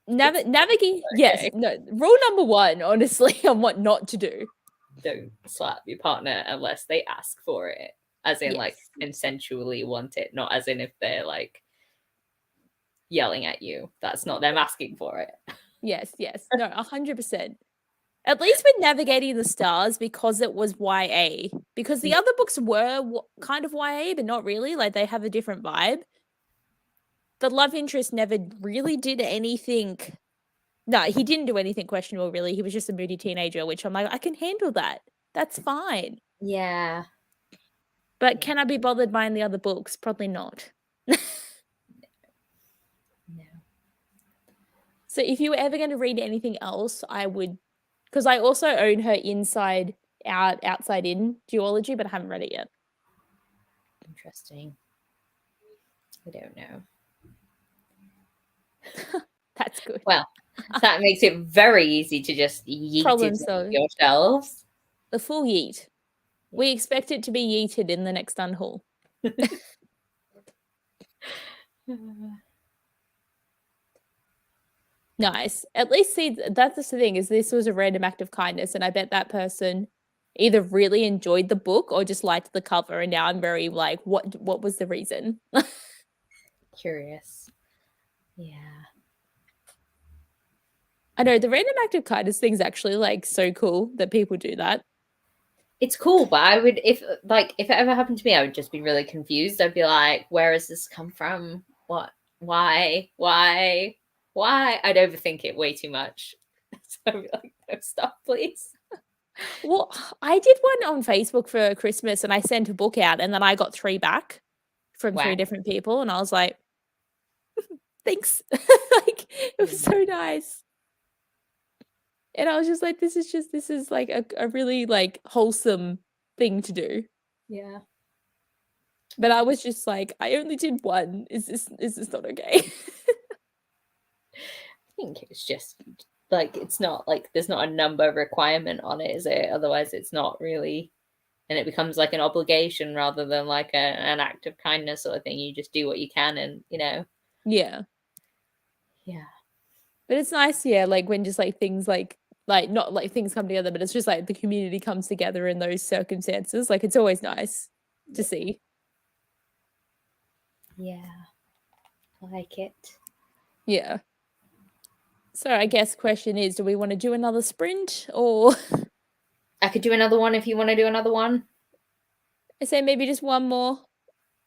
Navigate, yes. No, rule number one, honestly, on what not to do. Don't slap your partner unless they ask for it, as in like consensually want it, not as in if they're like yelling at you. That's not them asking for it. Yes. No, 100%. At least with Navigating the Stars, because it was YA. Because the other books were kind of YA, but not really. Like, they have a different vibe. The love interest never really did anything. No, he didn't do anything questionable, really. He was just a moody teenager, which I'm like, I can handle that. That's fine. Yeah. But can I be bothered buying the other books? Probably not. No. So if you were ever going to read anything else, I would, because I also own her Inside Out, Outside In duology, but I haven't read it yet. Interesting. I don't know. That's good. Well, that makes it very easy to just yeet it yourselves. The full yeet. We expect it to be yeeted in the next unhaul. Nice. At least, see, that's the thing, is this was a random act of kindness, and I bet that person either really enjoyed the book or just liked the cover, and now I'm very like, what was the reason? Curious. Yeah. I know, the random act of kindness thing's actually like so cool that people do that. It's cool, but I would, if it ever happened to me, I would just be really confused. I'd be like, where has this come from? What? Why? I'd overthink it way too much. So I'd be like, no, stop, please. Well, I did one on Facebook for Christmas, and I sent a book out, and then I got 3 back from 3 different people, and I was like, thanks. Like, it was so nice. And I was just like, this is like a really like wholesome thing to do. Yeah. But I was just like, I only did 1. Is this not okay? I think it's just like, it's not like there's not a number requirement on it, is it? Otherwise it's not really, and it becomes like an obligation rather than like an act of kindness sort of thing. You just do what you can, and Yeah. But it's nice, like when just like things like not like things come together, but it's just like the community comes together in those circumstances. Like, it's always nice to see. Yeah. I like it. Yeah. So I guess question is, do we want to do another sprint, or I could do another one if you want to do another one. I say maybe just one more.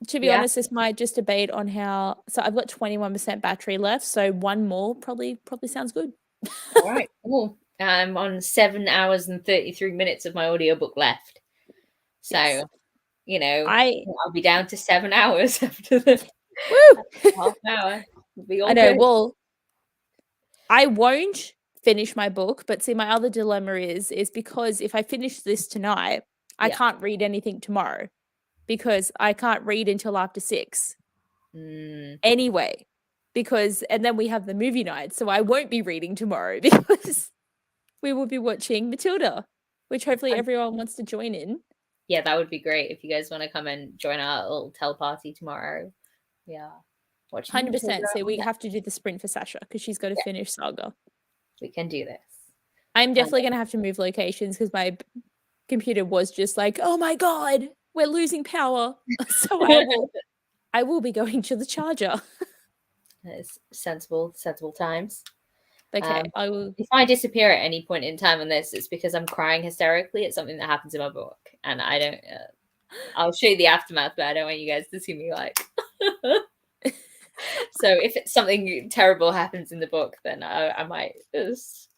To be honest, this might just debate on how. So I've got 21% battery left, so one more probably sounds good. All right. Cool. I'm on 7 hours and 33 minutes of my audiobook left. So, I'll be down to 7 hours after the half an hour. I know. Well, I won't finish my book, but see, my other dilemma is because if I finish this tonight, I can't read anything tomorrow, because I can't read until after 6. Anyway, and then we have the movie night, so I won't be reading tomorrow because we will be watching Matilda, which hopefully everyone wants to join in. Yeah, that would be great if you guys want to come and join our little tell party tomorrow. Yeah. 100%. So we have to do the sprint for Sasha because she's got to finish Saga. We can do this. I'm definitely going to have to move locations because my computer was just like, oh my God, we're losing power. So I will be going to the charger. It's sensible times. Okay, I will. If I disappear at any point in time on this, it's because I'm crying hysterically at something that happens in my book, and I don't. I'll show you the aftermath, but I don't want you guys to see me like. So if it's something terrible happens in the book, then I might just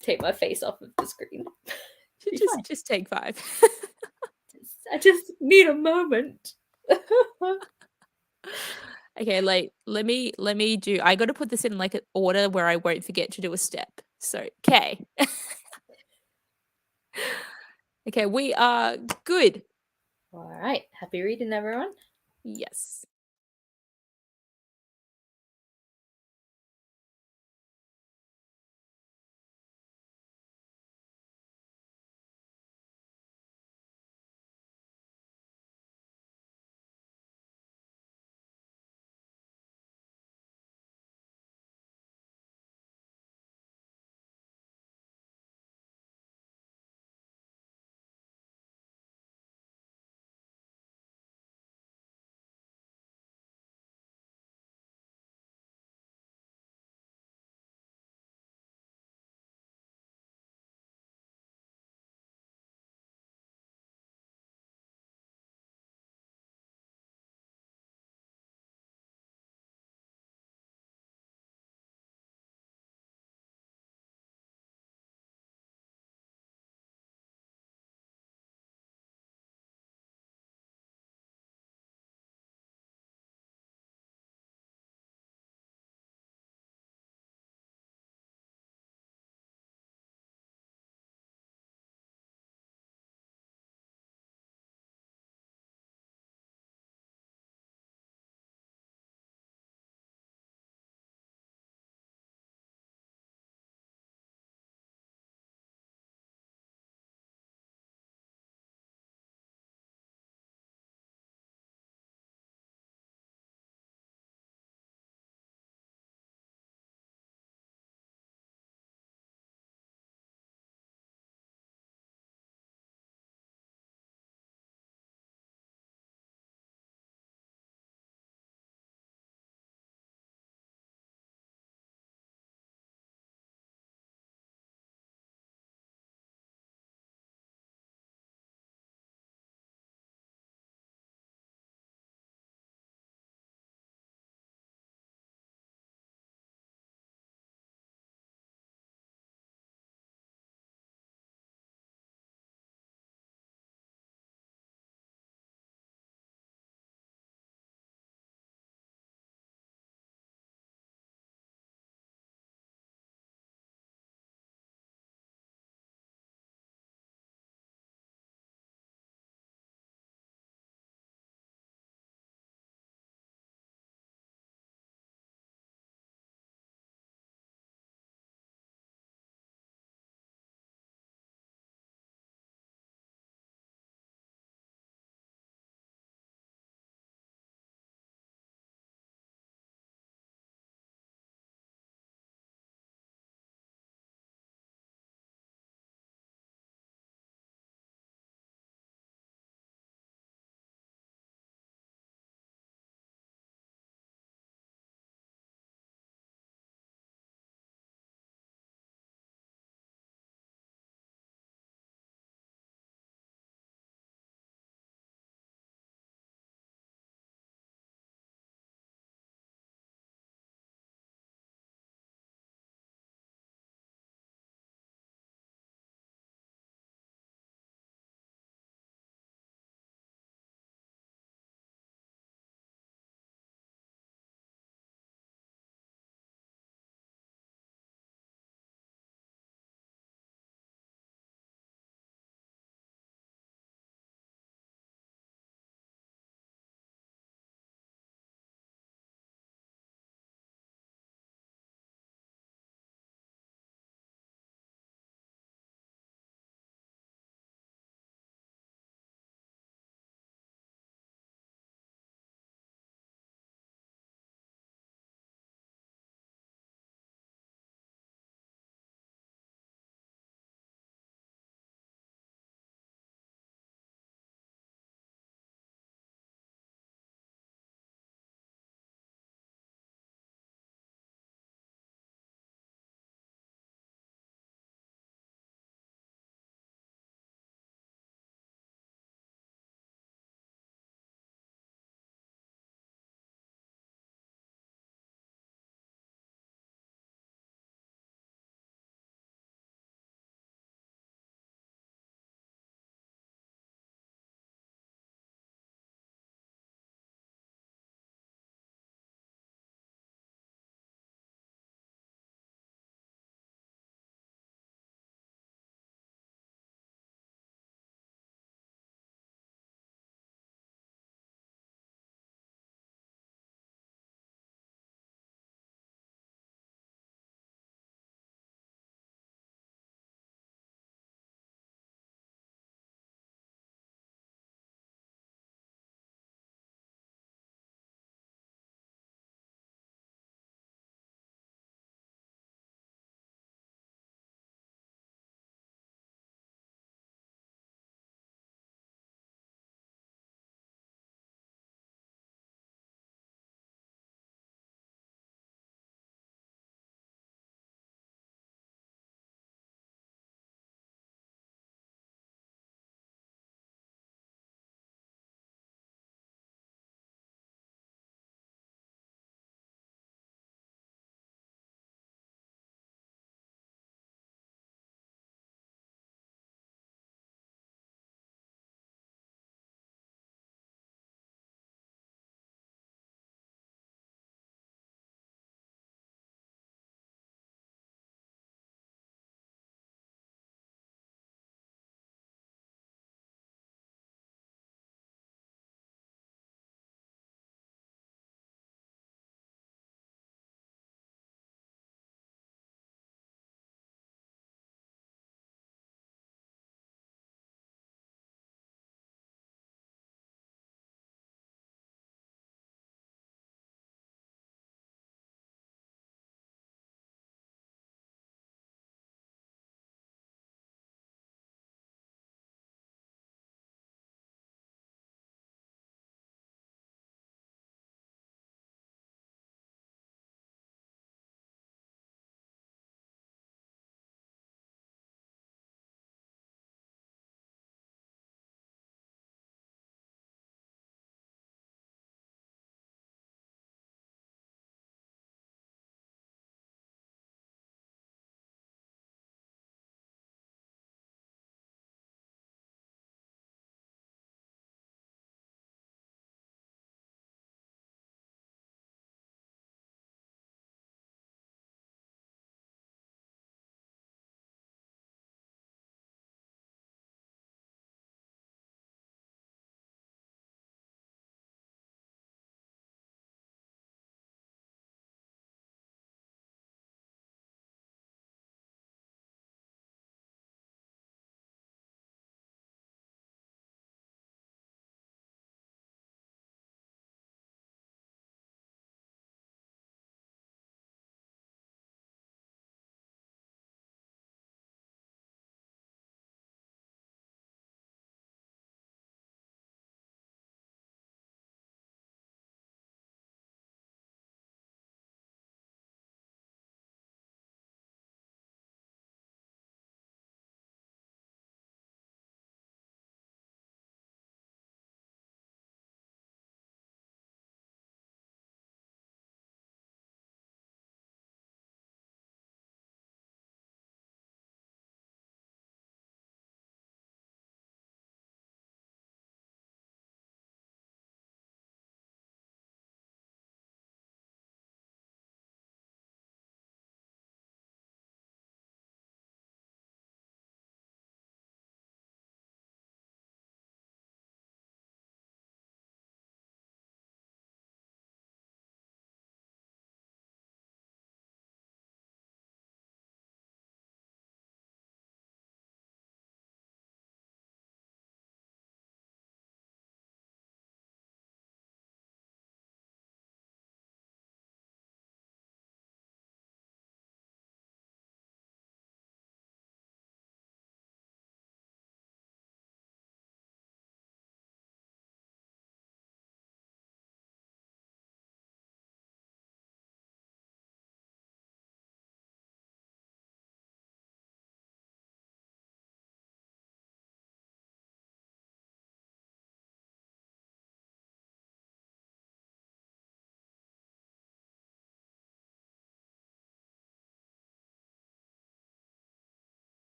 take my face off of the screen. Just take 5. I just need a moment. Okay, like let me do. I got to put this in like an order where I won't forget to do a step. So, okay. Okay, we are good. All right. Happy reading, everyone. Yes.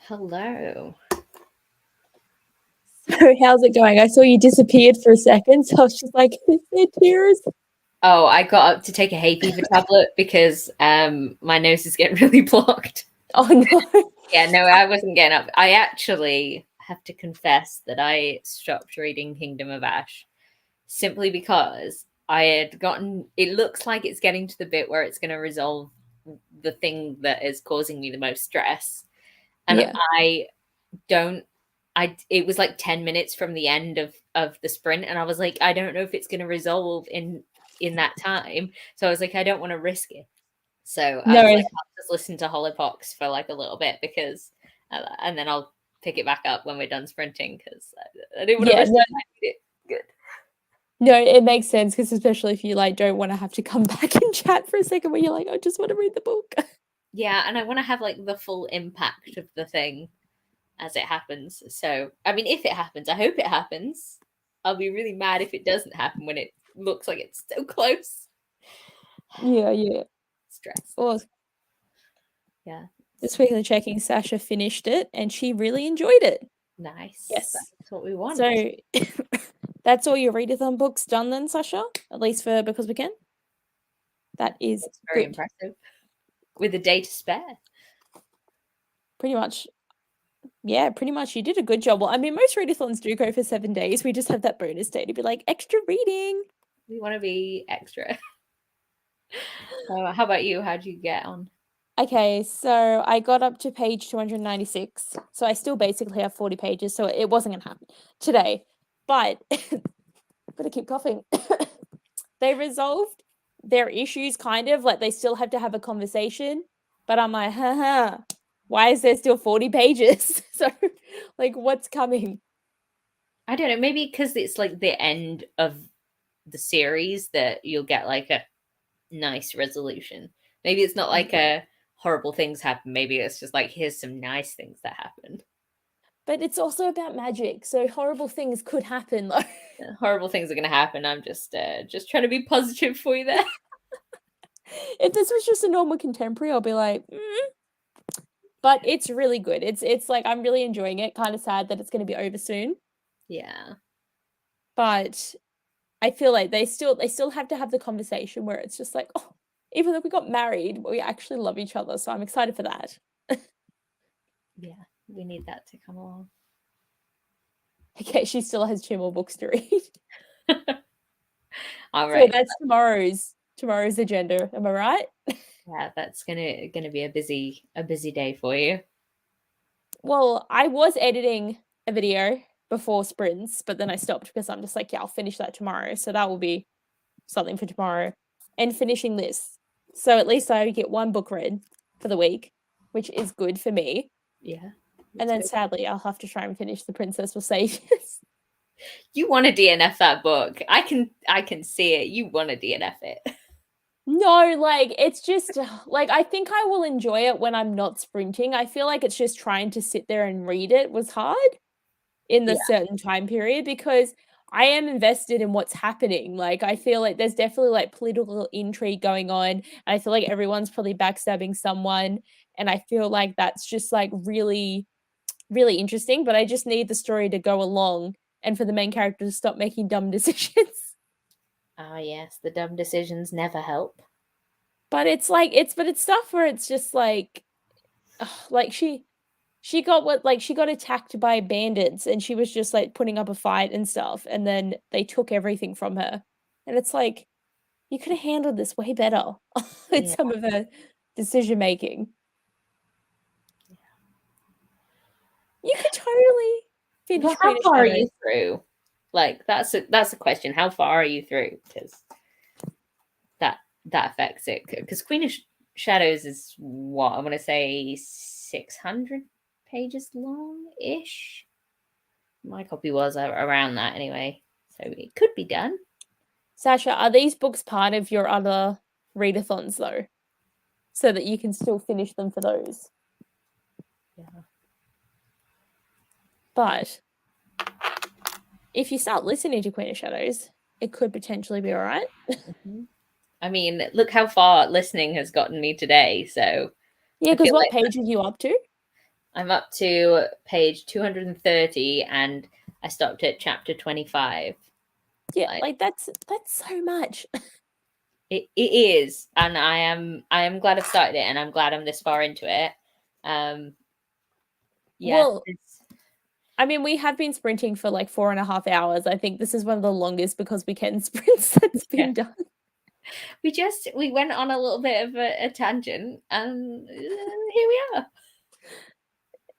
Hello. So how's it going? I saw you disappeared for a second, so I was just like, is there tears? Oh, I got up to take a hay fever tablet because my nose is getting really blocked. Oh no. Yeah, no, I wasn't getting up. I actually have to confess that I stopped reading Kingdom of Ash simply because I had gotten, it looks like it's getting to the bit where it's going to resolve the thing that is causing me the most stress. And Yeah. I don't, it was like 10 minutes from the end of the sprint, and I was like, I don't know if it's going to resolve in that time. So I was like, I don't want to risk it. So I was No. like, I'll just listen to Hollypox for like a little bit because, and then I'll pick it back up when we're done sprinting because I didn't want to Yeah, risk no, it. Good. no, it makes sense because especially if you like don't want to have to come back and chat for a second where you're like, I just want to read the book. Yeah, and I want to have like the full impact of the thing as it happens. So, I mean, if it happens, I hope it happens. I'll be really mad if it doesn't happen when it looks like it's so close. Yeah. Stress. Or Yeah. just quickly checking, Sasha finished it and she really enjoyed it. Nice. Yes. That's what we want. So that's all your readathon books done then, Sasha? At least for Because We Can? That is That's very good. impressive. With a day to spare. Pretty much. Yeah, pretty much. You did a good job. Well, I mean, most readathons do go for 7 days. We just have that bonus day to be like, extra reading. We want to be extra. How about you? How'd you get on? Okay, so I got up to page 296. So I still basically have 40 pages, so it wasn't going to happen today. But gotta keep coughing. They resolved their issues kind of, like they still have to have a conversation, but I'm like, haha, why is there still 40 pages? So like what's coming? I don't know. Maybe because it's like the end of the series that you'll get like a nice resolution. Maybe it's not like a horrible things happen. Maybe it's just like here's some nice things that happened. But it's also about magic, so horrible things could happen though. Horrible things are going to happen. I'm just trying to be positive for you there. If this was just a normal contemporary, I'll be like, but it's really good. It's like I'm really enjoying it. Kind of sad that it's going to be over soon. Yeah. But I feel like they still have to have the conversation where it's just like, oh, even though we got married, we actually love each other. So I'm excited for that. Yeah, we need that to come along. Okay, she still has 2 more books to read. All right. So that's tomorrow's agenda. Am I right? Yeah, that's gonna be a busy day for you. Well, I was editing a video before sprints, but then I stopped because I'm just like, yeah, I'll finish that tomorrow. So that will be something for tomorrow. And finishing this. So at least I get 1 book read for the week, which is good for me. Yeah. And then good. sadly, I'll have to try and finish The Princess Will Save. You want to DNF that book. I can see it. You want to DNF it. No, like it's just like I think I will enjoy it when I'm not sprinting. I feel like it's just trying to sit there and read it was hard in the certain time period because I am invested in what's happening. Like I feel like there's definitely like political intrigue going on. I feel like everyone's probably backstabbing someone and I feel like that's just like really really interesting, but I just need the story to go along and for the main character to stop making dumb decisions. Ah, yes, the dumb decisions never help. But it's like it's stuff where it's just like she got attacked by bandits and she was just like putting up a fight and stuff and then they took everything from her. And it's like you could have handled this way better in some of the decision making. You could totally finish Well, how Queen of far are Shadows. you through? Like that's a question. How far are you through? Because that affects it. Because Queen of Shadows is what I want to say 600 pages long ish. My copy was around that anyway, so it could be done. Sasha, are these books part of your other readathons though? So that you can still finish them for those. Yeah. But if you start listening to Queen of Shadows, it could potentially be all right. I mean, look how far listening has gotten me today. So yeah, because what page are you up to? I'm up to page 230 and I stopped at chapter 25. Yeah, like that's so much. It is, and I am glad I've started it, and I'm glad I'm this far into it. Yeah, well, I mean, we have been sprinting for like 4.5 hours. I think this is one of the longest because we can sprints that's been done. We went on a little bit of a tangent, and here we are.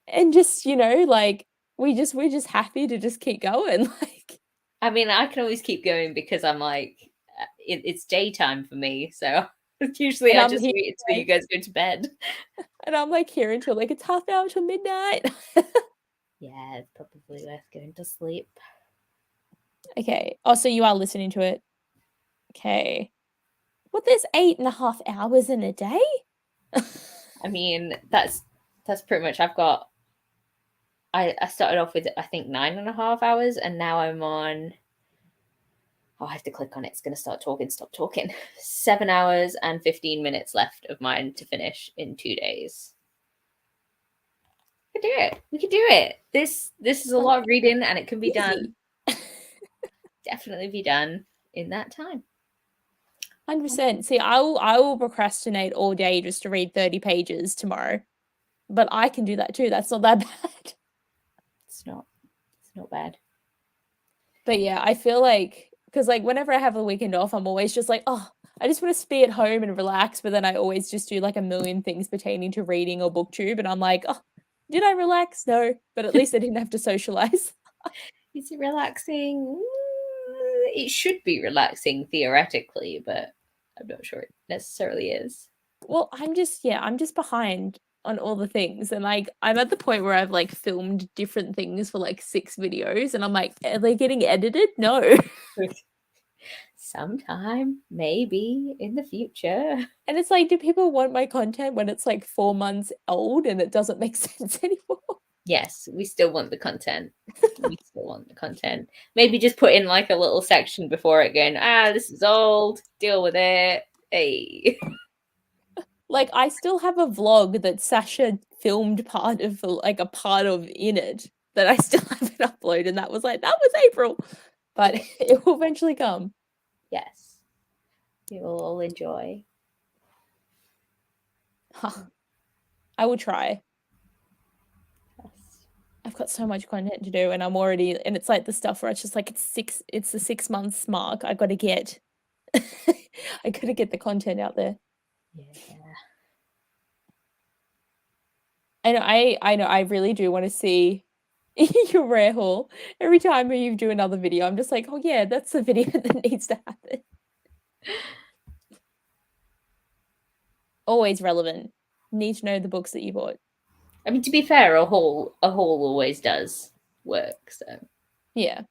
And just, you know, like we're just happy to just keep going. Like, I mean, I can always keep going because I'm like, it's daytime for me, so usually I just wait until you guys go to bed. And I'm like here until like it's half hour till midnight. Yeah, it's probably worth going to sleep. Okay. Oh, so you are listening to it. Okay. Well, there's 8.5 hours in a day. I mean, that's pretty much. I started off with I think 9.5 hours, and now I'm on. Oh, I have to click on it. It's going to start talking. Stop talking. 7 hours and 15 minutes left of mine to finish in 2 days. We can do it. We can do it. This is a lot of reading, and it can be done. Definitely be done in that time. 100%. See, I will procrastinate all day just to read 30 pages tomorrow. But I can do that too. That's not that bad. It's not bad. But yeah, I feel like, because like whenever I have a weekend off, I'm always just like, oh, I just want to be at home and relax. But then I always just do like a million things pertaining to reading or booktube. And I'm like, oh, did I relax? No. But at least I didn't have to socialize. Is it relaxing? It should be relaxing theoretically, but I'm not sure it necessarily is. Well, I'm just behind on all the things, and like I'm at the point where I've like filmed different things for like 6 videos, and I'm like, are they getting edited? No. Sometime, maybe in the future. And it's like, do people want my content when it's like 4 months old and it doesn't make sense anymore? Yes, we still want the content. We still want the content. Maybe just put in like a little section before it going, this is old, deal with it. Hey. Like, I still have a vlog that Sasha filmed part of in it that I still haven't uploaded, and that was April. But it will eventually come. Yes. We will all enjoy. I will try. Yes. I've got so much content to do, and and it's like the stuff where it's just like it's the 6 months mark. I gotta get the content out there. Yeah. I know I really do want to see your rare haul. Every time you do another video, I'm just like, oh yeah, that's the video that needs to happen. Always relevant. Need to know the books that you bought. I mean, to be fair, a haul always does work. So yeah.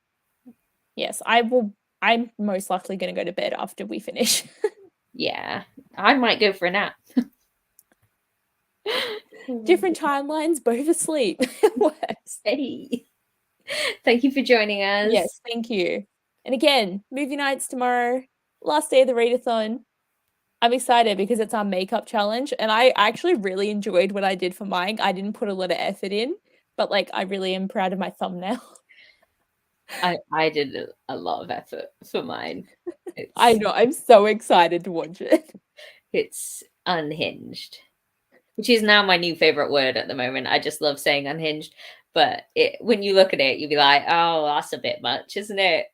Yes, I'm most likely going to go to bed after we finish. Yeah, I might go for a nap. Different timelines, both asleep. Works. Hey. Thank you for joining us. Yes, thank you. And again, movie nights tomorrow, last day of the readathon. I'm excited because it's our makeup challenge, and I actually really enjoyed what I did for mine. I didn't put a lot of effort in, but like I really am proud of my thumbnail. I did a lot of effort for mine. I know, I'm so excited to watch it. It's unhinged, which is now my new favorite word at the moment. I just love saying unhinged, but when you look at it, you'll be like, oh, that's a bit much, isn't it?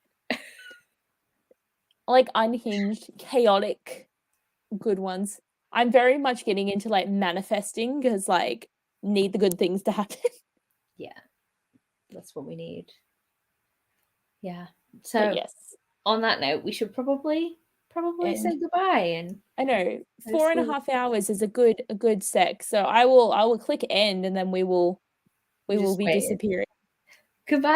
Like unhinged, chaotic, good ones. I'm very much getting into like manifesting because like need the good things to happen. Yeah, that's what we need. Yeah. So but yes, on that note, we should probably say goodbye. And I know 4.5 hours is a good sec. So I will click end, and then we will be disappearing. Goodbye.